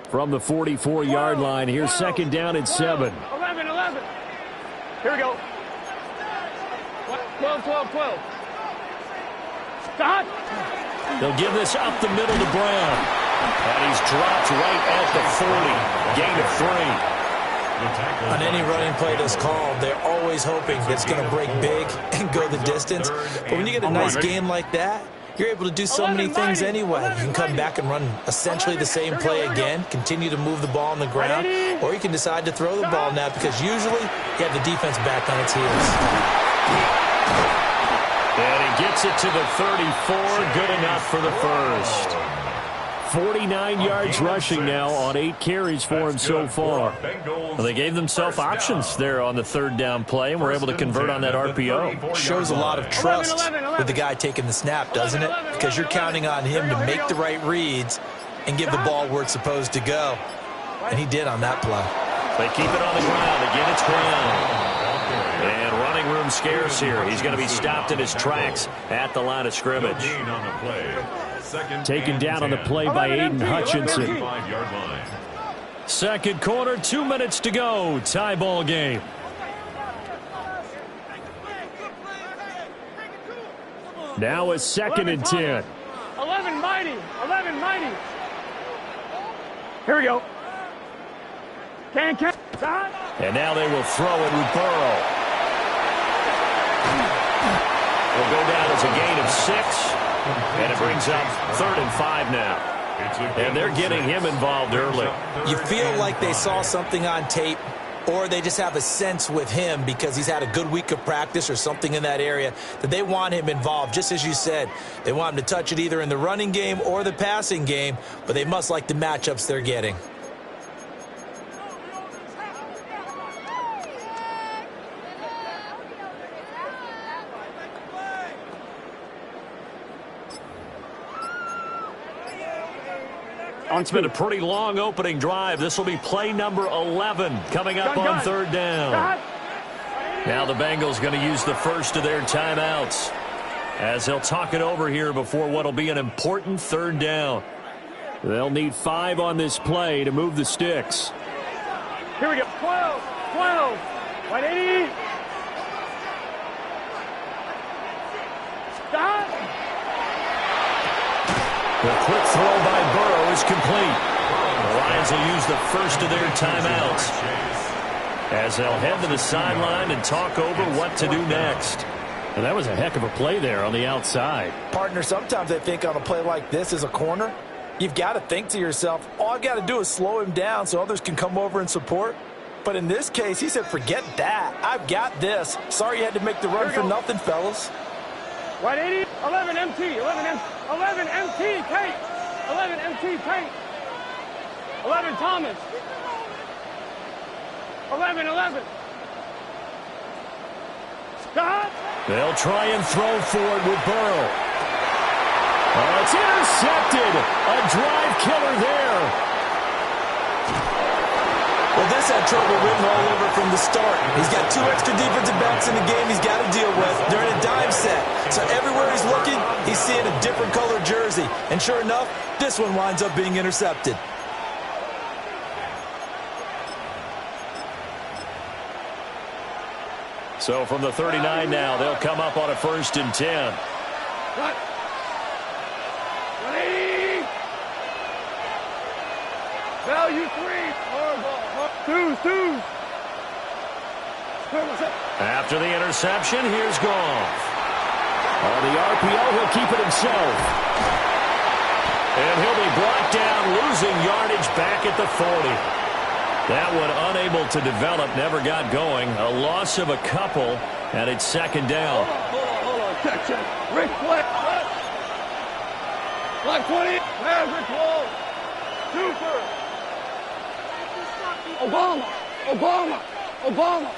G: From the 44-yard line, here's second down and 7.
C: 11. Here we go. 12. Stop.
G: They'll give this up the middle to Brown. And he's dropped right at the 40. Gain of 3.
I: On any running play that's called, they're always hoping that it's going to break big and go the distance. But when you get a nice game like that, you're able to do so many things anyway. You can come back and run essentially the same play again, continue to move the ball on the ground, or you can decide to throw the ball now because usually you have the defense back on its heels.
G: And he gets it to the 34. Good enough for the first. 49 yards rushing now on 8 carries for him so far.
H: Well, they gave themselves options there on the third down play, and were able to convert on that RPO.
I: Shows a lot of trust with the guy taking the snap, doesn't it? Because you're counting on him to make the right reads and give the ball where it's supposed to go. And he did on that play.
H: They keep it on the ground. Again, it's Brown. And running room scarce here. He's going to be stopped in his tracks at the line of scrimmage.
G: Taken down on the play by Aiden Hutchinson. Second quarter, 2 minutes to go. Tie ball game. Now it's second and 10.
C: 11 mighty. Here we go. Can.
G: And now they will throw it with Burrow.
H: Will go down as a gain of 6. And it brings up 3rd and 5 now. And they're getting him involved early.
I: You feel like they saw something on tape, or they just have a sense with him because he's had a good week of practice or something in that area that they want him involved. Just as you said, they want him to touch it either in the running game or the passing game, but they must like the matchups they're getting.
G: It's been a pretty long opening drive. This will be play number 11 coming up on third down. Now the Bengals going to use the first of their timeouts as they'll talk it over here before what will be an important third down. They'll need 5 on this play to move the sticks.
C: Here we go. 12. 180. Stop.
G: The quick throw by Burrow is complete. The Lions will use the first of their timeouts as they'll head to the sideline and talk over what to do next. And that was a heck of a play there on the outside.
J: Partner, sometimes I think on a play like this as a corner, you've got to think to yourself, all I've got to do is slow him down so others can come over and support. But in this case, he said, forget that. I've got this. Sorry you had to make the run for nothing, fellas.
C: 180, 11 MT, 11 MT, Tate. 11 MT, Tate. 11 Thomas. 11. Stop.
G: They'll try and throw for it with Burrow. Oh, it's intercepted. A drive killer there.
I: Well, this had trouble written all over from the start. He's got 2 extra defensive backs in the game he's got to deal with. They're in a dime set. So everywhere he's looking, he's seeing a different colored jersey. And sure enough, this one winds up being intercepted.
G: So from the 39 now, they'll come up on a 1st and 10.
C: What? 180. Value 3. Two.
G: After the interception, here's Goff. On the RPO, he'll keep it himself. And he'll be brought down, losing yardage back at the 40. That one unable to develop, never got going. A loss of a couple, and it's second down.
C: Hold on. Check. Rick, what? Like 20. There's Rick Wall. Super. Obama. Obama.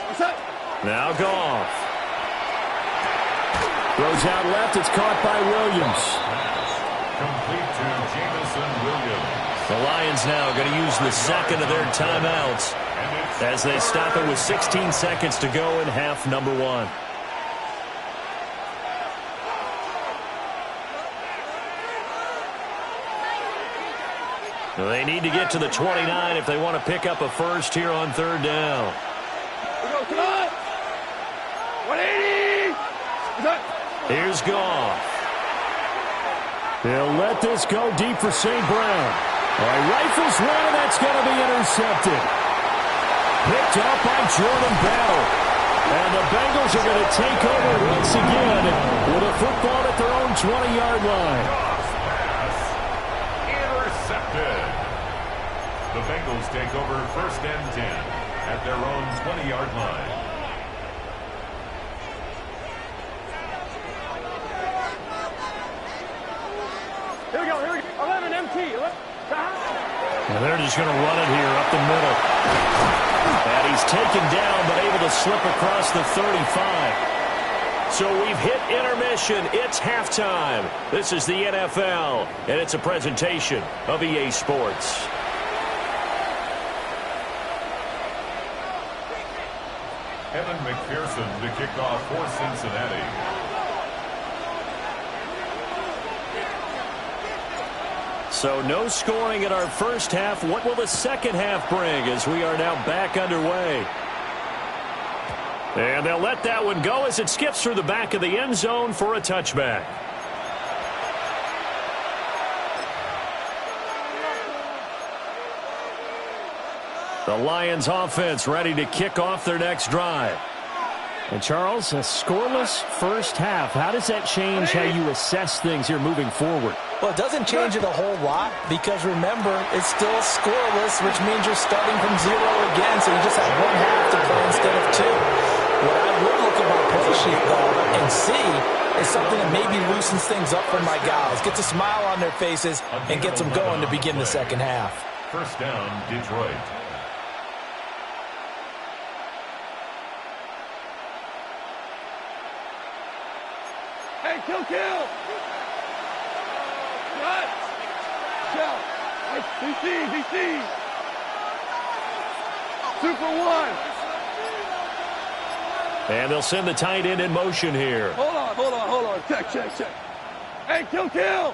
C: What's up?
G: Now Goff. Throws out left. It's caught by Williams.
B: Complete to Jameson Williams.
H: The Lions now going to use the second of their timeouts as they stop it with 16 seconds to go in half number 1. They need to get to the 29 if they want to pick up a first here on third down.
C: Come on. 180.
H: Here's Goff.
G: They'll let this go deep for St. Brown. Rifles one, and that's going to be intercepted. Picked up by Jordan Battle. And the Bengals are going to take over once again with a football at their own 20-yard line.
B: Intercepted. The Bengals take over first and 10 at their own 20-yard line.
C: Here we go. 11 MT.
H: And they're just going to run it here up the middle. And he's taken down, but able to slip across the 35. So we've hit intermission. It's halftime. This is the NFL, and it's a presentation of EA Sports.
B: Evan McPherson to kick off for Cincinnati.
G: So no scoring in our first half. What will the second half bring as we are now back underway? And they'll let that one go as it skips through the back of the end zone for a touchback. The Lions offense ready to kick off their next drive. And Charles, a scoreless first half. How does that change how you assess things here moving forward?
J: Well, it doesn't change it a whole lot because, remember, it's still scoreless, which means you're starting from 0 again, so you just have one half to play instead of 2. What I would look at my play sheet, though, and see is something that maybe loosens things up for my guys, gets a smile on their faces, and gets them going to begin the second half.
B: First down, Detroit.
C: Hey, kill. Shut. DC. 2 for 1.
G: And they'll send the tight end in motion here.
C: Hold on. Check. Hey, kill.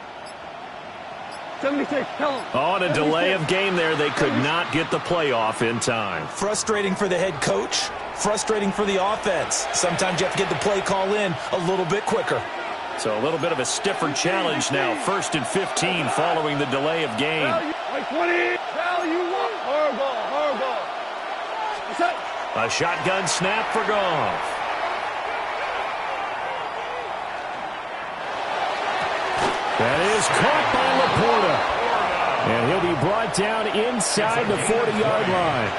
C: 76, tell him.
G: On a delay of game there, they could not get the playoff in time.
J: Frustrating for the head coach, frustrating for the offense. Sometimes you have to get the play call in a little bit quicker.
G: So a little bit of a stiffer challenge now. 1st and 15 following the delay of game.
C: 20. Hard ball.
G: A shotgun snap for Goff. That is caught by Laporta. And he'll be brought down inside the 40-yard line.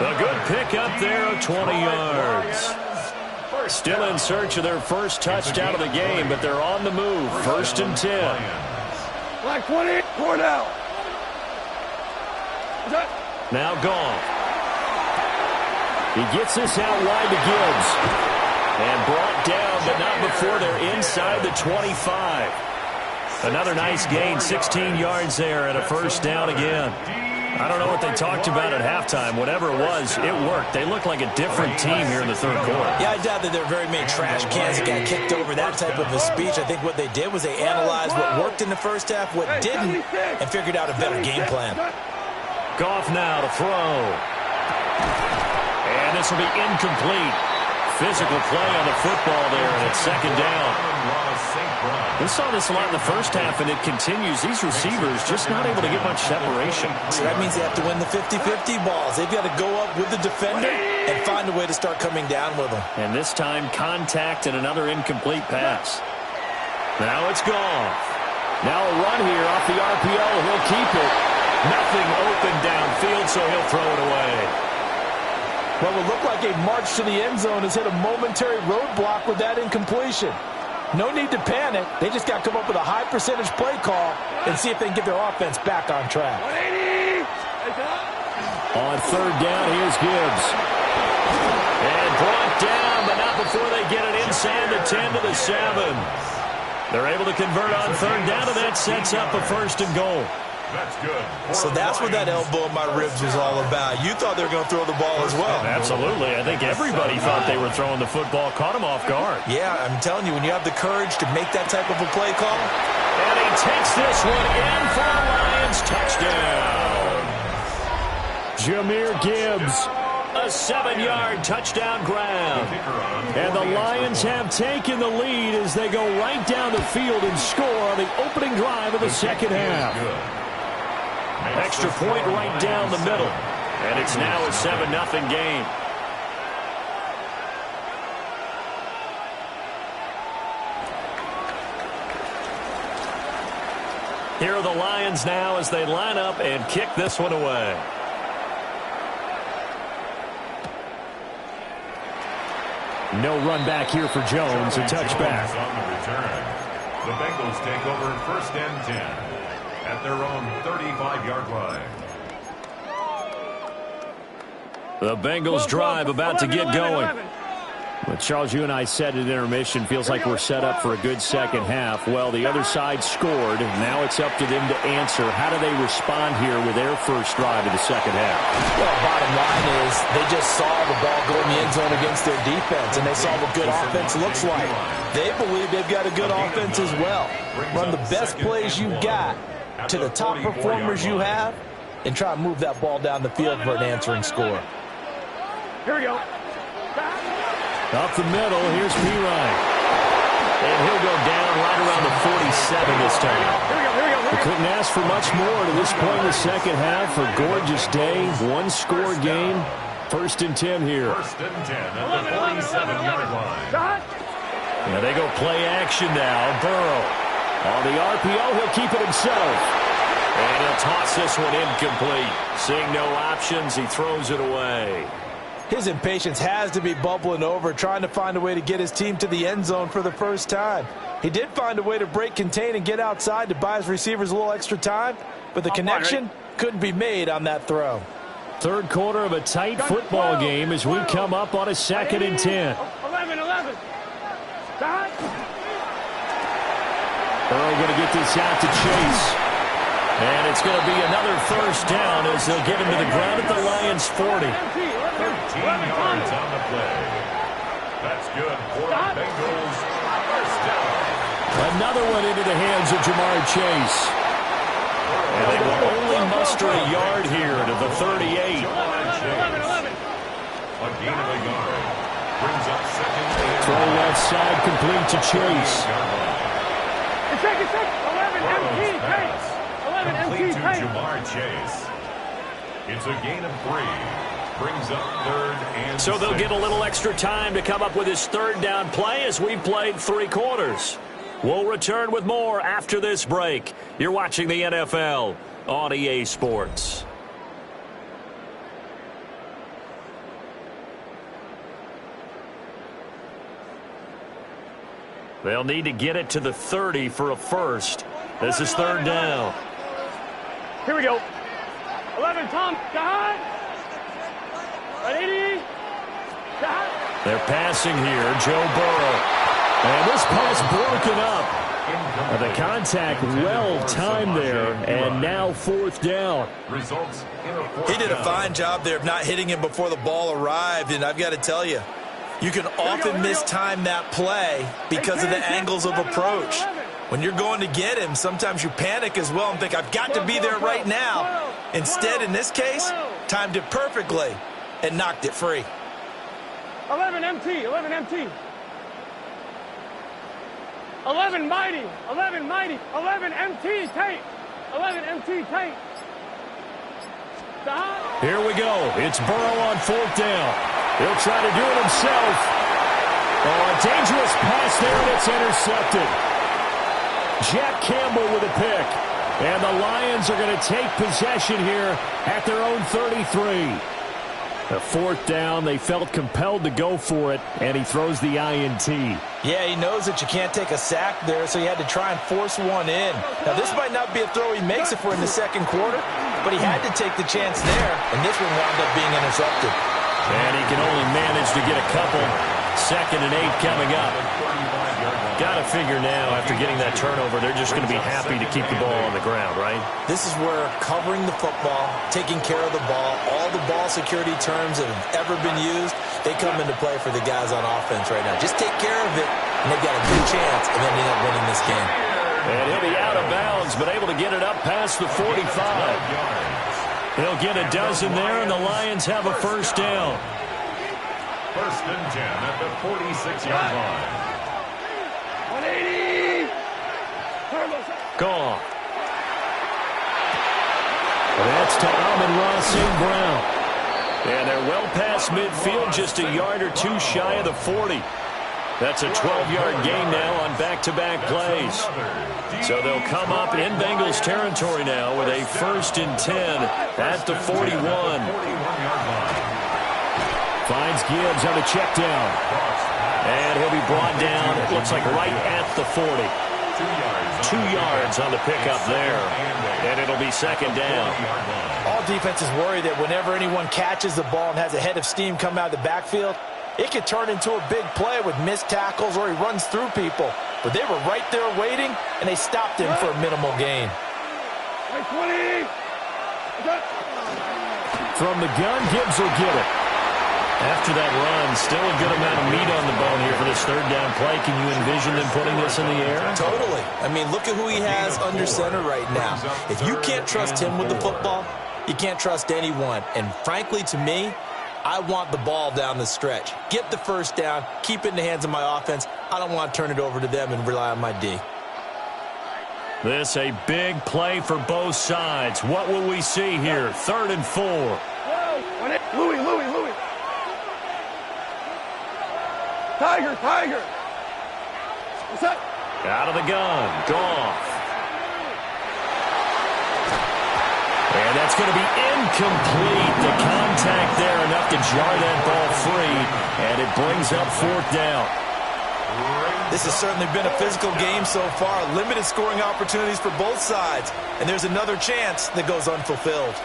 H: A good pickup there of 20 yards. Still in search of their first touchdown of the game, but they're on the move. 1st and 10.
C: Black 20, poured out.
G: Now Goff. He gets this out wide to Gibbs. And brought down, but not before they're inside the 25. Another nice gain, 16 yards there, and a first down again. I don't know what they talked about at halftime. Whatever it was, it worked. They look like a different team here in the third quarter.
J: Yeah, I doubt that there are very many trash cans that got kicked over that type of a speech. I think what they did was they analyzed what worked in the first half, what didn't, and figured out a better game plan.
H: Goff now to throw. And this will be incomplete. Physical play on the football there, and it's second down.
G: We saw this a lot in the first half, and it continues. These receivers just not able to get much separation.
J: So that means they have to win the 50-50 balls. They've got to go up with the defender and find a way to start coming down with them.
G: And this time, contact and another incomplete pass. Now it's Goff. Now a run here off the RPO. He'll keep it.
H: Nothing open downfield, so he'll throw it away.
J: What would look like a march to the end zone has hit a momentary roadblock with that incompletion. No need to panic. They just got to come up with a high percentage play call and see if they can get their offense back on track.
C: 180.
G: On third down, here's Gibbs.
H: And brought down, but not before they get it inside the 10 to the 7. They're able to convert on third down, and that sets up a 1st and goal.
B: That's good.
J: So that's what that elbow in my ribs was all about. You thought they were going to throw the ball as well.
H: Absolutely. I think everybody thought they were throwing the football, caught him off guard.
J: Yeah, I'm telling you, when you have the courage to make that type of a play call.
H: And he takes this one in for a Lions touchdown.
G: Jahmyr Gibbs.
H: A 7-yard touchdown grab.
G: And the Lions have taken the lead as they go right down the field and score on the opening drive of the second half.
H: Extra point right down the middle. And it's now a 7-0 game. Here are the Lions now as they line up and kick this one away.
G: No run back here for Jones. A touchback.
B: On the return. The Bengals take over 1st and 10 at their own 35-yard line.
G: The Bengals drive about to get going. Well, Charles, you and I said at intermission, feels like we're set up for a good second half. Well, the other side scored. Now it's up to them to answer. How do they respond here with their first drive of the second half?
J: Well, bottom line is they just saw the ball go in the end zone against their defense, and they saw what good offense looks like. They believe they've got a good offense as well. Run the best plays you got to the top performers you have, and try and move that ball down the field for an answering score.
C: Here we go.
G: Up the middle, here's Perine.
H: And he'll go down right around the 47 this time.
G: We couldn't ask for much more to this point in the second half. A gorgeous day, one-score game. 1st and 10 here.
B: 1st and 10 at the 47-yard line.
H: Now they go play action now. Burrow.
G: On the RPO, he'll keep it himself.
H: And he'll toss this one incomplete. Seeing no options, he throws it away.
J: His impatience has to be bubbling over, trying to find a way to get his team to the end zone for the first time. He did find a way to break contain and get outside to buy his receivers a little extra time, but the connection couldn't be made on that throw.
G: Third quarter of a tight football game as we come up on a 2nd and 10.
C: 11.
G: Burrow going to get this out to Chase.
H: And it's going to be another 1st down as they'll get him to the ground at the Lions 40.
B: 13 yards on the play. That's good for the Bengals. 1st down.
G: Another one into the hands of Jamar Chase.
H: And they will only muster a yard here to the 38.
B: A gain of a yard. Brings up 2nd and
G: throw left side complete to Chase.
C: It's 11 MT pace. 11
B: complete
C: MT
B: to
C: pace.
B: Jamar Chase. It's a gain of 3. Brings up 3rd and
H: So they'll
B: 6.
H: get a little extra time to come up with his 3rd down play as we've played 3 quarters. We'll return with more after this break. You're watching the NFL on EA Sports. They'll need to get it to the 30 for a 1st. This is 3rd down.
C: Here we go. 11, Tom. God. 80. God.
H: They're passing here. Joe Burrow.
G: And this pass broken up. The contact well timed there, and now 4th down.
B: Results in a 4th
J: He did a
B: down.
J: fine job there of not hitting him before the ball arrived, and I've got to tell you, you can often mistime that play because of the angles of approach. When you're going to get him, sometimes you panic as well and think, I've got to be there right now. Instead, in this case, timed it perfectly and knocked it free.
C: 11 MT. 11 MT. 11 mighty. 11 mighty. 11 MT tape. 11 MT tape.
G: Here we go. It's Burrow on 4th down. He'll try to do it himself. Oh, a dangerous pass there, and it's intercepted. Jack Campbell with a pick. And the Lions are going to take possession here at their own 33. The 4th down, they felt compelled to go for it, and he throws the INT.
J: Yeah, he knows that you can't take a sack there, so he had to try and force one in. Now, this might not be a throw he makes if we're in the 2nd quarter, but he had to take the chance there, and this one wound up being intercepted.
G: And he can only manage to get a couple. 2nd and 8 coming up. Got to figure now, after getting that turnover, they're just going to be happy to keep the ball on the ground, right?
J: This is where covering the football, taking care of the ball, all the ball security terms that have ever been used, they come into play for the guys on offense right now. Just take care of it, and they've got a good chance of ending up winning this game.
G: And he'll be out of bounds, but able to get it up past the 45. He'll get a dozen there, and the Lions have a first down.
B: 1st and 10 at the 46-yard line.
C: 180.
G: Gone. That's to Amon-Ra St. Brown. And they're well past midfield, just a yard or two shy of the 40. That's a 12-yard gain now on back-to-back plays. So they'll come up in Bengals territory now with a 1st and 10 at the 41. Finds Gibbs on the check down. And he'll be brought down, it looks like right at the 40. 2 yards on the pickup there. And it'll be 2nd down.
J: All defenses worry that whenever anyone catches the ball and has a head of steam come out of the backfield, it could turn into a big play with missed tackles or he runs through people. But they were right there waiting, and they stopped him for a minimal gain.
C: 20.
G: From the gun, Gibbs will get it. After that run, still a good amount of meat on the bone here for this 3rd down play. Can you envision them putting this in the air?
J: Totally. I mean, look at who he has under center right now. If you can't trust him with the football, you can't trust anyone. And frankly, to me, I want the ball down the stretch. Get the first down, keep it in the hands of my offense. I don't want to turn it over to them and rely on my D.
G: This a big play for both sides. What will we see here? 3rd and 4.
C: Louis. Tiger. What's that?
G: Out of the gun. Goff. And that's going to be incomplete. The contact there enough to jar that ball free. And it brings up 4th down.
J: This has certainly been a physical game so far. Limited scoring opportunities for both sides. And there's another chance that goes unfulfilled.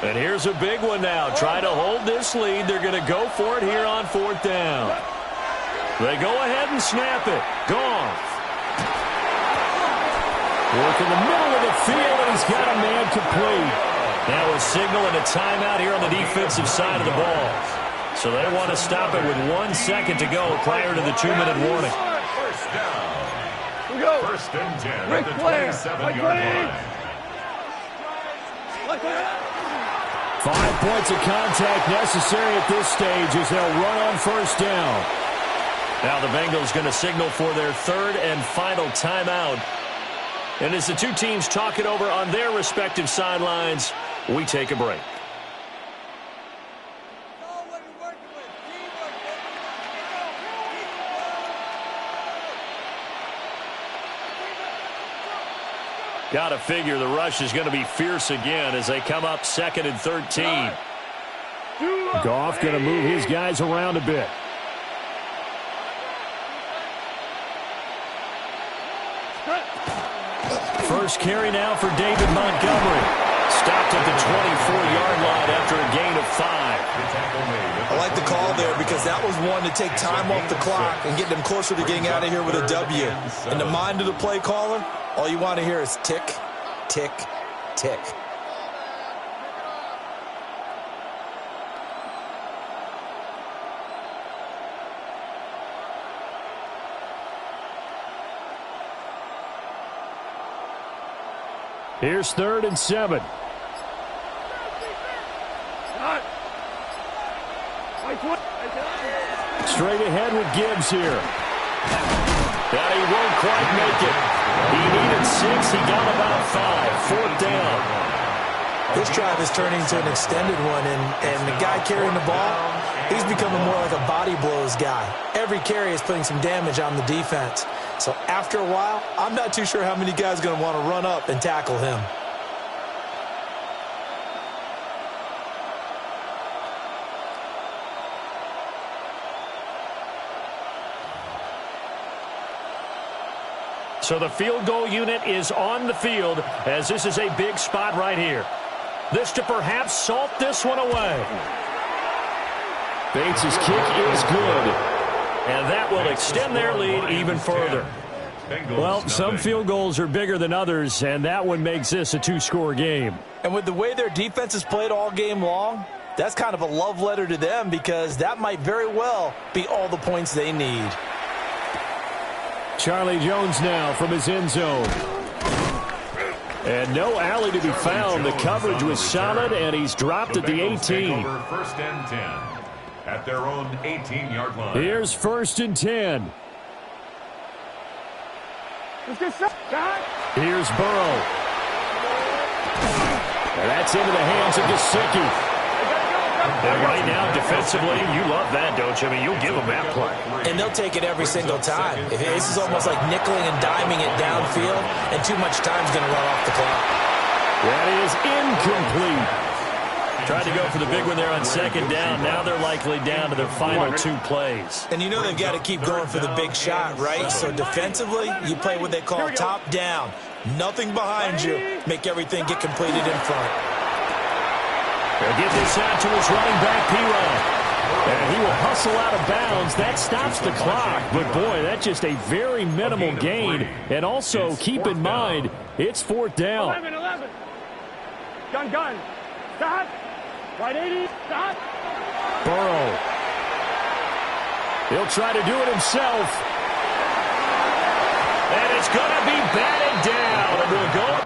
G: And here's a big one now. Try to hold this lead. They're going to go for it here on 4th down. They go ahead and snap it. Goff. Work in the middle of the field, and he's got a man complete. Now a signal and a timeout here on the defensive side of the ball. So they want to stop it with 1 second to go prior to the 2-minute warning.
B: First down.
C: We go.
B: 1st and 10
C: Ric
B: at the
C: Flair.
B: 27-yard line.
G: 5 points of contact necessary at this stage as they'll run on 1st down. Now the Bengals going to signal for their 3rd and final timeout. And as the two teams talk it over on their respective sidelines, we take a break. Got to figure the rush is going to be fierce again as they come up 2nd and 13. Goff going to move his guys around a bit. First carry now for David Montgomery. Stopped at the 24-yard line after a gain of 5.
J: I like the call there because that was one to take time off the clock and get them closer to getting out of here with a W. In the mind of the play caller, all you want to hear is tick, tick, tick.
G: Here's 3rd and 7. Straight ahead with Gibbs here. And he won't quite make it. He needed 6. He got about 5. 4th down.
J: This drive is turning into an extended one, and the guy carrying the ball, he's becoming more like a body blows guy. Every carry is putting some damage on the defense. So after a while, I'm not too sure how many guys are going to want to run up and tackle him.
G: So the field goal unit is on the field as this is a big spot right here. This to perhaps salt this one away. Bates' kick is good. And that will extend their lead even further. Well, some field goals are bigger than others, and that one makes this a two-score game.
J: And with the way their defense has played all game long, that's kind of a love letter to them because that might very well be all the points they need.
G: Charlie Jones now from his end zone. And no alley to be found. The coverage was solid, and he's dropped at the 18.
B: First and 10 at their own 18-yard line.
G: Here's first and 10. Here's Burrow. And that's into the hands of Gesicki. And right now, defensively, you love that, don't you? I mean, you'll give them that play.
I: And they'll take it every single time. This is almost like nickeling and diming it downfield, and too much time's going to run off the clock.
G: That is incomplete. Tried to go for the big one there on second down. Now they're likely down to their final two plays.
J: And you know they've got to keep going for the big shot, right? So defensively, you play what they call top down. Nothing behind you. Make everything get completed in front.
G: They'll get this out to his running back, P-Rod. And he will hustle out of bounds. That stops the clock. But, boy, that's just a very minimal gain. And also, keep in mind, it's fourth down.
C: 11. Gun. Stop. Right 80. Stop.
G: Burrow. He'll try to do it himself. And it's going to be batted down. And we'll go.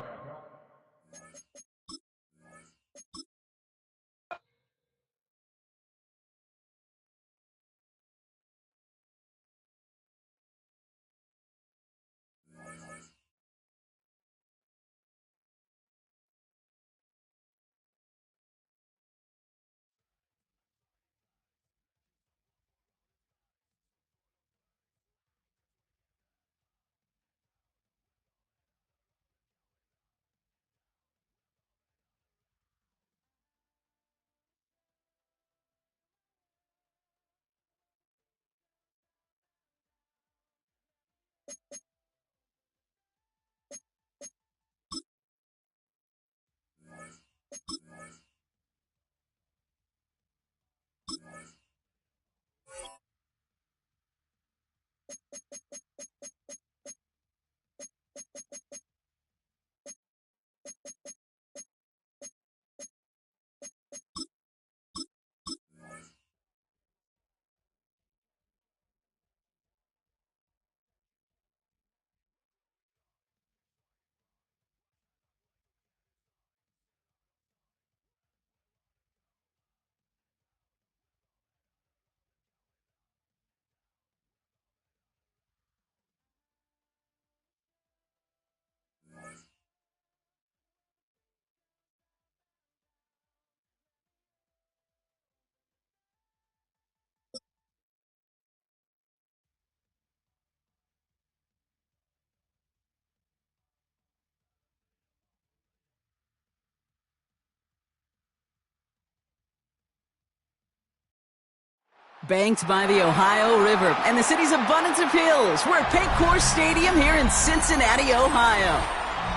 A: Banked by the Ohio River and the city's abundance of hills. We're at Paycor Stadium here in Cincinnati, Ohio.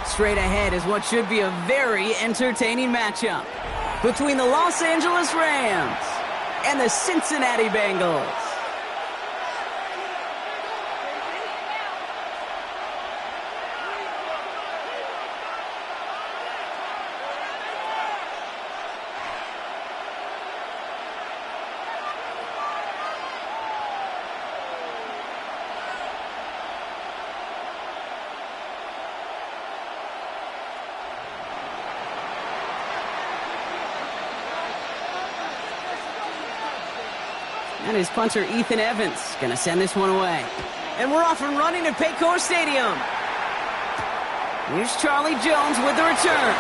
A: Straight ahead is what should be a very entertaining matchup between the Los Angeles Rams and the Cincinnati Bengals. And his punter, Ethan Evans, going to send this one away. And we're off and running at Paycor Stadium. Here's Charlie Jones with the return.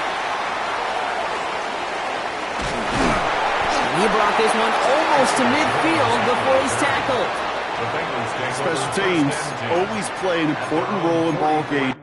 A: He brought this one almost to midfield before he's tackled.
D: Special teams always play an important role in ball game.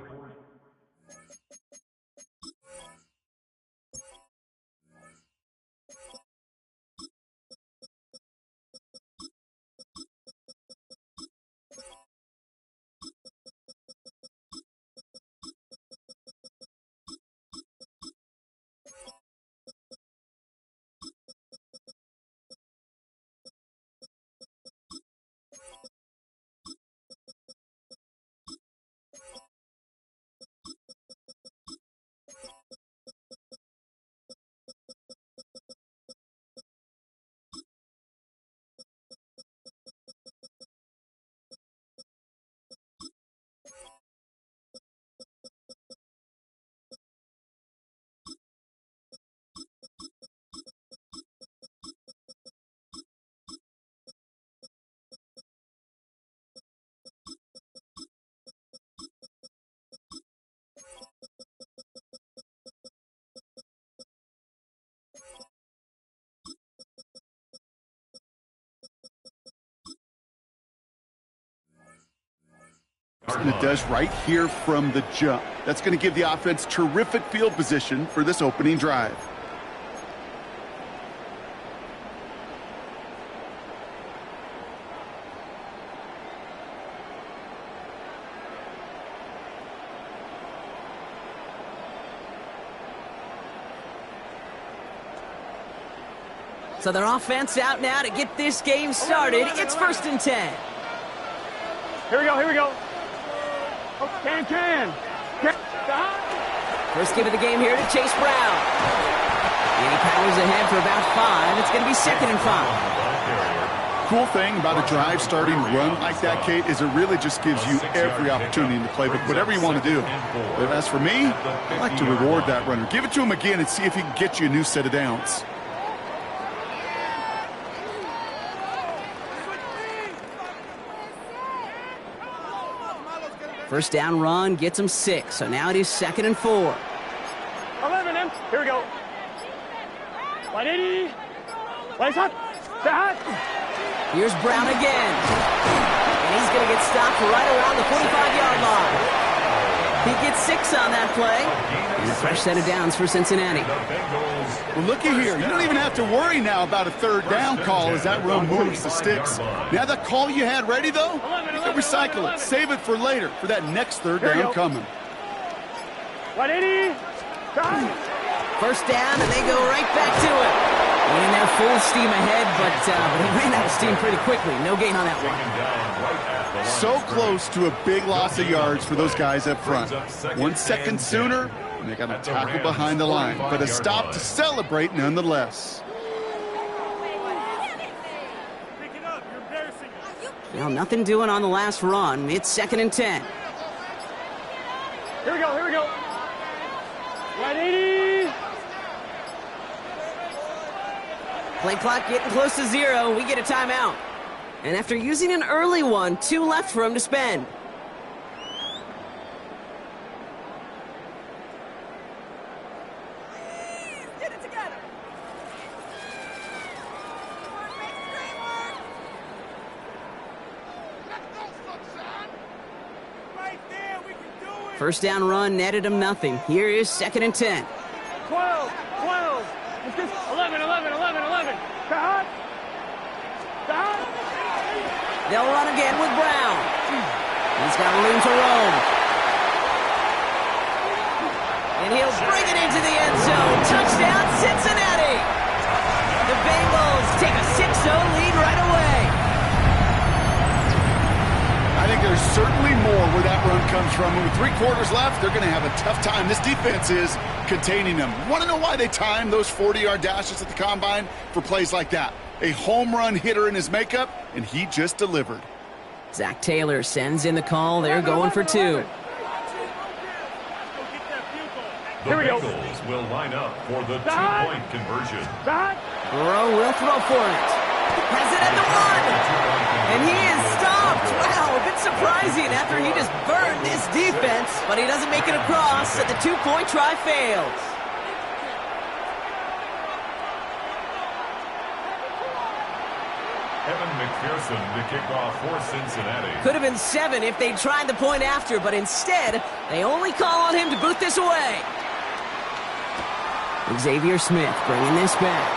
D: it does right here from the jump. That's going to give the offense terrific field position for this opening drive.
A: So their offense out now to get this game started. It's 1st and 10.
C: Here we go, here we go. Can.
A: First give of the game here to Chase Brown. And he powers ahead for about 5. It's going to be 2nd and 5.
D: Cool thing about a drive starting run like that, Kate, is it really just gives you every opportunity in the playbook, whatever you want to do. But as for me, I like to reward that runner. Give it to him again and see if he can get you a new set of downs.
A: First down run gets him 6, so now it is 2nd and 4.
C: 11 M. Here we go. 180. Place hot.
A: Here's Brown again. And he's going to get stopped right around the 45-yard line. He gets 6 on that play. And a fresh set of downs for Cincinnati.
D: Well, looky here. You don't even have to worry now about a 3rd down call as that run moves the sticks. Now that call you had ready, though, you can recycle it. Save it for later, for that next 3rd down coming.
C: 180.
A: First down, and they go right back to it. And they're full steam ahead, but he ran out of steam pretty quickly. No gain on that one.
D: So close to a big loss of yards for those guys up front. 1 second sooner, and they got a tackle behind the line. But a stop to celebrate nonetheless.
A: Well, nothing doing on the last run. It's 2nd and 10.
C: Here we go, here we go. 180.
A: Play clock getting close to 0. We get a timeout. And after using an early one, 2 left for him to spend.
K: Get it together.
A: First down run netted him nothing. Here is 2nd and 10.
C: 12. It's just 11. Stop.
A: They'll run again with Brown. He's got room to roam. And he'll bring it into the end zone. Touchdown, Cincinnati. The Bengals take a 6-0 lead right away.
D: I think there's certainly more where that run comes from. With 3 quarters left, they're going to have a tough time. This defense is containing them. Want to know why they time those 40-yard dashes at the combine for plays like that? A home run hitter in his makeup, and he just delivered.
A: Zach Taylor sends in the call. They're going for 2.
B: The Bengals will line up for the 2-point conversion.
A: Burrow will throw for it. Has it at the 1. And he is stopped. Wow, a bit surprising after he just burned this defense. But he doesn't make it across, and the 2-point try fails.
B: Evan McPherson to kick off for Cincinnati.
A: Could have been 7 if they tried the point after, but instead, they only call on him to boot this away. Xavier Smith bringing this back.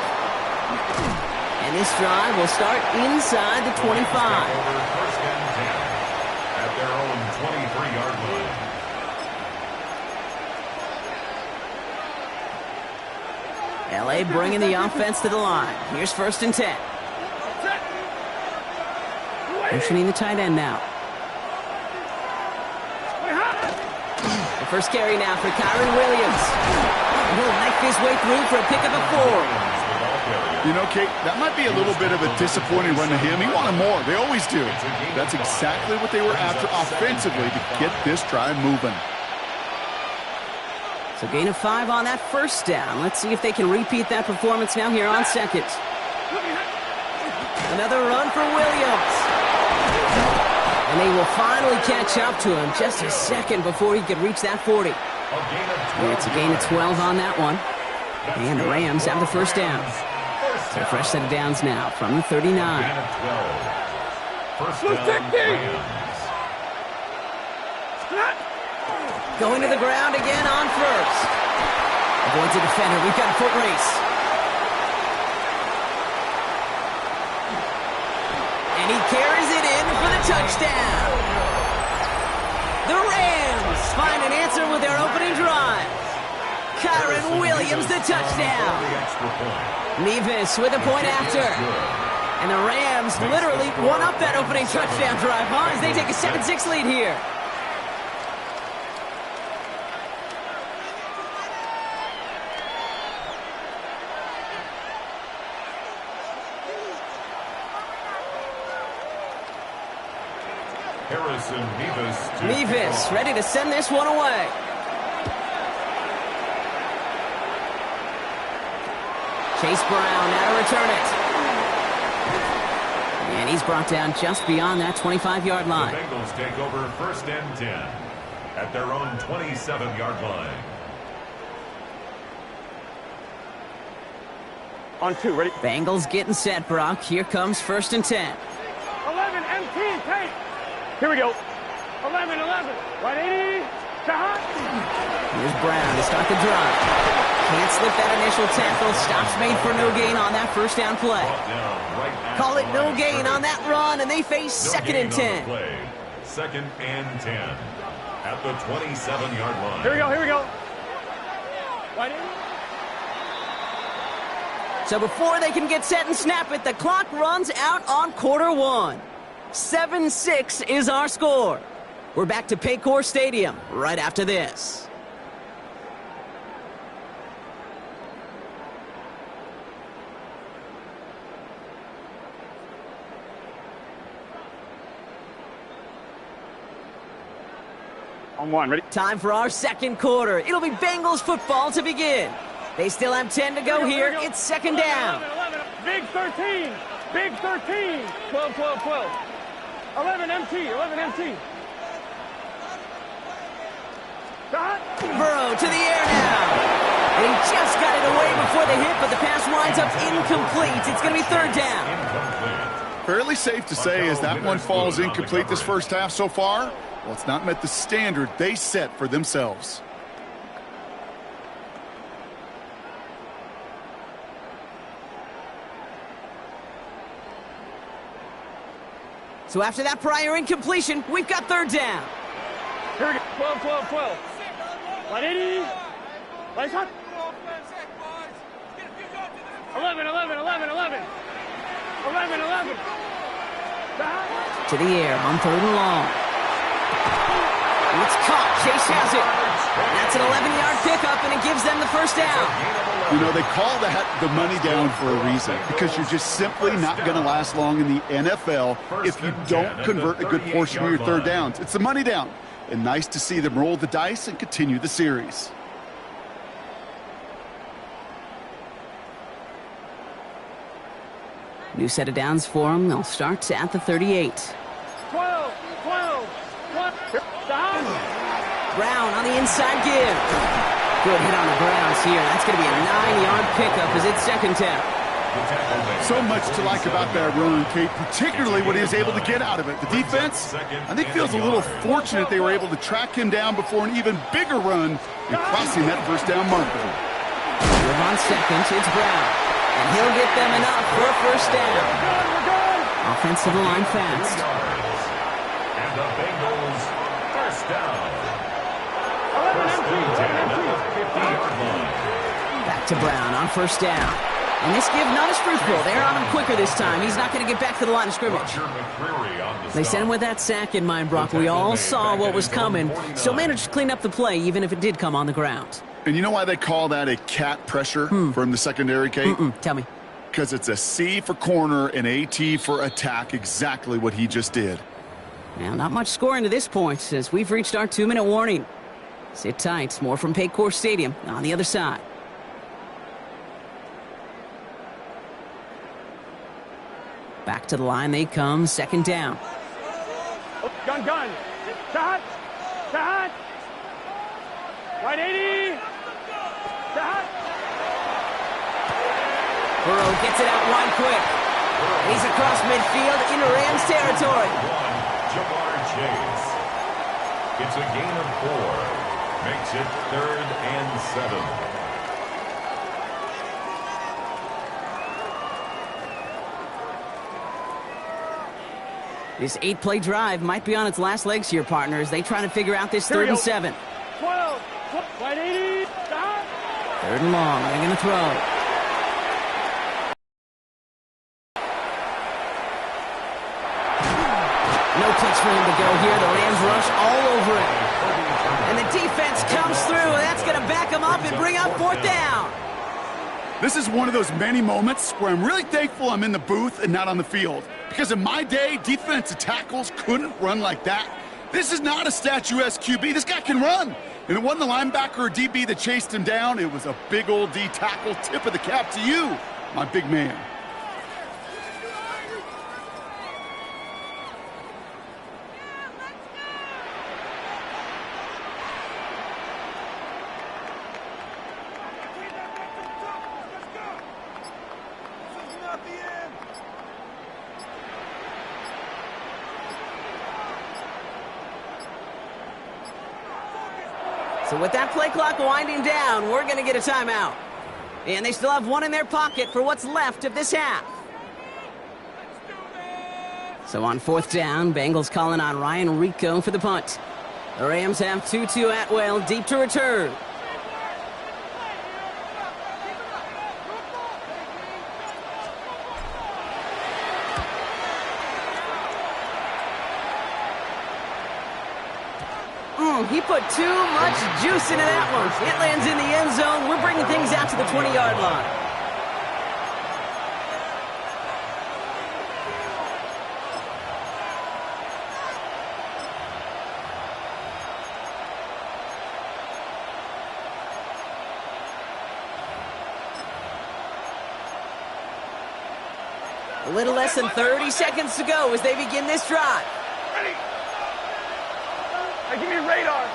A: And this drive will start inside the 25.
B: First and 10 at their own 23-yard line.
A: LA bringing the offense to the line. Here's 1st and 10. Motioning the tight end now. The first carry now for Kyren Williams. He'll knife his way through for a pickup of 4.
D: You know, Kate, that might be a little bit of a disappointing run to him. He wanted more. They always do. That's exactly what they were after offensively to get this drive moving.
A: So gain of 5 on that first down. Let's see if they can repeat that performance now here on 2nd. Another run for Williams. And they will finally catch up to him just a second before he could reach that 40. It's a gain of 12 on that one. And the Rams have the first down. So a fresh set of downs now from the 39.
B: First down, Rams.
A: Going to the ground again on first. Avoids a defender. We've got a foot race. And he carries it in for the touchdown. The Rams find an answer with their opening drive. Kyren Williams, the touchdown. Nevis with a point after. And the Rams literally won up that opening touchdown drive, as they take a 7-6 lead here.
B: Harrison
A: Nevis ready to send this one away. Chase Brown now to return it. And he's brought down just beyond that 25-yard line.
B: The Bengals take over 1st and 10 at their own 27-yard line.
C: On 2, ready?
A: Bengals getting set, Brock. Here comes 1st and 10.
C: 11, MT, take. Here we go. 11, 180. Shot.
A: Here's Brown to start the drive. Can't slip that initial tackle. Stops made for no gain on that first down play. Call it no gain on that run, and they face 2nd and 10.
B: 2nd and 10 at the 27-yard line.
C: Here we go, here we go. Right in.
A: So before they can get set and snap it, the clock runs out on quarter one. 7-6 is our score. We're back to Paycor Stadium right after this.
C: On 1, ready?
A: Time for our second quarter. It'll be Bengals football to begin. They still have 10 to go here. It's 2nd down.
C: 11, big 13. Big 13. 12, 12, 12. 11 MT. 11 MT. Shot.
A: Burrow to the air now. And he just got it away before the hit, but the pass winds up incomplete. It's going to be 3rd down.
D: Fairly safe to say as that one falls incomplete this first half so far, well, it's not met the standard they set for themselves.
A: So after that prior incompletion, we've got 3rd down.
C: Here we go. 12, 12, 12. 180. Lights hot. 11, 11, 11, 11. 11, 11.
A: To the air on 3rd and long. It's caught. Chase has it. That's an 11-yard pickup, and it gives them the 1st down.
D: You know, they call that the money down for a reason, because you're just simply not going to last long in the NFL if you don't convert a good portion of your 3rd downs. It's the money down. And nice to see them roll the dice and continue the series.
A: New set of downs for them. They'll start at the 38.
C: 12, 12, 1.
A: Brown on the inside give. Good hit on the grounds here. That's going to be a 9-yard pickup as it's 2nd down.
D: So much to like about that run, Kate, particularly what he was able to get out of it. The defense, I think, feels a little fortunate they were able to track him down before an even bigger run in crossing that 1st down marker.
A: We're on 2nd. It's Brown. And he'll get them enough for a 1st down. Offense to the line fast.
B: And the Bengals 1st down. 50-yard line.
A: Back to Brown on 1st down. And this give not as fruitful. They're on him quicker this time. He's not going to get back to the line of scrimmage. They sent him with that sack in mind, Brock. We all saw what was coming. Still managed to clean up the play, even if it did come on the ground.
D: And you know why they call that a cat pressure from the secondary, Kate?
A: Tell me.
D: Because it's a C for corner and a T for attack, exactly what he just did.
A: Now, not much scoring to this point as we've reached our 2-minute warning. Sit tight. More from Paycor Stadium on the other side. Back to the line they come. 2nd down.
C: Gun. Shot. 180. Shot.
A: Burrow gets it out wide quick. He's across midfield into Rams territory.
B: Jamar Chase. It's a gain of 4. Makes it 3rd and 7.
A: This 8-play drive might be on its last legs here, partners. They try to figure out this 3rd and 7.
C: 12, 180, stop.
A: 3rd and long. They're going to throw. No place for him to go here. The Rams rush all over it. And the defense comes through. That's going to back him up and bring up 4th down.
D: This is one of those many moments where I'm really thankful I'm in the booth and not on the field. Because in my day, defensive tackles couldn't run like that. This is not a statuesque QB. This guy can run. And it wasn't the linebacker or DB that chased him down. It was a big old D tackle. Tip of the cap to you, my big man.
A: So with that play clock winding down, we're going to get a timeout. And they still have one in their pocket for what's left of this half. So on 4th down, Bengals calling on Ryan Rico for the punt. The Rams have Tutu Atwell deep to return. He put too much juice into that one. It lands in the end zone. We're bringing things out to the 20-yard line. A little less than 30 seconds to go as they begin this drive.
C: Ready. Hey, give me radar.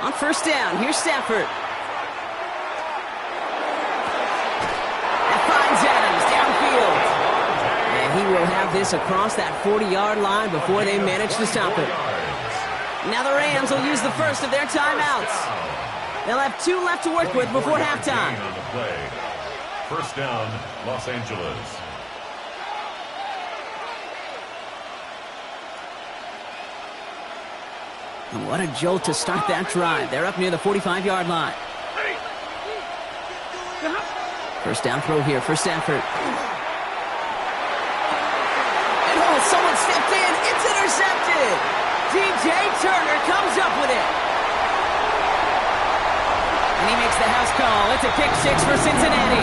A: On 1st down, here's Stafford. That finds Adams downfield. And he will have this across that 40-yard line before they manage to stop it. Now the Rams will use the first of their timeouts. They'll have 2 left to work with before halftime.
B: 1st down, Los Angeles.
A: And what a jolt to start that drive. They're up near the 45-yard line. 1st down throw here for Stafford. And someone stepped in. It's intercepted. DJ Turner comes up with it. And he makes the house call. It's a pick 6 for Cincinnati.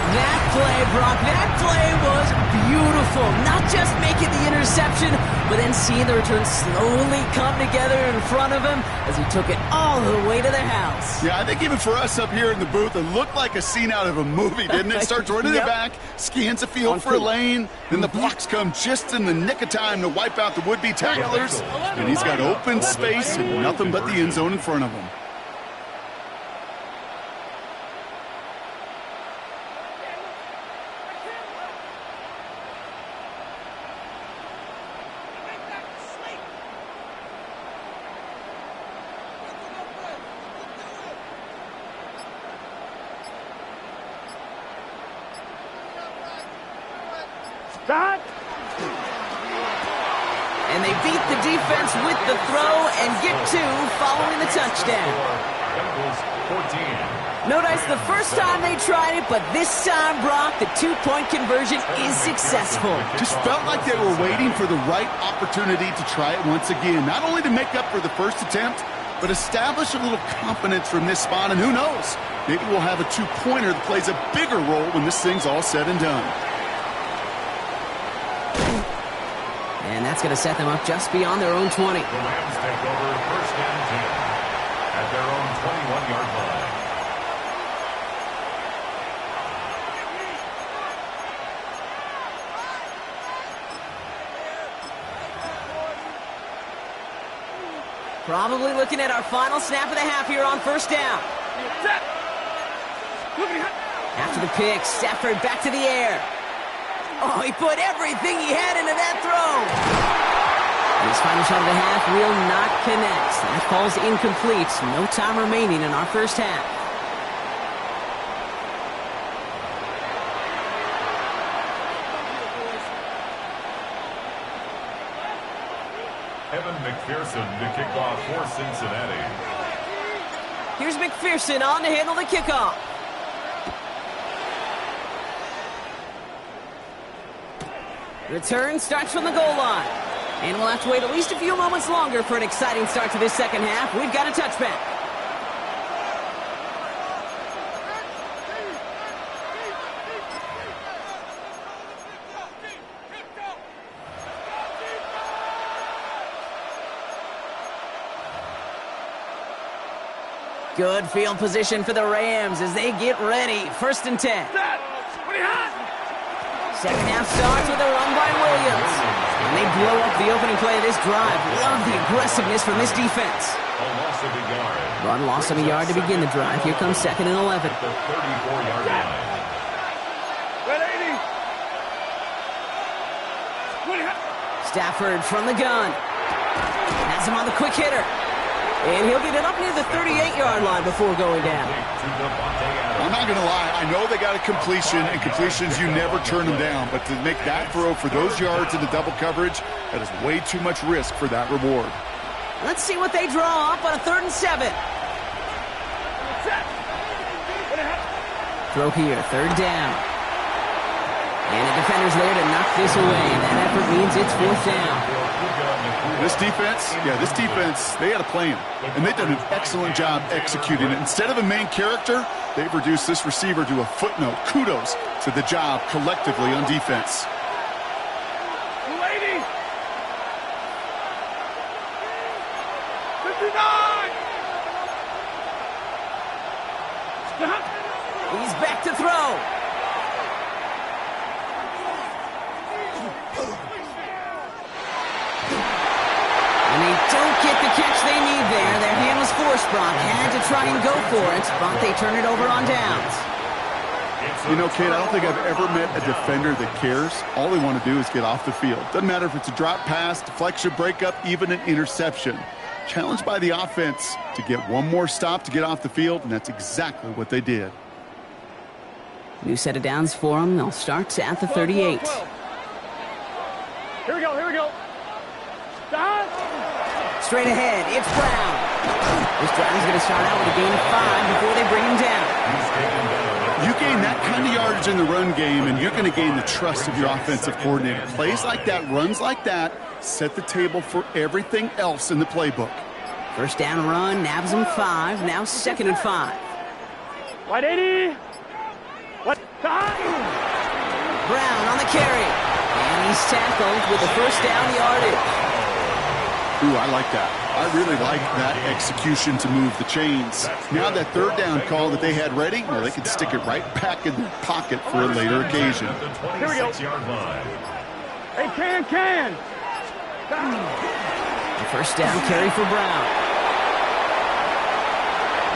A: That play, Brock, that play was beautiful. Not just making the interception, but then seeing the return slowly come together in front of him as he took it all the way to the house.
D: Yeah, I think even for us up here in the booth, it looked like a scene out of a movie, didn't it? Starts running it back, scans the field for a lane, then the blocks come just in the nick of time to wipe out the would-be tacklers, and he's got open space and nothing but the end zone in front of him.
C: Stop.
A: And they beat the defense with the throw and get 2 following the touchdown. Notice the first time they tried it, but this time, Brock, the 2-point conversion is successful.
D: Just felt like they were waiting for the right opportunity to try it once again. Not only to make up for the first attempt, but establish a little confidence from this spot. And who knows, maybe we'll have a 2-pointer that plays a bigger role when this thing's all said and done.
A: And that's going to set them up just beyond their own 20.
B: The Rams take over 1st and 10 at their own 21-yard line.
A: Probably looking at our final snap of the half here on 1st down. After the pick, Stafford back to the air. Oh, he put everything he had into that throw. His final shot of the half will not connect. That falls incomplete. No time remaining in our first half.
B: Evan McPherson to kick off for Cincinnati.
A: Here's McPherson on to handle the kickoff. Return starts from the goal line. And we'll have to wait at least a few moments longer for an exciting start to this second half. We've got a touchback. Good field position for the Rams as they get ready. 1st and 10. Second half starts with a run by Williams. And they blow up the opening play of this drive. Love the aggressiveness from this defense. Run loss of a yard to begin the drive. Here comes 2nd and 11.
B: The 34-yard line.
A: Stafford from the gun. Has him on the quick hitter. And he'll get it up near the 38-yard line before going down.
D: I'm not going to lie. I know they got a completion, and completions, you never turn them down. But to make that throw for those yards into double coverage, that is way too much risk for that reward.
A: Let's see what they draw up on a 3rd and 7. Throw here, 3rd down. And the defender's there to knock this away. That effort means it's 4th down.
D: This defense, they had a plan, and they've done an excellent job executing it. Instead of a main character, they've reduced this receiver to a footnote. Kudos to the job collectively on defense.
C: Lady! 59!
A: He's back to throw. And they don't get the catch they need there. Their hand was forced, Brock. Had to try and go for it, but they turn it over on downs.
D: You know, Kate, I don't think I've ever met a defender that cares. All they want to do is get off the field. Doesn't matter if it's a drop pass, deflection, breakup, even an interception. Challenged by the offense to get one more stop to get off the field, and that's exactly what they did.
A: New set of downs for them. They'll start at the 38.
C: 12. Here we go.
A: Straight ahead, it's Brown. This drive is going to start out with a gain of 5 before they bring him down.
D: You gain that kind of yardage in the run game, and you're going to gain the trust of your offensive coordinator. Plays like that, runs like that, set the table for everything else in the playbook.
A: 1st down run, nabs him 5. Now 2nd and 5.
C: White 80. What?
A: Brown on the carry. And he's tackled with the 1st down yardage.
D: Ooh, I like that. I really like that execution to move the chains. Now that 3rd down call that they had ready, well, they can stick it right back in their pocket for a later occasion.
C: Here we go. Hey, can.
A: The 1st down carry for Brown.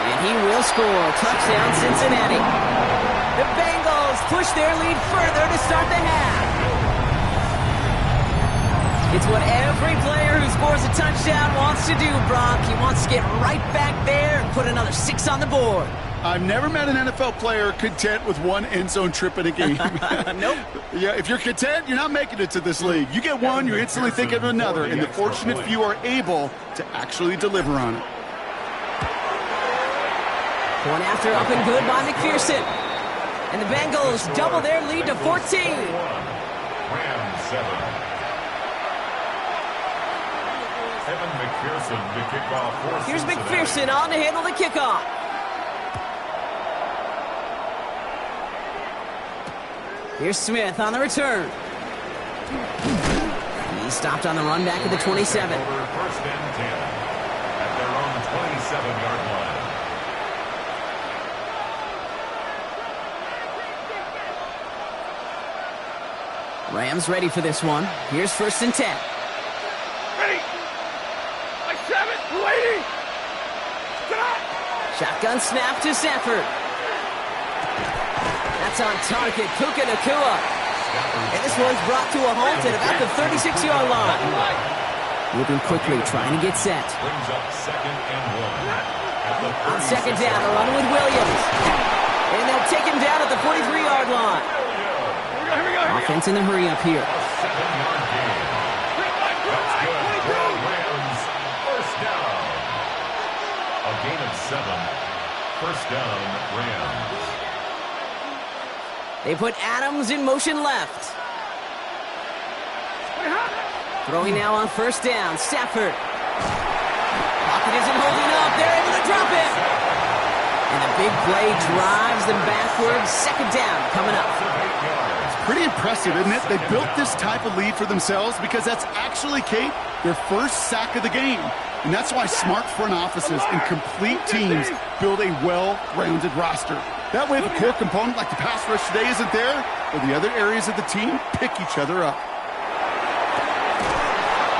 A: And he will score. Touchdown, Cincinnati. The Bengals push their lead further to start the half. It's what every player who scores a touchdown wants to do, Brock. He wants to get right back there and put another 6 on the board.
D: I've never met an NFL player content with one end zone trip in a game.
A: Nope.
D: Yeah, if you're content, you're not making it to this league. You get one, you're instantly thinking of another, and the fortunate few are able to actually deliver on it.
A: Point after up and good by McPherson. And the Bengals double their lead to 14.
B: Rams 7. Evan McPherson to kick off for
A: Here's
B: Cincinnati.
A: McPherson on to handle the kickoff. Here's Smith on the return. He stopped on the run back at the 27.
B: Over 1st and 10 at their own 27-yard line.
A: Rams ready for this one. Here's 1st and 10.
C: Ready. Like 7. 280.
A: Shotgun snap to Stafford. That's on target. Puka Nacua. And this one's brought to a halt at about the 36-yard line. Moving quickly, trying to get set.
B: Brings up 2nd and 1.
A: On 2nd down, they're running with Williams. And they'll take him down at the 43-yard line. Offense in the hurry up here.
B: 7-yard gain. That's good for Rams. First down. A gain of 7. First down, Rams.
A: They put Adams in motion left. Throwing now on 1st down. Stafford. Pocket isn't holding up. They're able to drop it. And the big play drives them backwards. 2nd down coming up.
D: Pretty impressive, isn't it? They built this type of lead for themselves because that's actually, Kate, their first sack of the game. And that's why smart front offices and complete teams build a well-rounded roster. That way, if a core component like the pass rush today isn't there, or the other areas of the team pick each other up.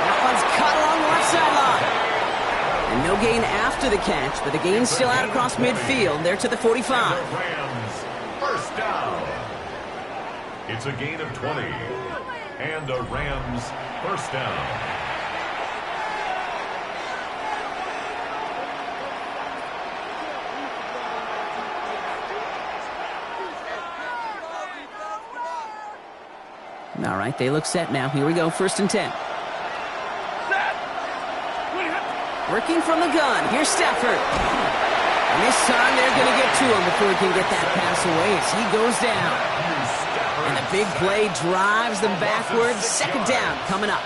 A: That one's caught along the left sideline. And no gain after the catch, but the gain's still out across midfield. They're to the 45.
B: Rams. First down. It's a gain of 20. And a Rams first down.
A: All right, they look set now. Here we go, 1st and 10. Working from the gun. Here's Stafford. And this time they're going to get to him before he can get that pass away as he goes down. And the big play drives them backwards. 2nd down coming up.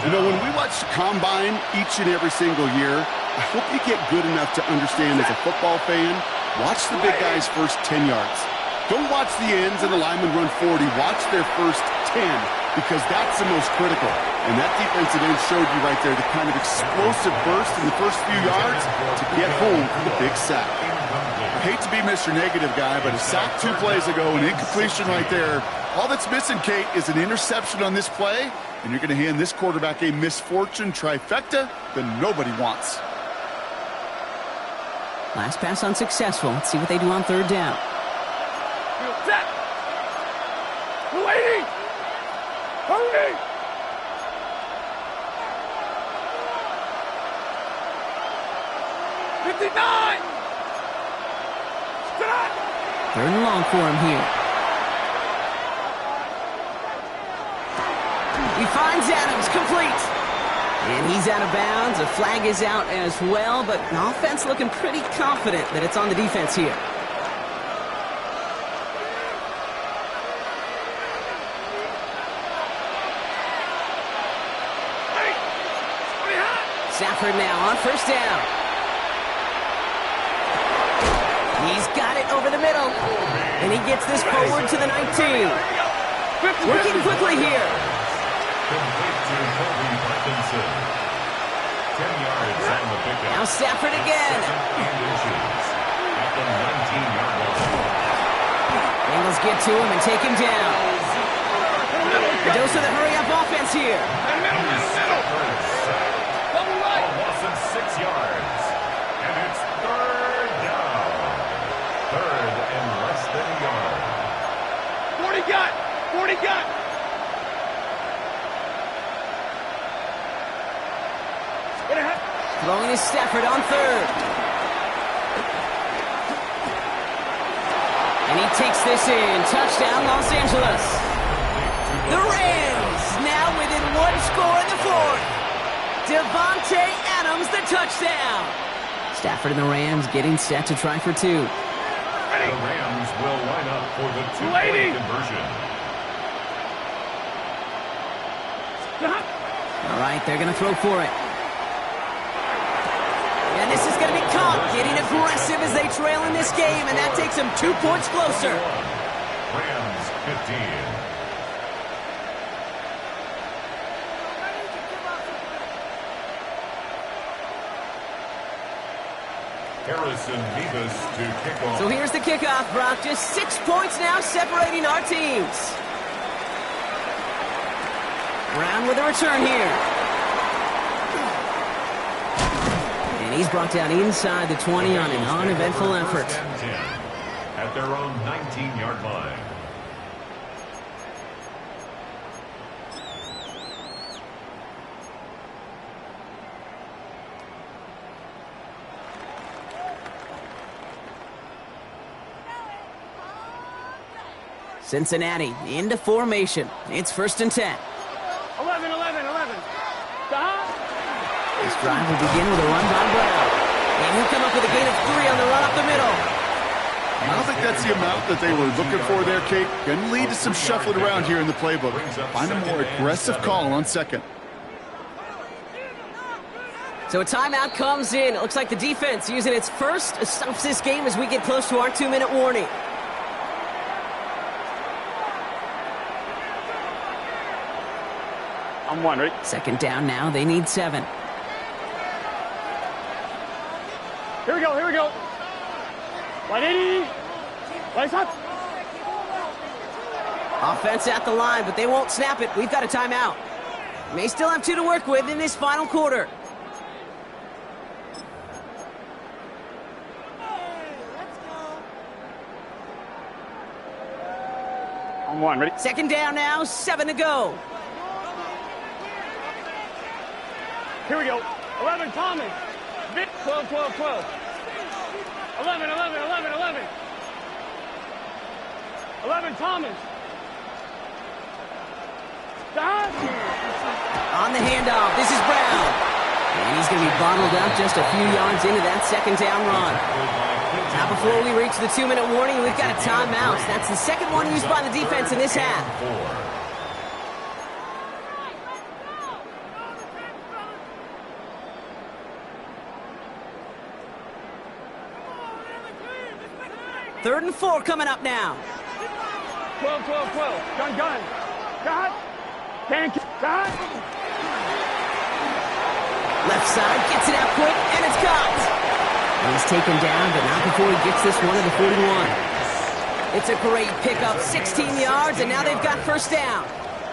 D: You know, when we watch the Combine each and every single year, I hope you get good enough to understand as a football fan, watch the big guys' first 10 yards. Don't watch the ends and the linemen run 40. Watch their first 10 because that's the most critical. And that defensive end showed you right there the kind of explosive burst in the first few yards to get home for the big sack. I hate to be Mr. Negative guy, but a sack 2 plays ago, an incompletion right there. All that's missing, Kate, is an interception on this play, and you're going to hand this quarterback a misfortune trifecta that nobody wants.
A: Last pass unsuccessful. Let's see what they do on 3rd down.
C: Set! 280! Hurry! '59!
A: 3rd and long for him here. He finds Adams, complete. And he's out of bounds. A flag is out as well, but the offense looking pretty confident that it's on the defense here. Stafford now on 1st down. He's got it over the middle. And he gets this forward to the 19. Working quickly here.
B: Complete to Kobe Parkinson. 10 yards on the pickup.
A: Now Stafford again.
B: 2nd inches at the 19-yard line.
A: Bengals get to him and take him down. A dose of the hurry-up offense here.
B: Almost 6 yards. And it's 3rd down. 3rd and less than a yard.
C: 40 got! 40 got!
A: Throwing is Stafford on 3rd. And he takes this in. Touchdown, Los Angeles. The Rams now within 1 score in the 4th. Devontae Adams, the touchdown. Stafford and the Rams getting set to try for 2.
B: The Rams will line up for the 2-point conversion.
A: All right, they're going to throw for it. And this is going to be caught, getting aggressive as they trail in this game, and that takes them 2 points closer.
B: Rams 15. Harrison Mevis to kick off.
A: So here's the kickoff, Brock. Just 6 points now separating our teams. Brown with a return here. And he's brought down inside the 20 on an uneventful effort.
B: At their own 19-yard line.
A: Cincinnati into formation. It's 1st and 10.
C: 11, 11, 11.
A: This drive will begin with a run by Brown. And he'll come up with a gain of 3 on the run up the middle.
D: I don't think that's the amount that they were looking for there, Kate. Going to lead to some shuffling around here in the playbook. Find a more aggressive call on 2nd.
A: So a timeout comes in. It looks like the defense using its first stops this game as we get close to our 2-minute warning.
C: I'm 1, ready?
A: 2nd down now. They need 7.
C: Here we go, here we go. 180. Lights up.
A: Offense at the line, but they won't snap it. We've got a timeout. May still have 2 to work with in this final quarter.
C: I'm 1, ready?
A: 2nd down now, 7 to go.
C: Here we go. 11, Thomas. 12, 12, 12. 11, 11, 11, 11. 11, Thomas.
A: On the handoff, this is Brown. And he's going to be bottled up just a few yards into that 2nd down run. Now before we reach the 2-minute warning, we've got a timeout. That's the 2nd one used by the defense in this half. Third and 4 coming up now.
C: 12, 12, 12. Gun, gun. Got. Can't. Got.
A: Left side, gets it out quick, and it's caught. And he's taken down, but not before he gets this one to the 41. It's a great pickup, 16 yards, and now they've got 1st down.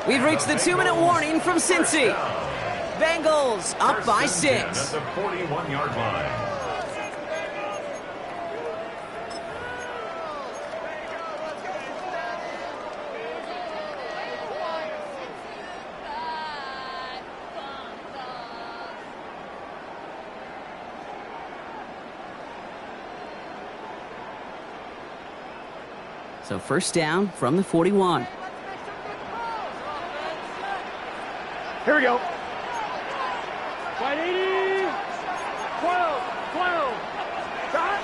A: We've reached the 2-minute warning from Cincy. Bengals up by 6.
B: At the 41-yard line.
A: So 1st down from the 41.
C: Here we go. 180. 12, 12. Got.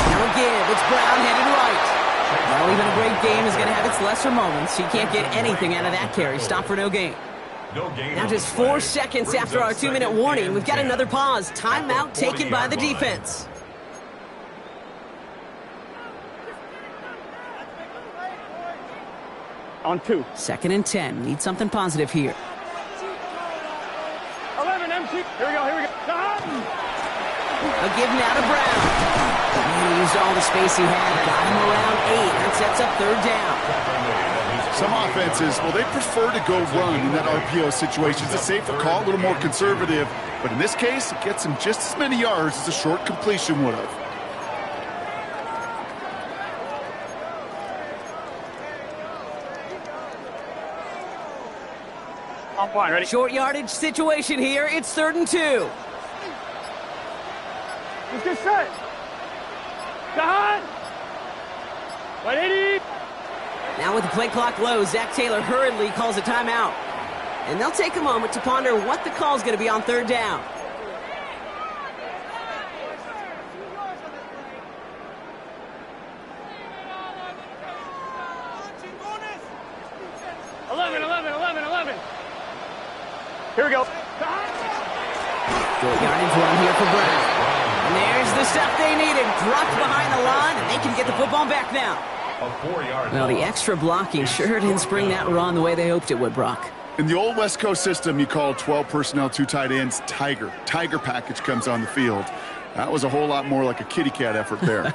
A: Now again, it's Brown headed right. Well, even a great game is going to have its lesser moments. You can't get anything out of that carry. Stop for no gain. Now just 4 seconds after our 2-minute warning, we've got another pause. Timeout taken by the defense.
C: On 2.
A: 2nd and 10. Need something positive here.
C: 11 empty. Here we go, here we go.
A: A give now to Brown. And he used all the space he had. Got him around 8. That sets up 3rd down.
D: Some offenses, well, they prefer to go run in that RPO situation. It's a safer call, a little more conservative. But in this case, it gets him just as many yards as a short completion would have.
C: On 1, ready?
A: Short yardage situation here. It's 3rd and 2.
C: Let's get set. Got. 180.
A: Now with the play clock low, Zach Taylor hurriedly calls a timeout. And they'll take a moment to ponder what the call is going to be on 3rd down.
C: Here we go.
A: Short yardage run here for Brown. And there's the stuff they needed. Dropped behind the line, and they can get the football back now. Well, the extra blocking sure didn't spring that run the way they hoped it would, Brock.
D: In the old West Coast system, you call 12 personnel, 2 tight ends, Tiger. Tiger package comes on the field. That was a whole lot more like a kitty cat effort there.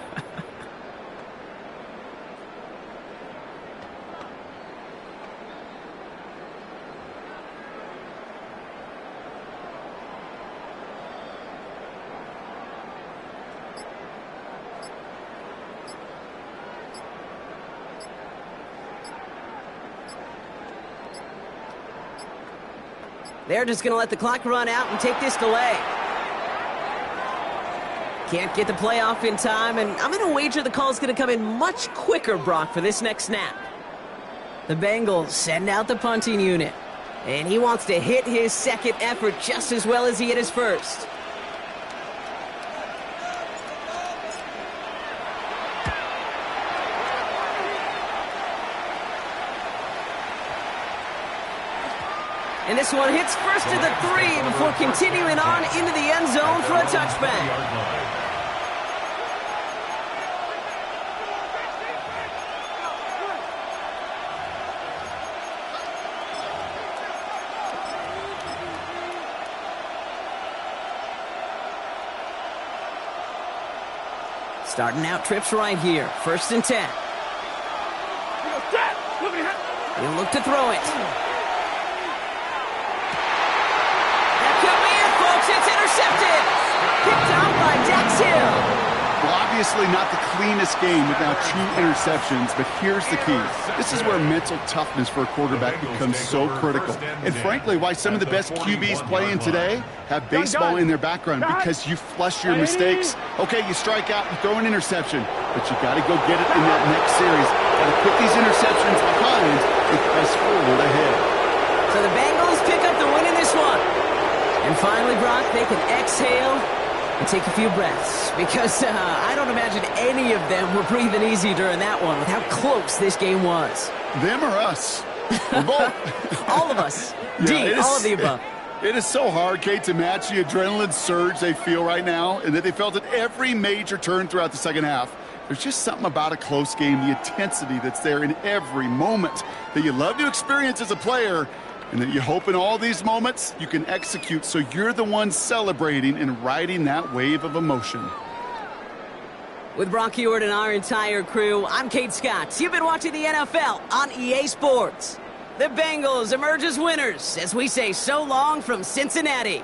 D: They're just going to let the clock run out and take this delay.
A: Can't get the playoff in time, and I'm going to wager the call's going to come in much quicker, Brock, for this next snap. The Bengals send out the punting unit, and he wants to hit his second effort just as well as he hit his first. And this one hits first to the 3 before continuing on into the end zone for a touchback. Starting out trips right here. 1st and 10. He'll look to throw it. It's intercepted. Picked out by Dax Hill.
D: Well, obviously not the cleanest game without 2 interceptions, but here's the key. This is where mental toughness for a quarterback becomes so critical. And frankly, why some of the best QBs playing today have baseball in their background, because you flush your mistakes. Okay, you strike out, you throw an interception, but you got to go get it in that next series. Got to put these interceptions behind and press forward ahead.
A: So the Bengals pick up the win in this one. And finally, Brock, they can exhale and take a few breaths, because I don't imagine any of them were breathing easy during that one with how close this game was.
D: Them or us? We're both.
A: All of us.
D: Yeah,
A: all of the above.
D: It is so hard, Kate, to match the adrenaline surge they feel right now, and that they felt at every major turn throughout the second half. There's just something about a close game, the intensity that's there in every moment that you love to experience as a player, and that you hope in all these moments you can execute so you're the one celebrating and riding that wave of emotion.
A: With Brock Huard and our entire crew, I'm Kate Scott. You've been watching the NFL on EA Sports. The Bengals emerge as winners as we say so long from Cincinnati.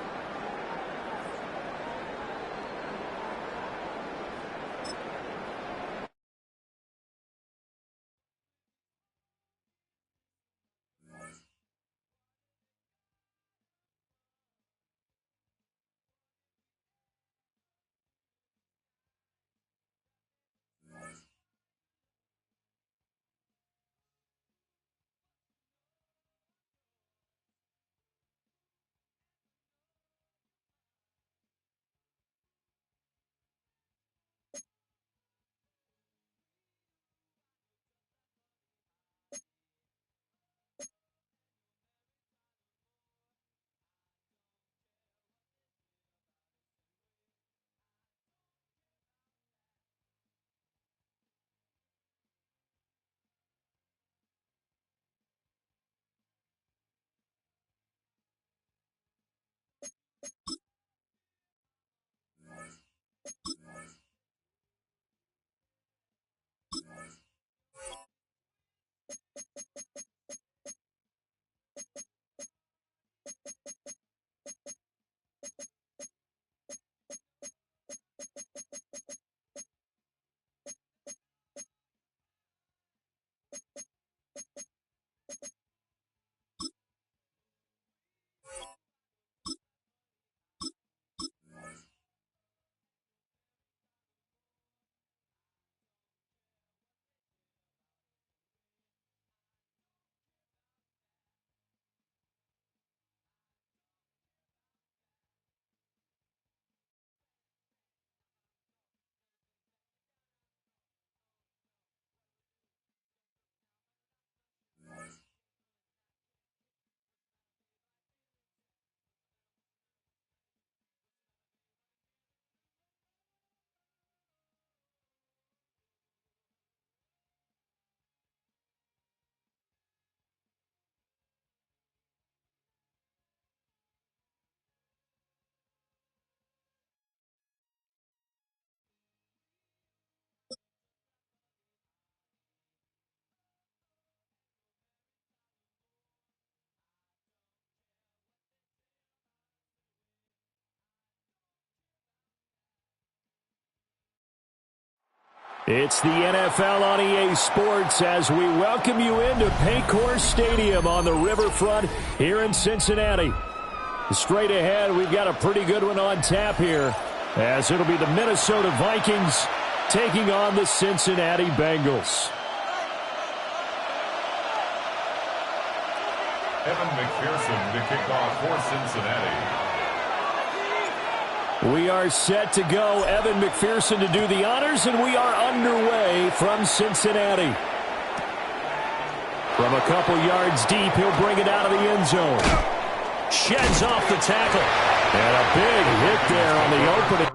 G: It's the NFL on EA Sports as we welcome you into Paycor Stadium on the riverfront here in Cincinnati. Straight ahead, we've got a pretty good one on tap here. as it'll be the Minnesota Vikings taking on the Cincinnati Bengals.
B: Evan McPherson to kick off for Cincinnati.
G: We are set to go. Evan McPherson to do the honors, and we are underway from Cincinnati. From a couple yards deep, he'll bring it out of the end zone.
H: Sheds off the tackle.
G: And a big hit there on the opening.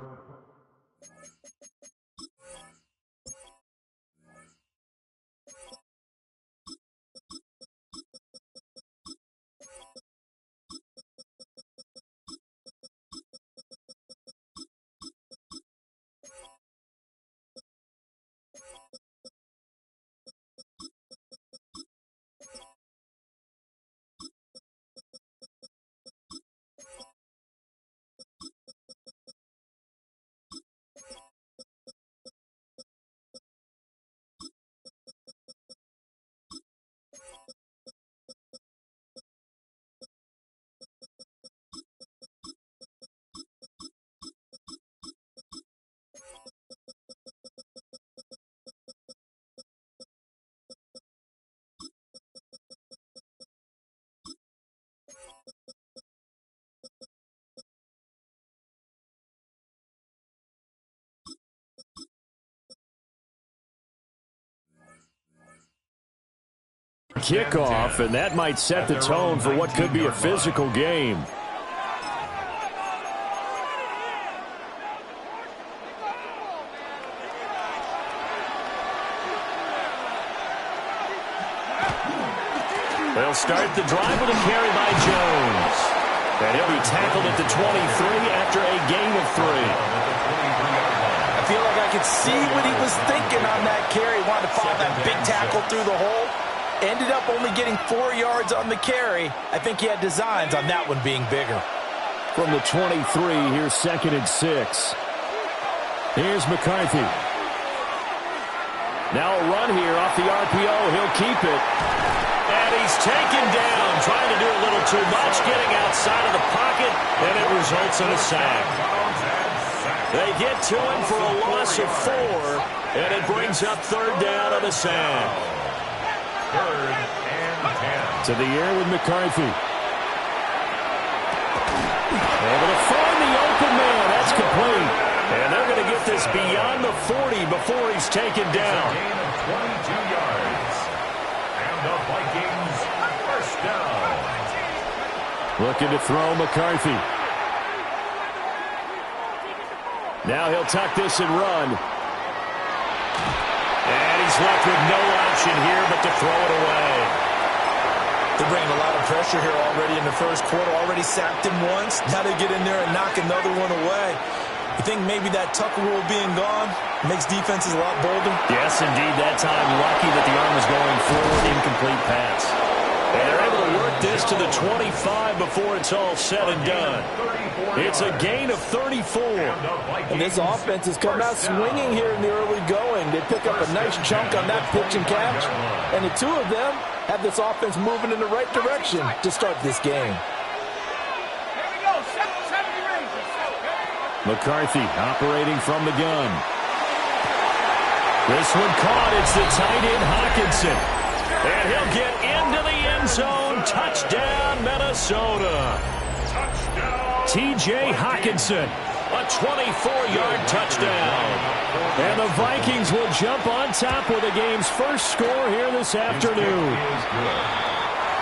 G: Kickoff, and that might set the tone for what could be a physical game.
H: They'll start the drive with a carry by Jones. And he'll be tackled at the 23 after a gain of 3.
J: I feel like I could see what he was thinking on that carry. Wanted to find that big tackle through the hole. Ended up only getting 4 yards on the carry. I think he had designs on that one being bigger.
G: From the 23, here's 2nd and 6. Here's McCarthy. Now a run here off the RPO. He'll keep it.
H: And he's taken down, trying to do a little too much, getting outside of the pocket, and it results in a sack. They get to him for a loss of 4, and it brings up 3rd down on the sack.
B: 3rd and 10.
G: To the air with McCarthy. Able to find the open man. That's complete.
H: And they're going to get this beyond the 40 before he's taken down.
B: It's a gain of 22 yards. And the Vikings first down.
G: Looking to throw McCarthy. Now he'll tuck this and run.
H: And he's left with no option here but to throw it away.
J: They're bringing a lot of pressure here already in the first quarter. Already sacked him once. Now they get in there and knock another one away. You think maybe that Tucker rule being gone makes defenses a lot bolder?
H: Yes, indeed. That time, lucky that the arm was going forward. Incomplete pass. And they're able to work this to the 25 before it's all said and done. It's a gain of 34.
J: And this offense has come out swinging here in the early going. They pick up a nice chunk on that pitch and catch. And the two of them have this offense moving in the right direction to start this game.
G: McCarthy operating from the gun. This one caught. It's the tight end Hockenson.
H: And he'll get into the end zone. Touchdown, Minnesota.
G: T.J. Hockenson.
H: A 24-yard touchdown.
G: And the Vikings will jump on top with the game's first score here this afternoon.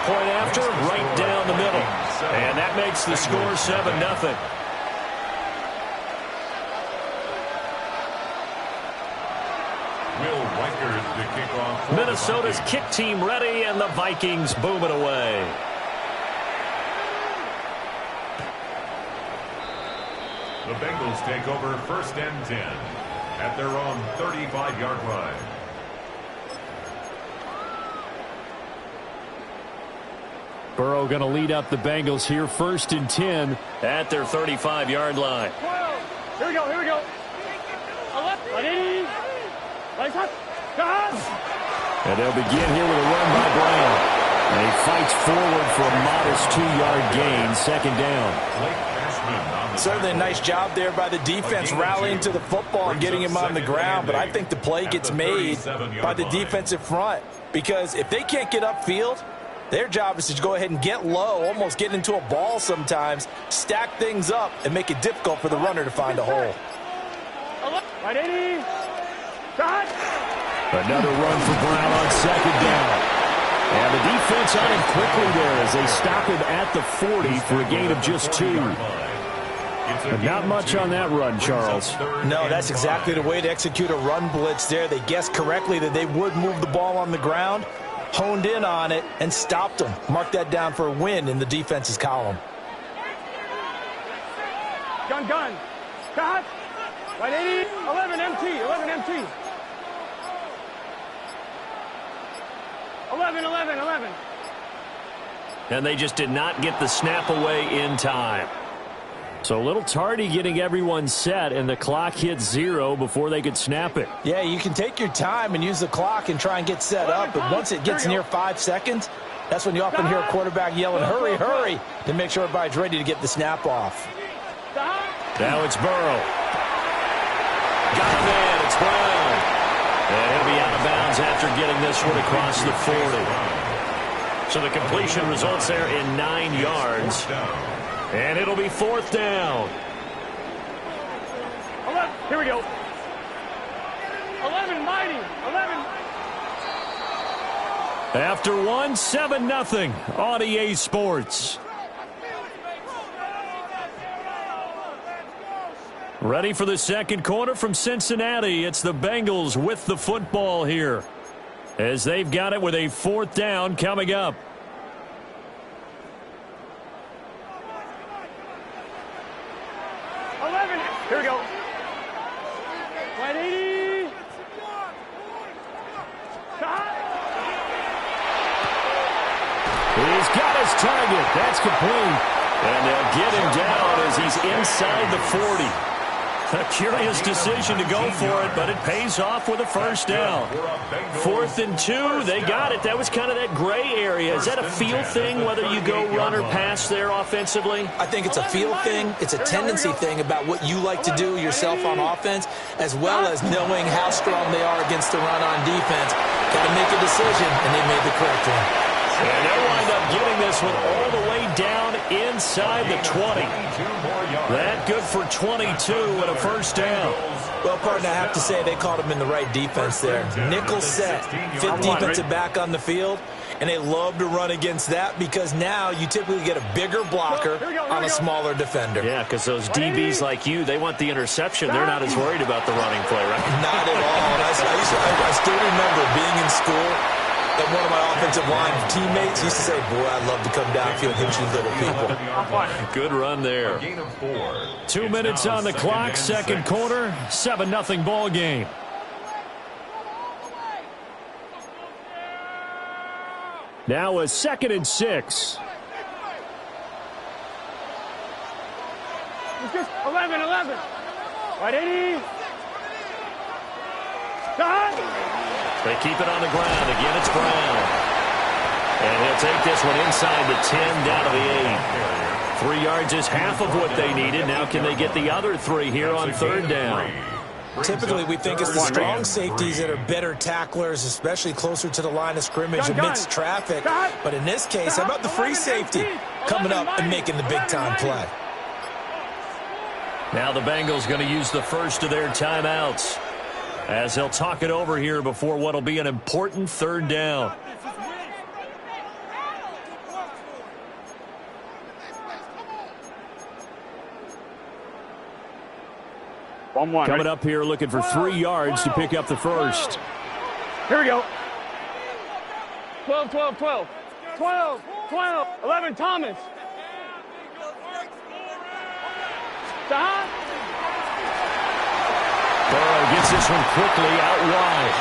H: Point after, right down the middle. And that makes the score 7-0. Minnesota's kick team ready, and the Vikings boom it away.
B: The Bengals take over 1st and 10 at their own 35-yard line.
G: Burrow going to lead up the Bengals here, 1st and 10
H: at their 35-yard line.
C: Here we go, here we go.
G: And they'll begin here with a run by Brown. And he fights forward for a modest 2-yard gain, 2nd down.
J: Certainly a nice job there by the defense rallying to the football and getting him on the ground, but I think the play gets made by the defensive front because if they can't get upfield, their job is to go ahead and get low, almost get into a ball sometimes, stack things up, and make it difficult for the runner to find a hole.
C: Right, 80. Shot.
G: Another run for Brown on second down. And the defense on him quickly there as they stop him at the 40 for a gain of just 2. But not much on that run, Charles.
J: No, that's exactly the way to execute a run blitz there. They guessed correctly that they would move the ball on the ground, honed in on it, and stopped them. Mark that down for a win in the defense's column.
C: Gun. Shot. Right, 80. 11 MT. 11 MT. 11.
G: And they just did not get the snap away in time. So a little tardy getting everyone set, and the clock hit 0 before they could snap it.
J: Yeah, you can take your time and use the clock and try and get set up, but once it gets near 5 seconds, that's when you often hear a quarterback yelling, hurry, hurry, to make sure everybody's ready to get the snap off.
G: Now it's Burrow. Got him in. It's Brown. And he'll be out of bounds after getting this one across the 40. So the completion results there in 9 yards. And it'll be 4th down.
C: Here we go. 11 mighty. 11.
G: After 1, 7-0 on EA Sports. Ready for the second quarter from Cincinnati. It's the Bengals with the football here as they've got it with a 4th down coming up.
C: Here we go. 180.
G: He's got his target. That's complete. And they'll get him down as he's inside the 40. A curious decision to go for it, but it pays off with a 1st down. 4th and 2, they got it. That was kind of that gray area. Is that a feel thing, whether you go run or pass there offensively?
J: I think it's a feel thing. It's a tendency thing about what you like to do yourself on offense, as well as knowing how strong they are against the run on defense. Got to make a decision, and they made the correct one.
G: And they wind up getting this one all the way down inside the 20. That good for 22 and a 1st down.
J: Well, partner, I have to say they caught him in the right defense there. Nickel set, 5th defensive back on the field, and they love to run against that because now you typically get a bigger blocker on a smaller defender.
H: Yeah, because those DBs like you, they want the interception. They're not as worried about the running play, right?
J: Not at all. I still remember being in school. And one of my offensive line teammates used to say, boy, I'd love to come downfield and hit you little people.
H: Good run there.
G: 2 minutes on the clock, second quarter, 7-0 ball game. Now a 2nd and 6.
C: It's just 11. Right, 80. Shot.
H: They keep it on the ground. Again, it's Brown. And he'll take this one inside the 10, down to the 8. 3 yards is half of what they needed. Now can they get the other 3 here on 3rd down?
J: Typically, we think it's the strong safeties that are better tacklers, especially closer to the line of scrimmage amidst traffic. But in this case, how about the free safety coming up and making the big-time play?
G: Now the Bengals going to use the first of their timeouts as they'll talk it over here before what will be an important 3rd down. Coming up here looking for 3 yards to pick up the first.
C: Here we go. 12. 11, Thomas.
G: Burrow gets this one quickly out wide.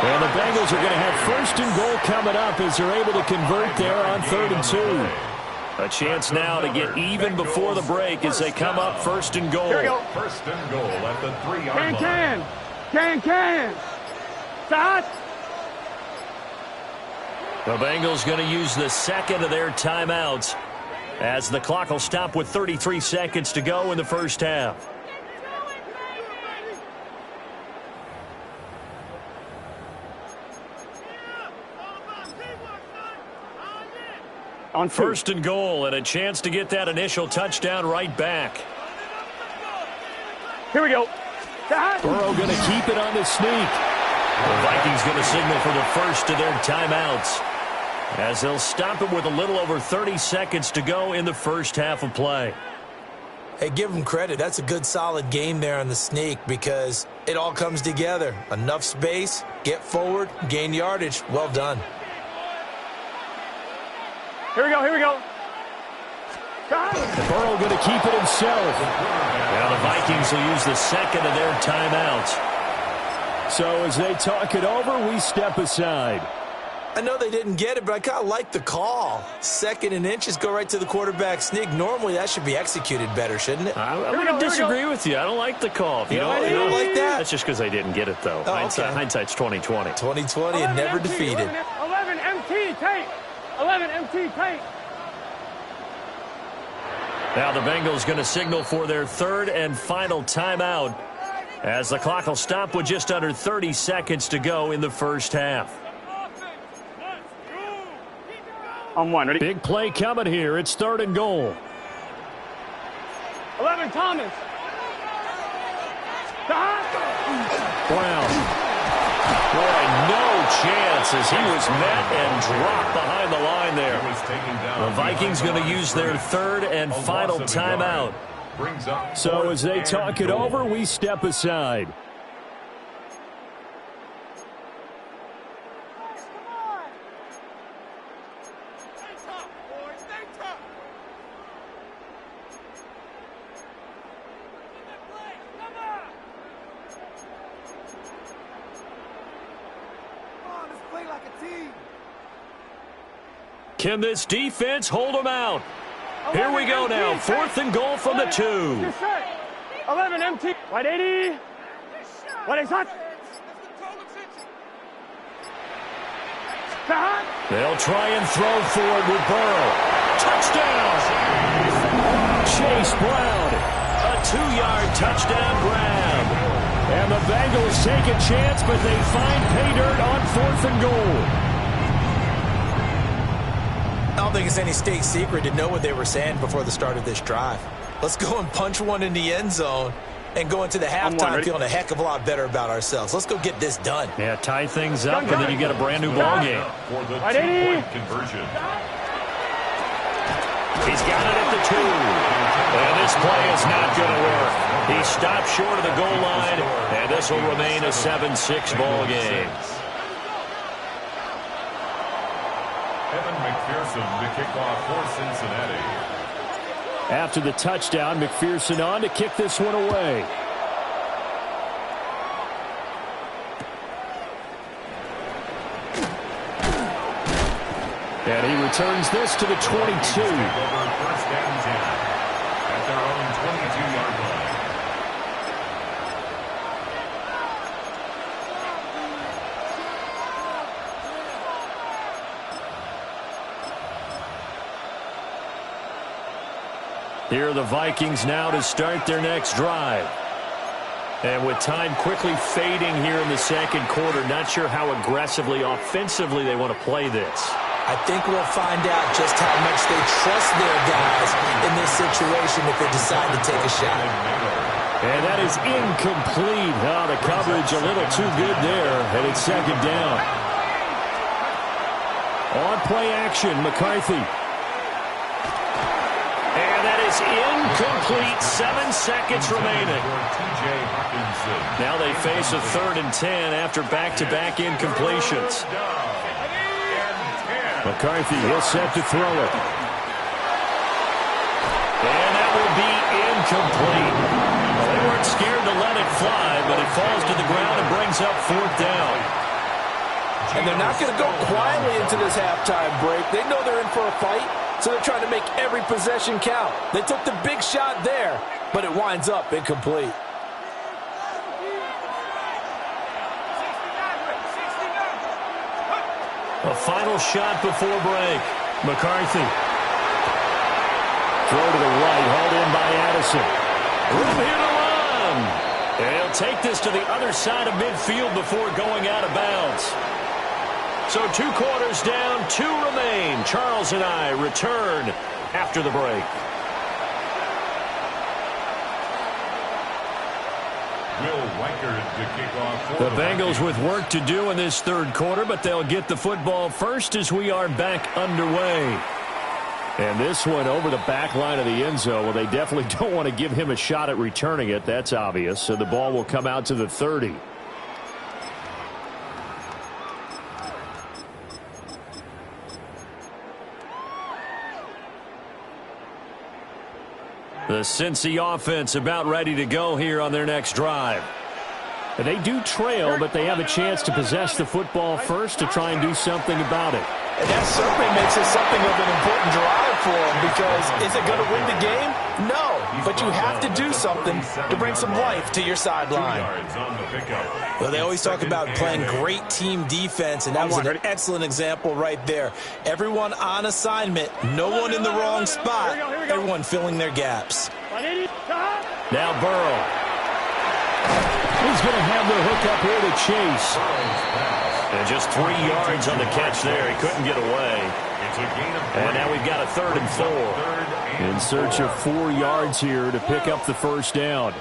G: And the Bengals are going to have 1st and goal coming up as they're able to convert there on 3rd and 2. A chance now to get even before the break as they come up 1st and goal.
C: Here we go.
B: 1st and goal at the 3-yard line.
C: Can. Start.
G: The Bengals going to use the 2nd of their timeouts
H: as the clock will stop with 33 seconds to go in the first half.
G: On
H: first and goal, and a chance to get that initial touchdown right back.
C: Here we go.
G: Burrow going to keep it on the sneak.
H: The Vikings going to signal for the first of their timeouts, as they'll stop it with a little over 30 seconds to go in the first half of play.
I: Hey, give them credit. That's a good, solid game there on the sneak because it all comes together. Enough space, get forward, gain yardage. Well done.
C: Here we go, here we go.
G: Burrow going to keep it himself.
H: Now the Vikings will use the second of their timeouts.
G: So as they talk it over, we step aside.
I: I know they didn't get it, but I kind of like the call. 2nd and inches, go right to the quarterback sneak. Normally, that should be executed better, shouldn't it?
H: I'm going to disagree with you. I don't like the call.
I: You don't like that?
H: That's just because they didn't get it, though.
I: Oh, okay.
H: Hindsight's 20/20.
I: 2020 and never defeated.
C: 11 MT, take. 11 MT, take.
H: Now the Bengals going to signal for their third and final timeout, as the clock will stop with just under 30 seconds to go in the first half.
C: On one, ready?
G: Big play coming here. It's 3rd and goal.
C: 11 Thomas.
G: Brown.
H: Boy, no chance as he was met and dropped behind the line there. The Vikings going to use their third and final timeout.
G: So as they talk it over, we step aside.
H: Can this defense hold them out? Here we go now. 4th and goal from the 2.
C: 11 MT. White 80. White is hot.
H: They'll try and throw for it with Burrow. Touchdown! Chase Brown. A 2-yard touchdown grab.
G: And the Bengals take a chance, but they find pay dirt on 4th and goal.
I: I don't think it's any state secret to know what they were saying before the start of this drive. Let's go and punch one in the end zone and go into the halftime feeling a heck of a lot better about ourselves. Let's go get this done.
H: Yeah, tie things up, and then you get a brand-new ball game.
B: For the 2-point conversion.
H: He's got it at the 2. And this play is not going to work. He stopped short of the goal line, and this will remain a 7-6 ball game.
B: Evan McPherson to kick off for Cincinnati.
G: After the touchdown, McPherson on to kick this one away. And he returns this to the 22.
B: First and 10 at their own 22-yard line.
H: Here are the Vikings now to start their next drive. And with time quickly fading here in the second quarter, not sure how aggressively, offensively they want to play this.
I: I think we'll find out just how much they trust their guys in this situation if they decide to take a shot.
G: And that is incomplete. Oh, the coverage a little too good there, and it's 2nd down. On play action, McCarthy.
H: And that is incomplete. 7 seconds remaining. Now they face a 3rd and 10 after back-to-back incompletions.
G: McCarthy, he'll set to throw it.
H: And that will be incomplete. Well, they weren't scared to let it fly, but it falls to the ground and brings up 4th down.
J: And they're not going to go quietly into this halftime break. They know they're in for a fight, so they're trying to make every possession count. They took the big shot there, but it winds up incomplete.
H: A final shot before break. McCarthy.
G: Throw to the right, hauled in by Addison.
H: Room here to run. And he'll take this to the other side of midfield before going out of bounds. So 2 quarters down, 2 remain. Charles and I return after the break.
G: The Bengals with work to do in this third quarter, but they'll get the football first as we are back underway. And this one over the back line of the end zone. Well, they definitely don't want to give him a shot at returning it. That's obvious. So the ball will come out to the 30. The Cincy offense about ready to go here on their next drive. And they do trail, but they have a chance to possess the football first to try and do something about it.
J: And that certainly makes it something of an important drive for them, because is it going to win the game? No, but you have to do something to bring some life to your sideline.
I: Well, they always talk about playing great team defense, and that was an excellent example right there. Everyone on assignment, no one in the wrong spot, everyone filling their gaps.
G: Now Burrow. He's going to have the hook up here to Chase.
H: And just 3 yards on the catch there. He couldn't get away. And now we've got a 3rd and 4.
G: In search of 4 yards here to pick up the first down.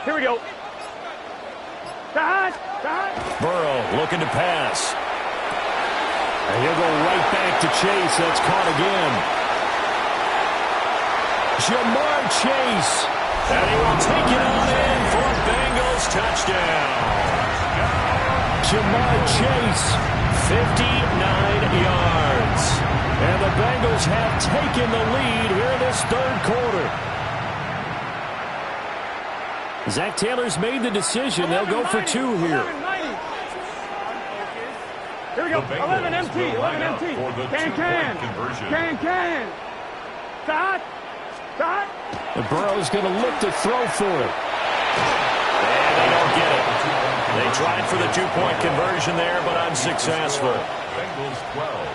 C: Here we go.
G: Burrow looking to pass. And he'll go right back to Chase. That's caught again. Jamar Chase.
H: And he will take it on in for a Bengals touchdown.
G: Jamar Chase, 59 yards. And the Bengals have taken the lead here in this third quarter. Zach Taylor's made the decision. They'll go for 2 here.
C: Here we go. 11 MT. 11 MT. Can. Start.
G: And Burrow's going to look to throw for it.
H: And they don't get it. They tried for the 2-point conversion there, but unsuccessful.
B: Bengals 12,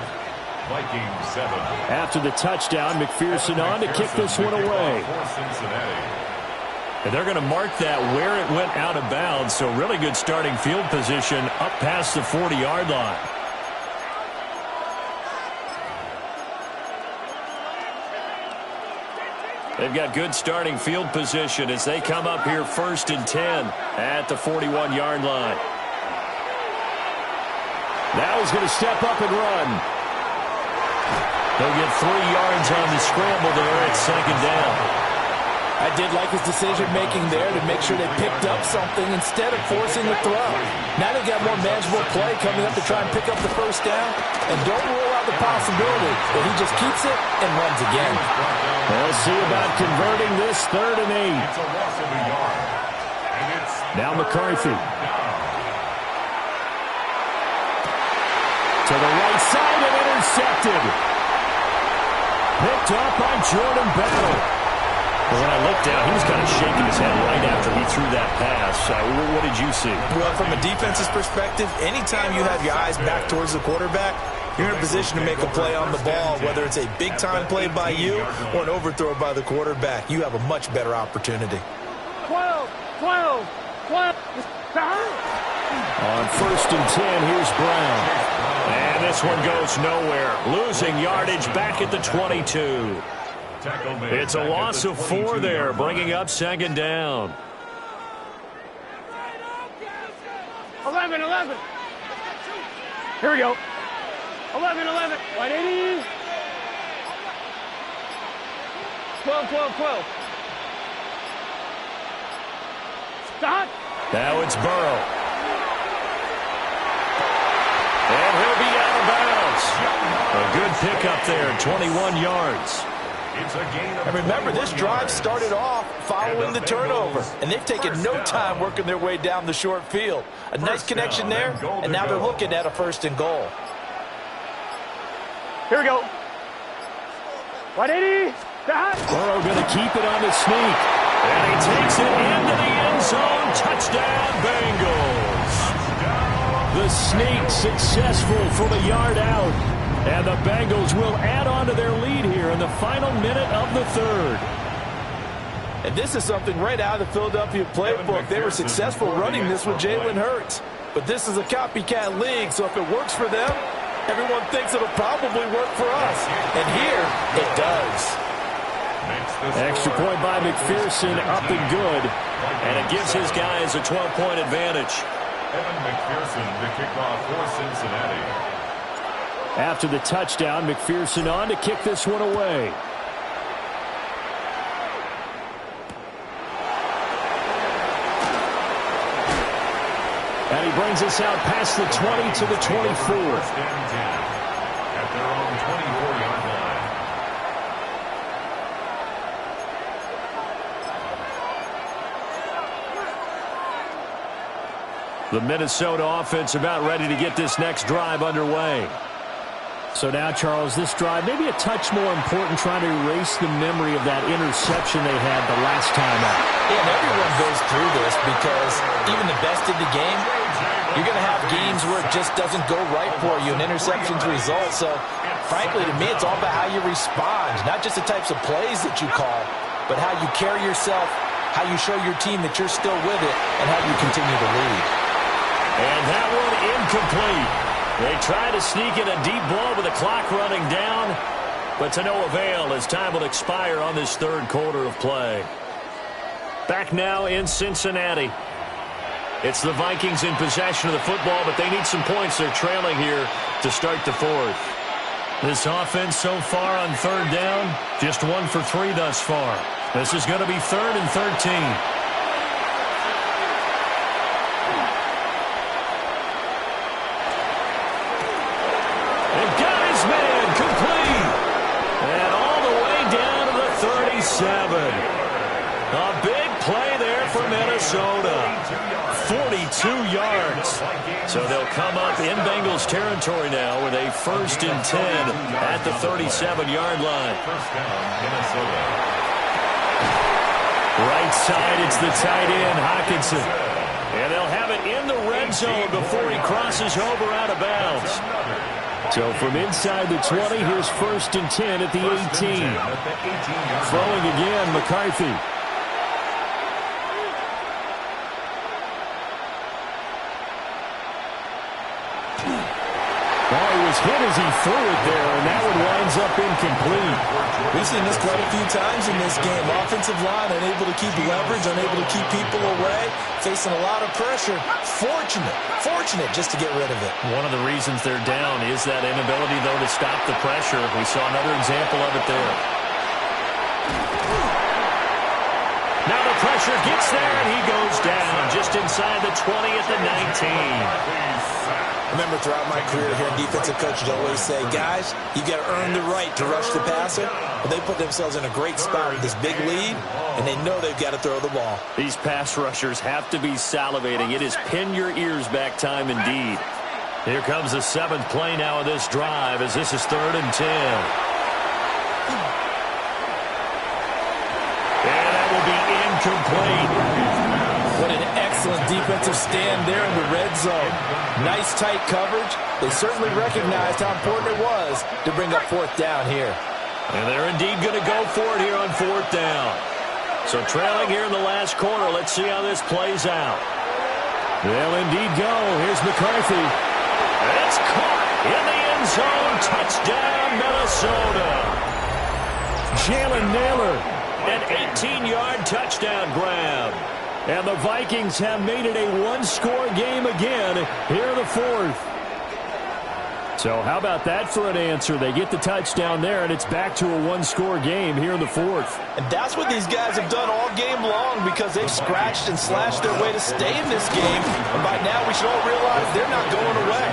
B: Vikings 7.
G: After the touchdown, McPherson on to kick this one away.
H: And they're going to mark that where it went out of bounds, so really good starting field position up past the 40-yard line. They've got good starting field position as they come up here 1st and 10 at the 41-yard line.
G: Now he's going to step up and run.
H: They'll get 3 yards on the scramble there at 2nd down.
J: I did like his decision-making there to make sure they picked up something instead of forcing the throw. Now they got more manageable play coming up to try and pick up the first down. And don't rule out the possibility that he just keeps it and runs again.
G: We'll see about converting this 3rd and 8.
B: It's a loss of a yard. And it's
G: now McCarthy. To the right side and intercepted. Picked up by Jordan Battle.
H: Well, when I looked down, he was kind of shaking his head right after he threw that pass. What did you see?
I: Well, from a defense's perspective, anytime you have your eyes back towards the quarterback, you're in a position to make a play on the ball, whether it's a big-time play by you or an overthrow by the quarterback. You have a much better opportunity.
C: 12.
G: On 1st and 10, here's Brown.
H: And this one goes nowhere. Losing yardage back at the 22. It's a loss of 4 there, bringing up 2nd down.
C: 11. Here we go. 11. 180. 12. Stop.
H: Now it's Burrow. And he'll be out of bounds. A good pickup there, 21 yards.
J: And remember, this drive started off following the turnover, and they've taken no time working their way down the short field. A nice connection there, and now they're looking at a 1st and goal.
C: Here we go. 180.
G: Burrow going to keep it on the sneak.
H: And he takes it into the end zone. Touchdown, Bengals.
G: The sneak successful from a yard out. And the Bengals will add on to their lead here in the final minute of the third.
J: And this is something right out of the Philadelphia playbook. They were successful running this with Jalen Hurts. But this is a copycat league, so if it works for them, everyone thinks it'll probably work for us. And here, it does.
G: Extra point by McPherson, up and good.
H: And it gives his guys a 12-point advantage.
B: Evan McPherson to kick off for Cincinnati.
G: After the touchdown, McPherson on to kick this one away. And he brings us out past the 20 to the 24.
B: First and 10 at their own 24-yard line.
G: The Minnesota offense about ready to get this next drive underway. So now, Charles, this drive maybe a touch more important, trying to erase the memory of that interception they had the last time out.
I: Yeah, and everyone goes through this because even the best in the game, you're going to have games where it just doesn't go right for you, and interceptions result. So, frankly, to me, it's all about how you respond, not just the types of plays that you call, but how you carry yourself, how you show your team that you're still with it, and how you continue to lead.
H: And that one incomplete. They try to sneak in a deep ball with the clock running down, but to no avail as time will expire on this third quarter of play. Back now in Cincinnati. It's the Vikings in possession of the football, but they need some points. They're trailing here to start the fourth. This offense so far on third down, just 1 for 3 thus far. This is going to be 3rd and 13. A big play there for Minnesota. 42 yards. So they'll come up in Bengals territory now with a 1st and 10 at the 37-yard line.
B: First down, Minnesota.
G: Right side, it's the tight end, Hockenson. And they'll have it in the red zone before he crosses over out of bounds. So from inside the 20, here's 1st and 10 at the 18. Throwing again, McCarthy. Oh, he was hit as he threw it there, and that one winds up incomplete.
J: We've seen this quite a few times in this game. Offensive line unable to keep leverage, unable to keep people away, facing a lot of pressure. Fortunate just to get rid of it.
H: One of the reasons they're down is that inability, though, to stop the pressure. We saw another example of it there. Now the pressure gets there, and he goes down just inside the 20 at the 19.
J: Remember, throughout my career here, defensive coaches always say, guys, you got to earn the right to rush the passer. But they put themselves in a great spot with this big lead, and they know they've got to throw the ball.
H: These pass rushers have to be salivating. It is pin your ears back time indeed. Here comes the 7th play now of this drive as this is 3rd and 10. And that will be incomplete.
J: What an excellent defensive stand there in the red zone. Nice tight coverage. They certainly recognized how important it was to bring up 4th down here.
H: And they're indeed going to go for it here on 4th down. So trailing here in the last quarter, let's see how this plays out.
G: They'll indeed go. Here's McCarthy.
H: And it's caught in the end zone. Touchdown, Minnesota.
G: Jalen Nailor.
H: An 18-yard touchdown grab.
G: And the Vikings have made it a 1-score game again here in the 4th. So how about that for an answer? They get the touchdown there, and it's back to a 1-score game here in the 4th.
J: And that's what these guys have done all game long because they've scratched and slashed their way to stay in this game. And by now we should all realize they're not going away.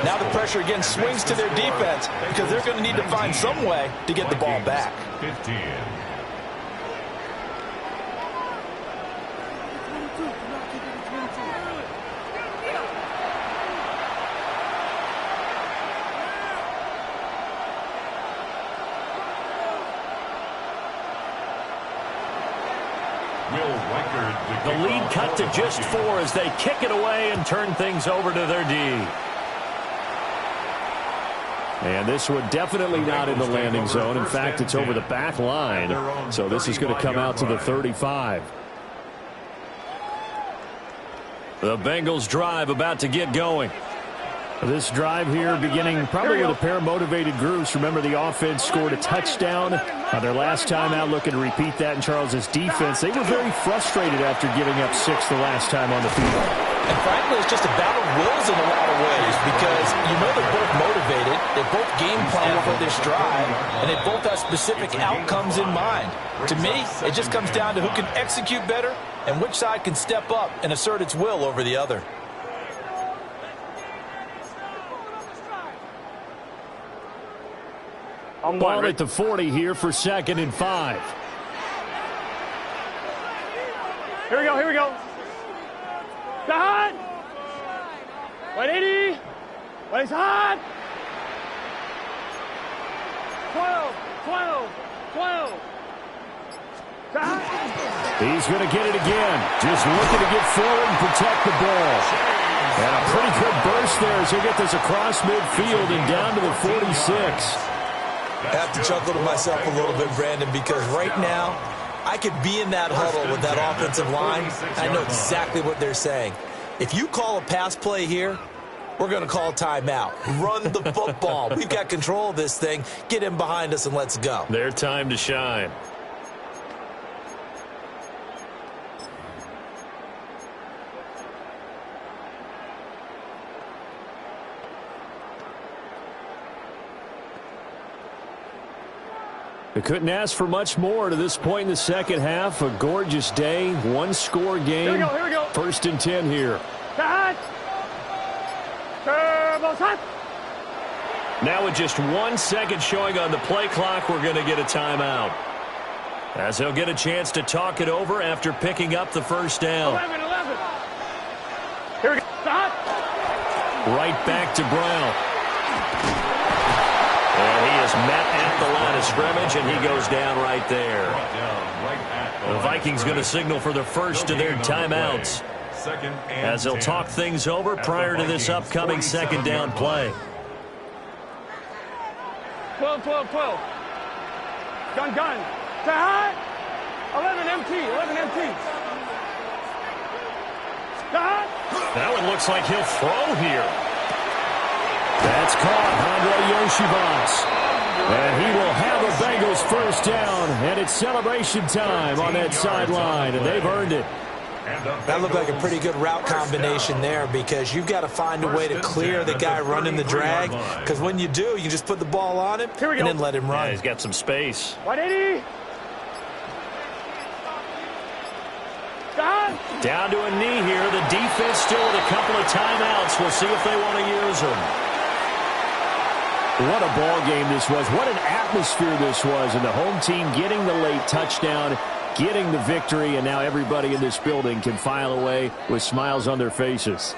J: Now the pressure again swings to their defense because they're going to need to find some way to get the ball back.
B: 15.
H: The lead cut to just 4 as they kick it away and turn things over to their D.
G: And this one definitely not in the landing zone. In fact, it's over the back line. So this is going to come out to the 35.
H: The Bengals drive about to get going.
G: This drive here beginning probably with a pair of motivated groups. Remember, the offense scored a touchdown their last time out, looking to repeat that in Charles's defense. They were very frustrated after giving up 6 the last time on the field.
J: And frankly, it's just a battle of wills in a lot of ways because you know they're both motivated, they both game plan for this drive, and they both have specific outcomes in mind. To me, it just comes down to who can execute better and which side can step up and assert its will over the other.
G: Ball at the 40 here for 2nd and 5.
C: Here we go, here we go. Hot. 180. When it's hot. 12, 12, 12.
G: He's going to get it again. Just looking to get forward and protect the ball. And a pretty good burst there as he'll get this across midfield and down to the 46.
I: I have to chuckle to myself a little bit, Brandon, because right now I could be in that huddle with that offensive line. I know exactly what they're saying. If you call a pass play here, we're going to call timeout. Run the football. We've got control of this thing. Get in behind us and let's go.
H: Their time to shine.
G: They couldn't ask for much more to this point in the second half. A gorgeous day, one-score game.
C: Here we go, here we go.
G: 1st and 10 here.
C: Hot. Turbo's hot.
H: Now with just 1 second showing on the play clock, we're going to get a timeout. As they'll get a chance to talk it over after picking up the first down.
C: 11. Here we go. Hot.
H: Right back to Brown. And he is met at the line of scrimmage, and he goes down right there. The Vikings going to signal for the first of their timeouts as they'll talk things over prior to this upcoming 2nd down play.
C: 12. Gun. To hot. 11 empty. To hot.
H: Now it looks like he'll throw here.
G: That's caught, Andre Yoshivas. And he will have a Bengals first down, and it's celebration time on that sideline, and they've earned it.
I: That looked like a pretty good route combination there because you've got to find a way to clear the guy running the drag because when you do, you just put the ball on him and then let him run.
H: Yeah, he's got some space.
C: 180.
H: Down to a knee here. The defense still with a couple of timeouts. We'll see if they want to use them.
G: What a ball game this was. What an atmosphere this was. And the home team getting the late touchdown, getting the victory, and now everybody in this building can file away with smiles on their faces.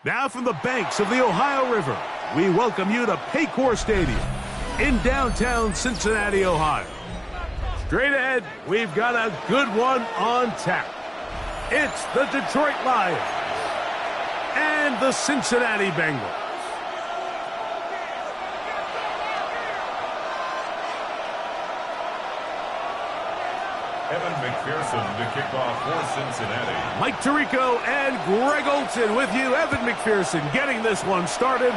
E: Now from the banks of the Ohio River, we welcome you to Paycor Stadium in downtown Cincinnati, Ohio. Straight ahead, we've got a good one on tap. It's the Detroit Lions and the Cincinnati Bengals.
B: Evan McPherson to kick off for Cincinnati.
E: Mike Tirico and Greg Olson with you. Evan McPherson getting this one started.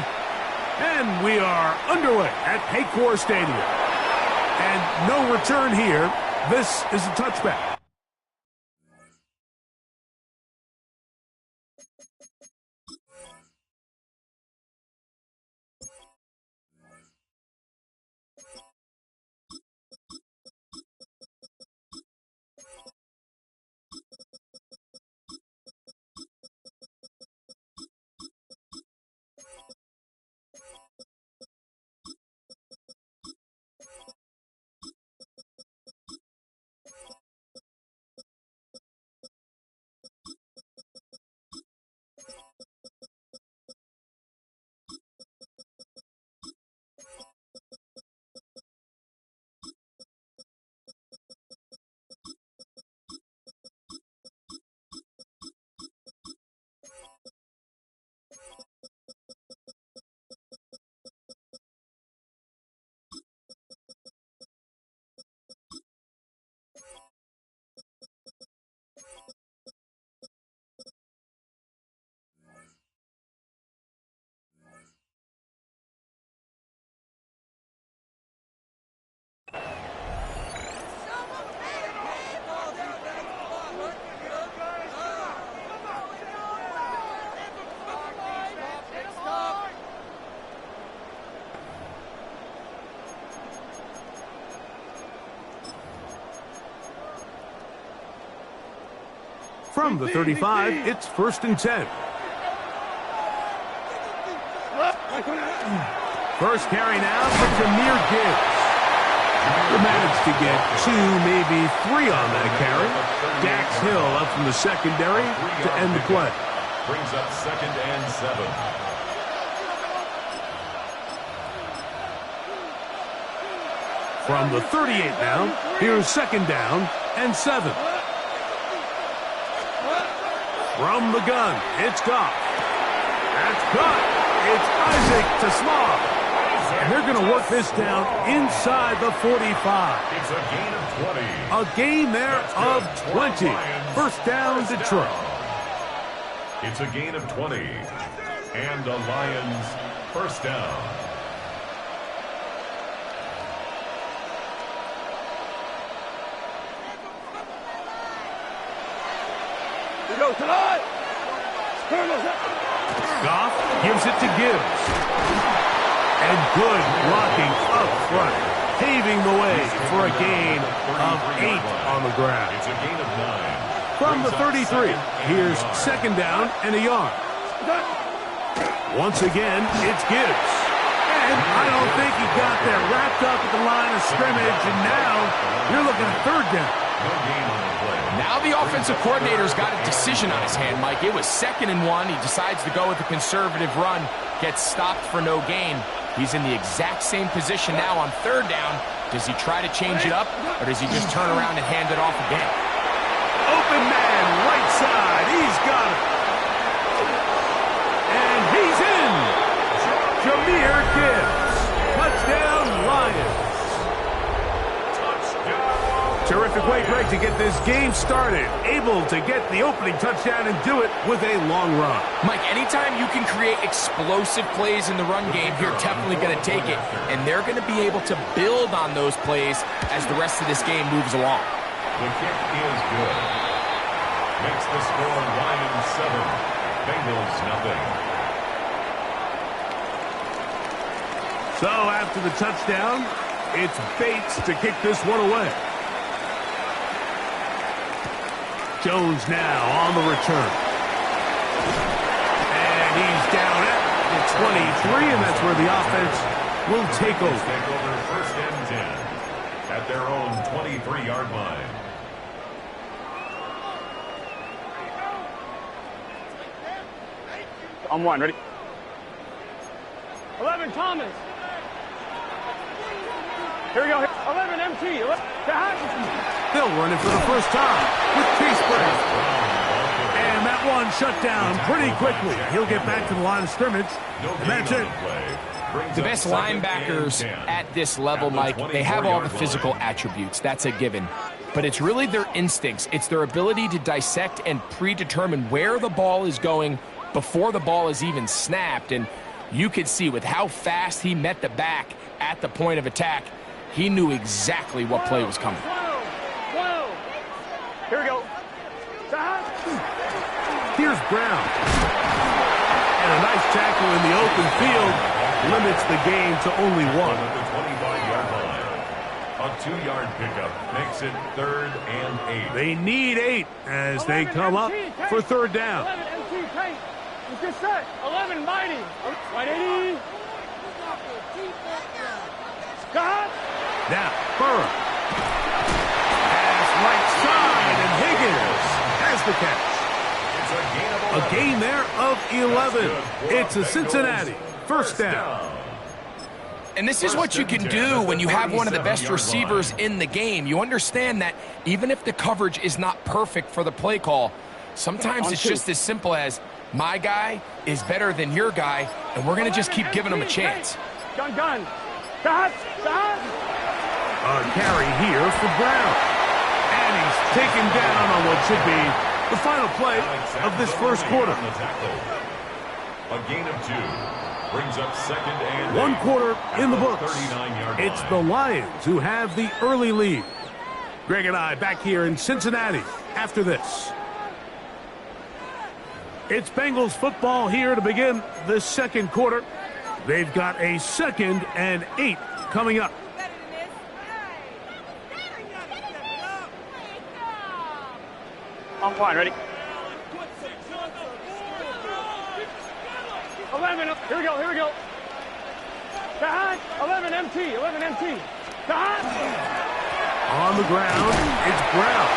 E: And we are underway at Paycor Stadium. And no return here. This is a touchback. From the 35, it's 1st and 10. First carry now for Jahmyr Gibbs. He managed to get 2, maybe 3 on that carry. Dax Hill up from the secondary to end the play.
B: Brings up 2nd and 7.
E: From the 38 now, here's 2nd down and 7. From the gun, it's Goff. That's caught. It's Isaac to Small. And they're going to work this down inside the 45.
B: It's a gain of 20.
E: A gain there of 20. First down, Detroit.
B: It's a gain of 20. And the Lions first down.
E: Goff gives it to Gibbs. And good blocking up front, paving the way for a gain of 8 on the ground.
B: It's a gain of 9.
E: From the 33, here's 2nd down and a yard. Once again, it's Gibbs. And I don't think he got there wrapped up at the line of scrimmage, and now you're looking at 3rd down.
B: No gain on the play.
F: Now the offensive coordinator's got a decision on his hand, Mike. It was 2nd and 1. He decides to go with a conservative run, gets stopped for no gain. He's in the exact same position now on 3rd down. Does he try to change it up, or does he just turn around and hand it off again?
E: Open man, right side. He's got it. And he's in. Jahmyr Gibbs. Touchdown, Lions. Terrific way, Greg, to get this game started. Able to get the opening touchdown and do it with a long run.
F: Mike, anytime you can create explosive plays in the run game, you're definitely going to take it. And they're going to be able to build on those plays as the rest of this game moves along.
B: The kick is good. Makes the score Lions 7, Bengals nothing.
E: So after the touchdown, it's Bates to kick this one away. Jones now on the return. And he's down at the 23, and that's where the offense will take over.
B: Take over 1st and 10 at their own 23-yard line.
C: On one, ready? 11, Thomas. Here we go. 11, MT.
E: They'll run it for the first time with Chase Brown. And that one shut down pretty quickly. He'll get back to the line of scrimmage, and that's it.
F: The best linebackers at this level, Mike, they have all the physical attributes. That's a given. But it's really their instincts. It's their ability to dissect and predetermine where the ball is going before the ball is even snapped. And you could see with how fast he met the back at the point of attack, he knew exactly what play was coming.
C: Whoa. Here we go.
E: Here's Brown. And a nice tackle in the open field limits the game to only one.
B: At the 25-yard line. A 2-yard pickup makes it 3rd and 8.
E: They need 8 as they come up for third down.
C: 11 MT, Tate. Let's get set. 11 Mighty. 180. Scott.
E: Now, Burrow. Pass right side, and Higgins has the catch. A gain there of 11. It's a Cincinnati first down.
F: And this is what you can do when you have one of the best receivers in the game. You understand that even if the coverage is not perfect for the play call, sometimes it's just as simple as my guy is better than your guy, and we're going to just keep giving him a chance.
C: Gun.
E: A carry here for Brown. And he's taken down on what should be the final play of this first quarter.
B: A gain of 2 brings up 2nd and
E: 1
B: 8
E: quarter in the
B: at
E: books.
B: 39-yard
E: It's
B: line.
E: the Lions who have the early lead. Greg and I back here in Cincinnati after this. It's Bengals football here to begin the second quarter. They've got a 2nd and 8 coming up.
C: On one, ready? 11, here we go. 11 MT.
E: On the ground, it's Brown.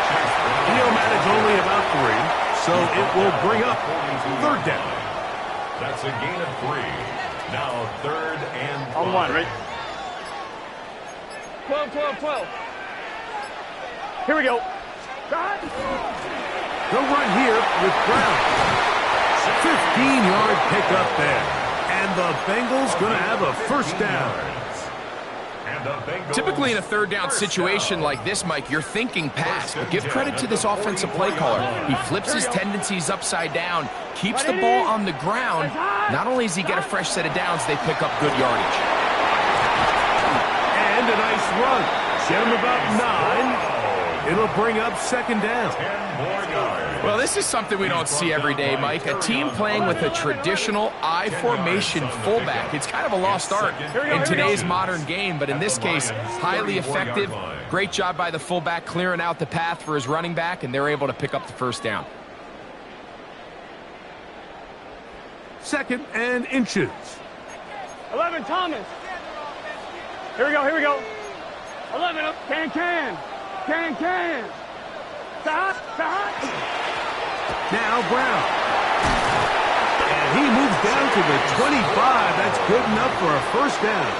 E: He'll manage only about 3, so it will bring up third down.
B: That's a gain of 3. Now 3rd and 5.
C: On one, ready? 12. Here we go.
E: They'll run here with Brown. 15-yard pickup there. And the Bengals going to have a first down.
F: Typically in a third down situation like this, Mike, you're thinking pass. But give credit to this offensive play caller. He flips his tendencies upside down, keeps the ball on the ground. Not only does he get a fresh set of downs, they pick up good yardage.
E: And a nice run. Get him about 9. It'll bring up second down.
B: 10 more yards.
F: Well, this is something we don't see every day, Mike. A team playing with a traditional I formation fullback. It's kind of a lost art in today's modern game, but in this case, highly effective. Great job by the fullback clearing out the path for his running back, and they're able to pick up the first down.
E: 2nd and inches.
C: 11 Thomas. Here we go. 11 up. Can. Stop.
E: Now Brown. And he moves down to the 25. That's good enough for a first down.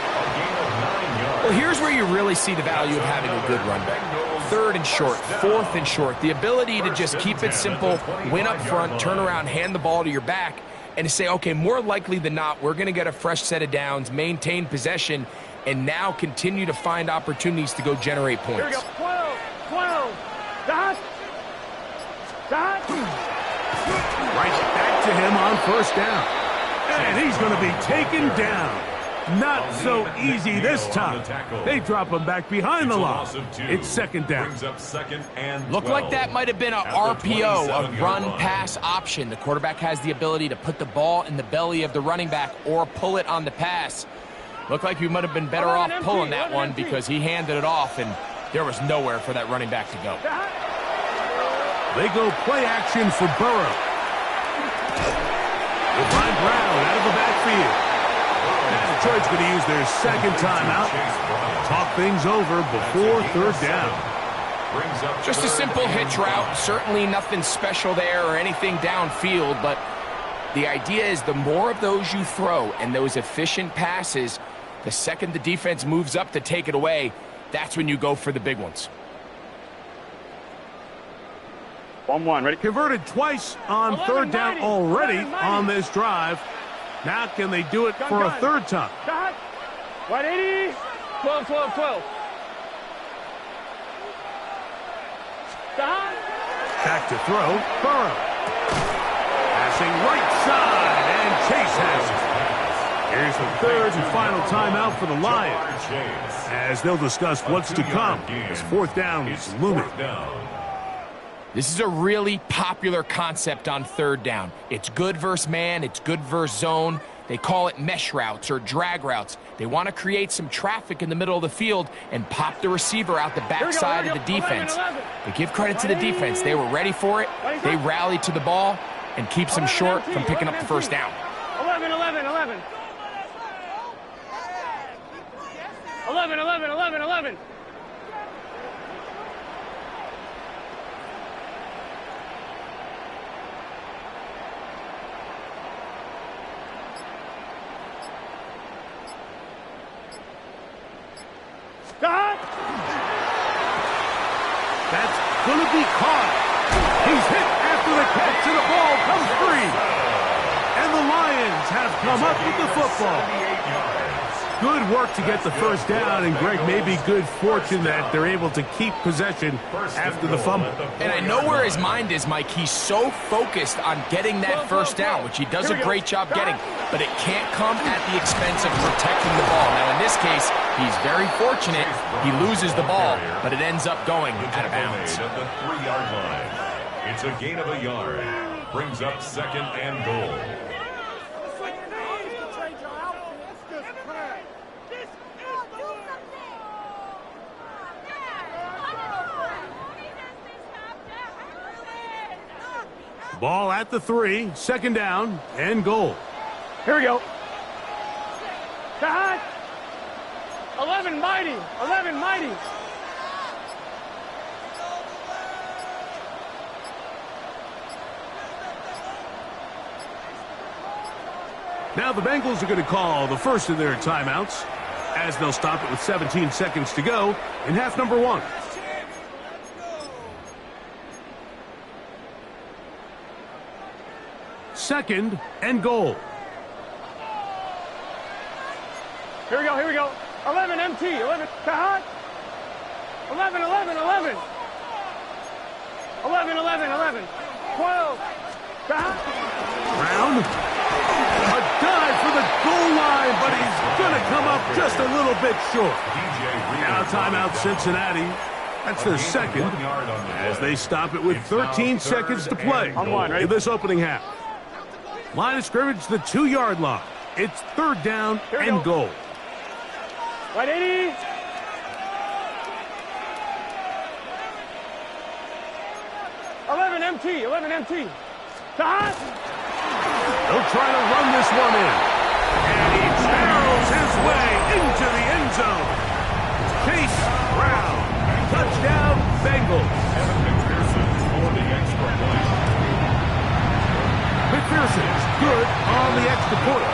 F: Well, here's where you really see the value of having a good run back. 3rd and short, 4th and short. The ability to just keep it simple, win up front, turn around, hand the ball to your back, and to say, okay, more likely than not, we're going to get a fresh set of downs, maintain possession, and now continue to find opportunities to go generate points.
C: Here we go. 12. Dot.
E: Right back to him on first down. And he's going to be taken down. Not so easy this time. They drop him back behind the line. It's second down.
F: Looked like that might have been a RPO, a run-pass option. The quarterback has the ability to put the ball in the belly of the running back or pull it on the pass. Looked like he might have been better off pulling that one because he handed it off, and there was nowhere for that running back to go.
E: They go play action for Burrow. They find Brown out of the backfield. And Detroit's going to use their second timeout. Talk things over before third down.
F: Just a simple hitch route. Certainly nothing special there or anything downfield, but The idea is the more of those you throw and those efficient passes, the second the defense moves up to take it away, that's when you go for the big ones.
C: 1-1, ready?
E: Converted twice on third down already on this drive. Now can they do it for a third time?
C: Stop. 180. 12, 12, 12. Stop.
E: Back to throw. Burrow. Passing right side, and Chase has it. Here's the third and final timeout for the Lions, as they'll discuss what's to come as fourth down is looming.
F: This is a really popular concept on third down. It's good versus man, it's good versus zone. They call it mesh routes or drag routes. They want to create some traffic in the middle of the field and pop the receiver out the backside of the defense. They give credit to the defense. They were ready for it. They rallied to the ball and keeps them short from picking up the first down.
C: 11, 11, 11. 11, 11, 11, 11. Stop!
E: That's going to be caught. He's hit after the catch, and the ball comes free. And the Lions have come up with the football. Good work to get the first down, and Greg, maybe good fortune that they're able to keep possession after the fumble.
F: And I know where his mind is, Mike. He's so focused on getting that first down, which he does a great job getting, but it can't come at the expense of protecting the ball. Now, in this case, he's very fortunate. He loses the ball, but it ends up going out of bounds.
B: At the 3-yard line. It's a gain of a yard. Brings up second and goal.
E: Ball at the 3, second down and goal.
C: Here we go. Cut. 11 mighty. 11 mighty.
E: Now the Bengals are going to call the first of their timeouts, as they'll stop it with 17 seconds to go in half number 1. Second and goal.
C: Here we go, here we go. 11 MT, 11 Kahat. 11, 11, 11. 11, 11, 11. 12. Kahat.
E: Brown. A dive for the goal line, but he's going to come up just a little bit short. Now timeout Cincinnati. That's their second, as they stop it with 13 seconds to play in this opening half. Line of scrimmage, the 2-yard line. It's third down and goal.
C: 180. MT. 11 MT. Kahat.
E: They'll try to run this one in. And he barrels his way into the end zone. Chase Brown. Touchdown, Bengals. McPherson is good on the extra point.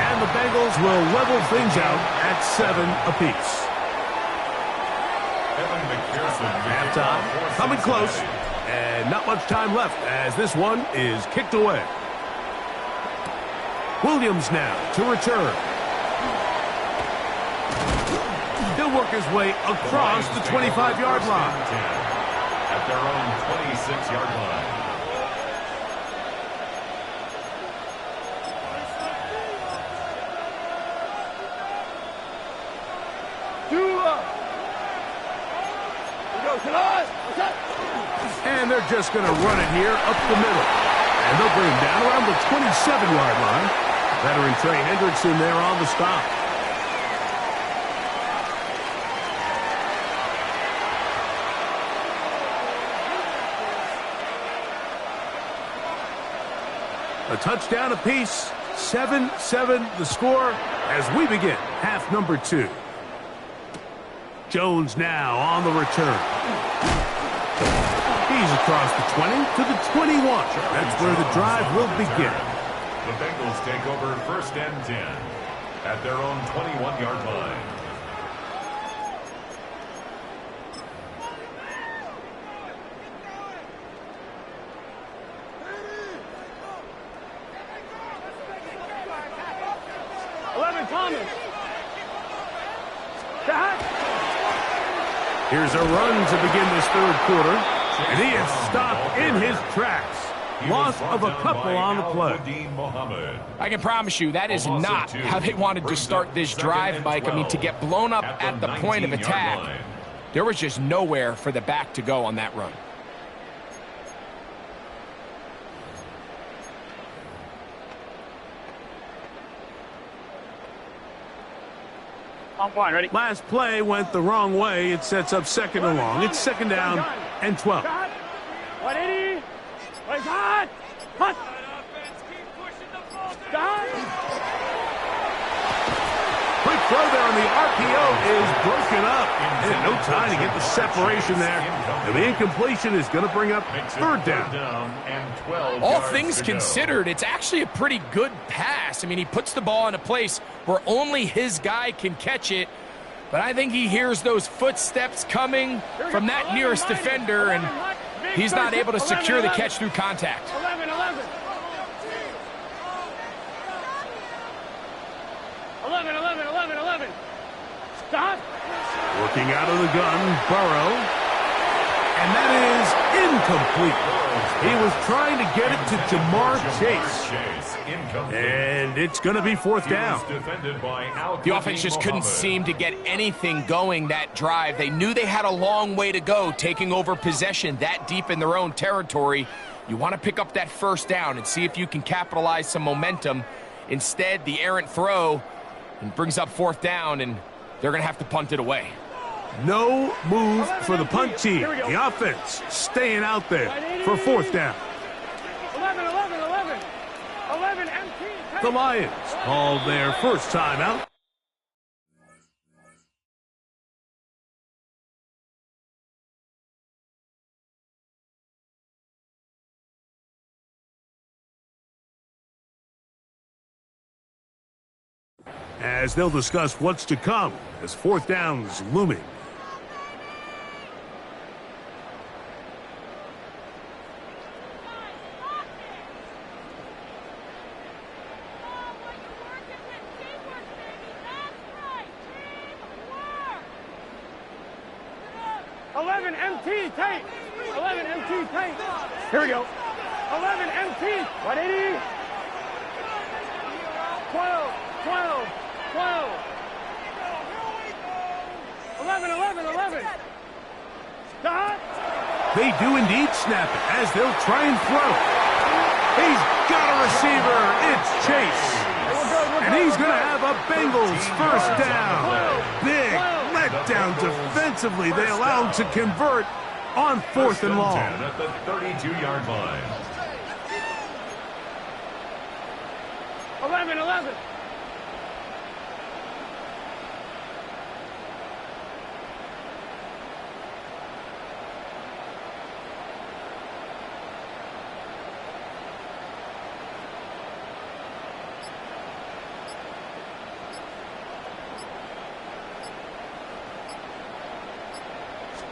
E: And the Bengals will level things out at 7 apiece. Halftime, coming close, and not much time left as this one is kicked away. Williams now to return. He'll work his way across the 25-yard line.
B: At their own 26-yard line.
E: And they're just going to run it here up the middle. And they'll bring him down around the 27-yard line. Veteran Trey Hendrickson there on the stop. A touchdown apiece. 7-7 the score as we begin half number 2. Jones now on the return. He's across the 20 to the 21. That's where the drive will begin.
B: The Bengals take over 1st and 10 at their own 21-yard line.
C: Thomas.
E: Here's a run to begin this 3rd quarter, and he is stopped in his tracks. Loss of a couple on the play.
F: I can promise you that is not how they wanted to start this drive, Mike. I mean, to get blown up at the point of attack, there was just nowhere for the back to go on that run.
C: I'm fine, ready?
E: Last play went the wrong way. It sets up 2nd and long. It's 2nd down and 12.
C: 180. Wait, hot. Hot.
E: Quick throw there on the RPO is broken up. And no time to get the separation there. And the incompletion is going to bring up 3rd down.
F: All things considered, it's actually a pretty good pass. I mean, he puts the ball in a place where only his guy can catch it. But I think he hears those footsteps coming from that nearest defender, and he's not able to secure the catch through contact.
C: 11. 11. Stop.
E: Working out of the gun, Burrow. And that is incomplete. He was trying to get it to Jamar Chase. And it's going to be 4th down.
F: The offense just couldn't seem to get anything going that drive. They knew they had a long way to go, taking over possession that deep in their own territory. You want to pick up that 1st down and see if you can capitalize some momentum. Instead, the errant throw brings up 4th down, and they're going to have to punt it away.
E: No move for the punt team. The offense staying out there for 4th down.
C: 11 empty.
E: The Lions called their first timeout. As they'll discuss what's to come as 4th down's looming.
C: MT tape. 11 MT tape. Here we go. 11 MT. 180. 12. 11. Stop.
E: They do indeed snap it as they'll try and throw. He's got a receiver. It's Chase. And he's going to have a Bengals 1st down. Big letdown defensively. They allow him to convert on 4th and long.
B: At the 32-yard line.
C: 11.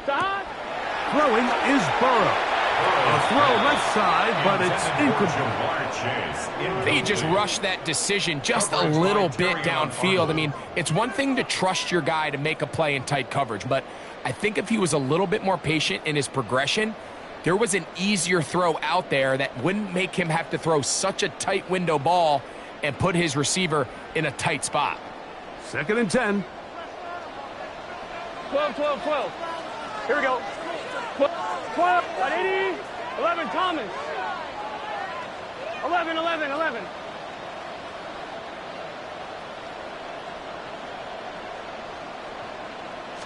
E: Stop. Throwing is Burrow. A throw left side, but it's incomplete.
F: They just rushed that decision just a little bit downfield. I mean, it's one thing to trust your guy to make a play in tight coverage, but I think if he was a little bit more patient in his progression, there was an easier throw out there that wouldn't make him have to throw such a tight window ball and put his receiver in a tight spot.
E: 2nd and 10.
C: 12. Here we go. 12. 180. 11 Thomas. 11.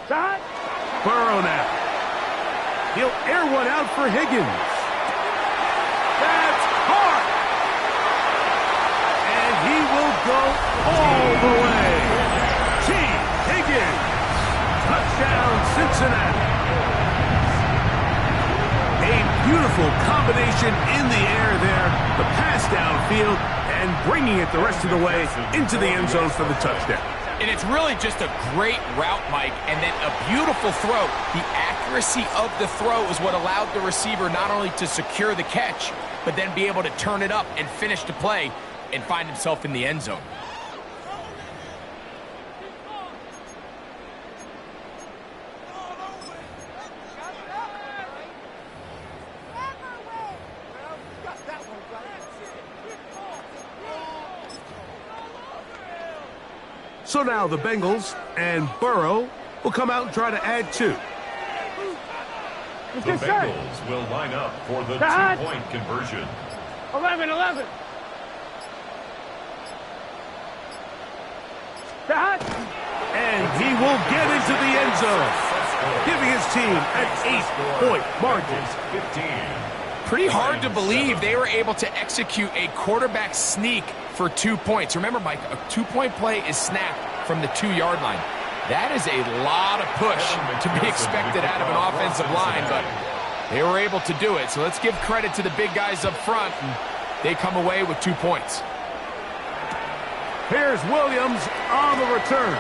C: Stop.
E: Burrow now. He'll air one out for Higgins. That's hard. And he will go all the way. T. Higgins. Touchdown, Cincinnati. A beautiful combination in the air there. The pass downfield, and bringing it the rest of the way into the end zone for the touchdown.
F: And it's really just a great route, Mike, and then a beautiful throw. The accuracy of the throw is what allowed the receiver not only to secure the catch, but then be able to turn it up and finish the play and find himself in the end zone.
E: So now the Bengals and Burrow will come out and try to add 2.
B: The Bengals will line up for the 2-point conversion.
C: 11.
E: And he will get into the end zone, giving his team an 8-point margin.
B: 15.
F: Pretty hard to believe they were able to execute a quarterback sneak for 2 points. Remember, Mike, a 2-point play is snapped from the 2-yard line. That is a lot of push to be expected out of an offensive line, but they were able to do it. So let's give credit to the big guys up front, and they come away with 2 points.
E: Here's Williams on the return.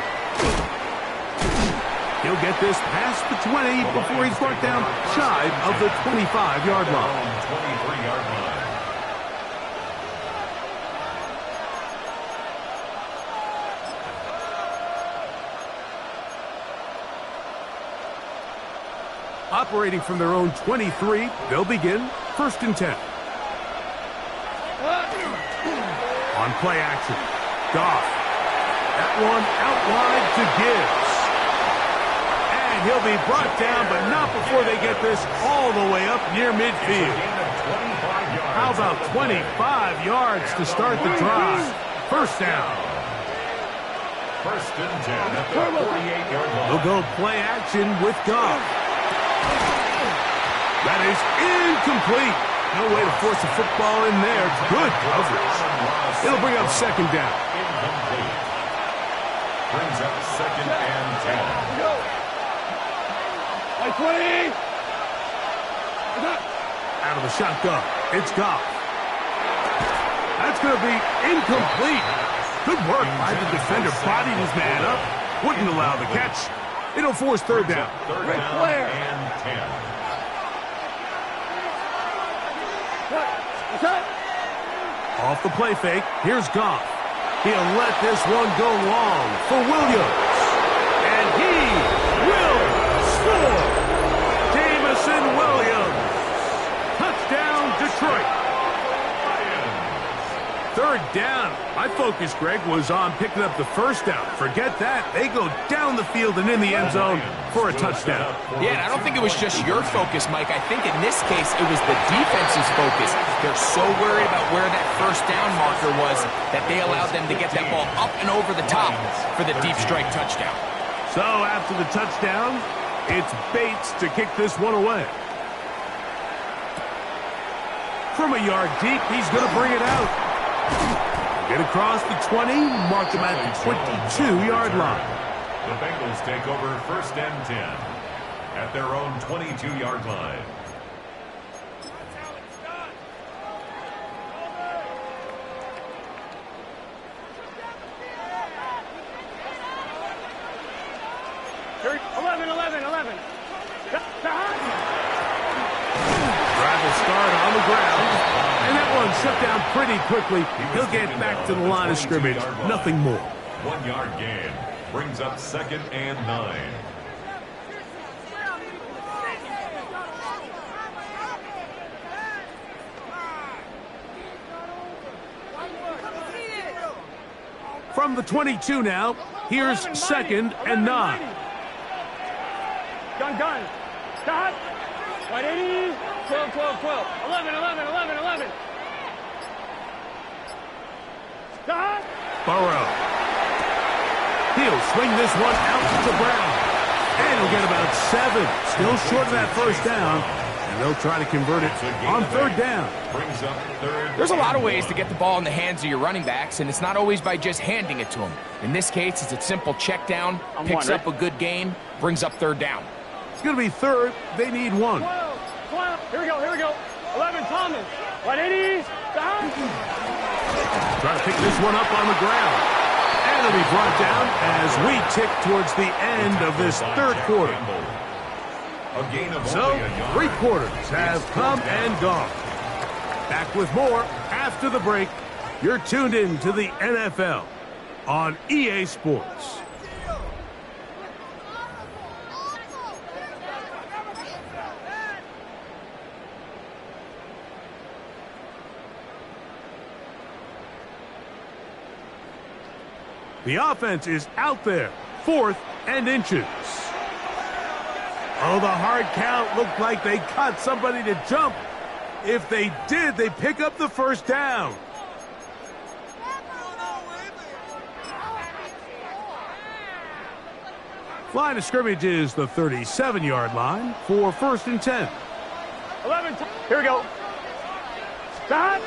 E: He'll get this past the 20 before he's brought down shy of the 25-yard line.
B: 23-yard line.
E: Operating from their own 23, they'll begin 1st and 10. On play action, Goff. That one out wide to Gibbs. And he'll be brought down, but not before they get this all the way up near midfield. How about 25 yards to start the drive? 1st down.
B: 1st and 10 at the 48-yard line.
E: They'll go play action with Goff. That is incomplete. No way to force a football in there. Good coverage. It'll bring up 2nd down.
B: Incomplete. Brings up 2nd and 10.
C: Like 20.
E: Out of the shotgun, it's Goff. That's going to be incomplete. Good work by the defender. Bodied his man up. Wouldn't allow the catch. It'll force 3rd down.
B: 3rd down and 10.
E: Off the play fake, here's Goff. He'll let this one go long for Williams. And he will score. Jameson Williams. Touchdown, Detroit. 3rd down. My focus, Greg, was on picking up the 1st down. Forget that. They go down the field and in the end zone for a touchdown.
F: Yeah, and I don't think it was just your focus, Mike. I think in this case, it was the defense's focus. They're so worried about where that 1st down marker was that they allowed them to get that ball up and over the top for the deep strike touchdown.
E: So after the touchdown, it's Bates to kick this one away. From a yard deep, he's going to bring it out. Get across the 20, mark him at the 22-yard line.
B: The Bengals take over 1st and 10 at their own 22-yard line.
E: Drive will start on the ground. And that one shut down pretty quickly. He'll get back to the line of scrimmage. Nothing more.
B: 1-yard gain brings up 2nd and 9.
E: From the 22 now, here's 2nd and 9.
C: Gun. Stop. 180. 12. 11. Stop.
E: Burrow. He'll swing this one out to Brown. And he'll get about 7. Still short of that 1st down. And they'll try to convert it on 3rd down.
B: Brings up 3rd.
F: There's a lot of ways to get the ball in the hands of your running backs, and it's not always by just handing it to them. In this case, it's a simple check down, picks up a good gain, brings up 3rd down.
E: It's going to be 3rd. They need 1.
C: 12. Here we go. 11, Thomas. 180. Stop.
E: Trying to pick this one up on the ground. And it'll be brought down as we tick towards the end of this third quarter. So, 3 quarters have come and gone. Back with more after the break. You're tuned in to the NFL on EA Sports. The offense is out there, 4th and inches. Oh, the hard count looked like they caught somebody to jump. If they did, they pick up the first down. Line of scrimmage is the 37-yard line for 1st and 10.
C: 11, here we go. Stop.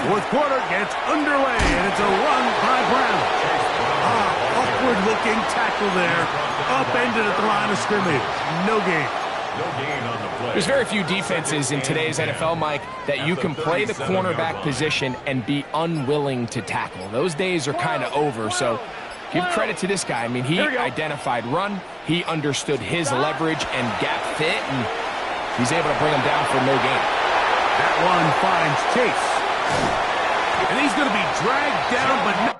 E: 4th quarter gets underway, and it's a run by Brown. Awkward-looking tackle there. Upended at the line of scrimmage. No gain.
F: There's very few defenses in today's NFL, Mike, that you can play the cornerback position and be unwilling to tackle. Those days are kind of over, so give credit to this guy. I mean, he identified run, he understood his leverage and gap fit, and he's able to bring him down for no gain.
E: That one finds Chase. And he's going to be dragged down, but not.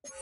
K: You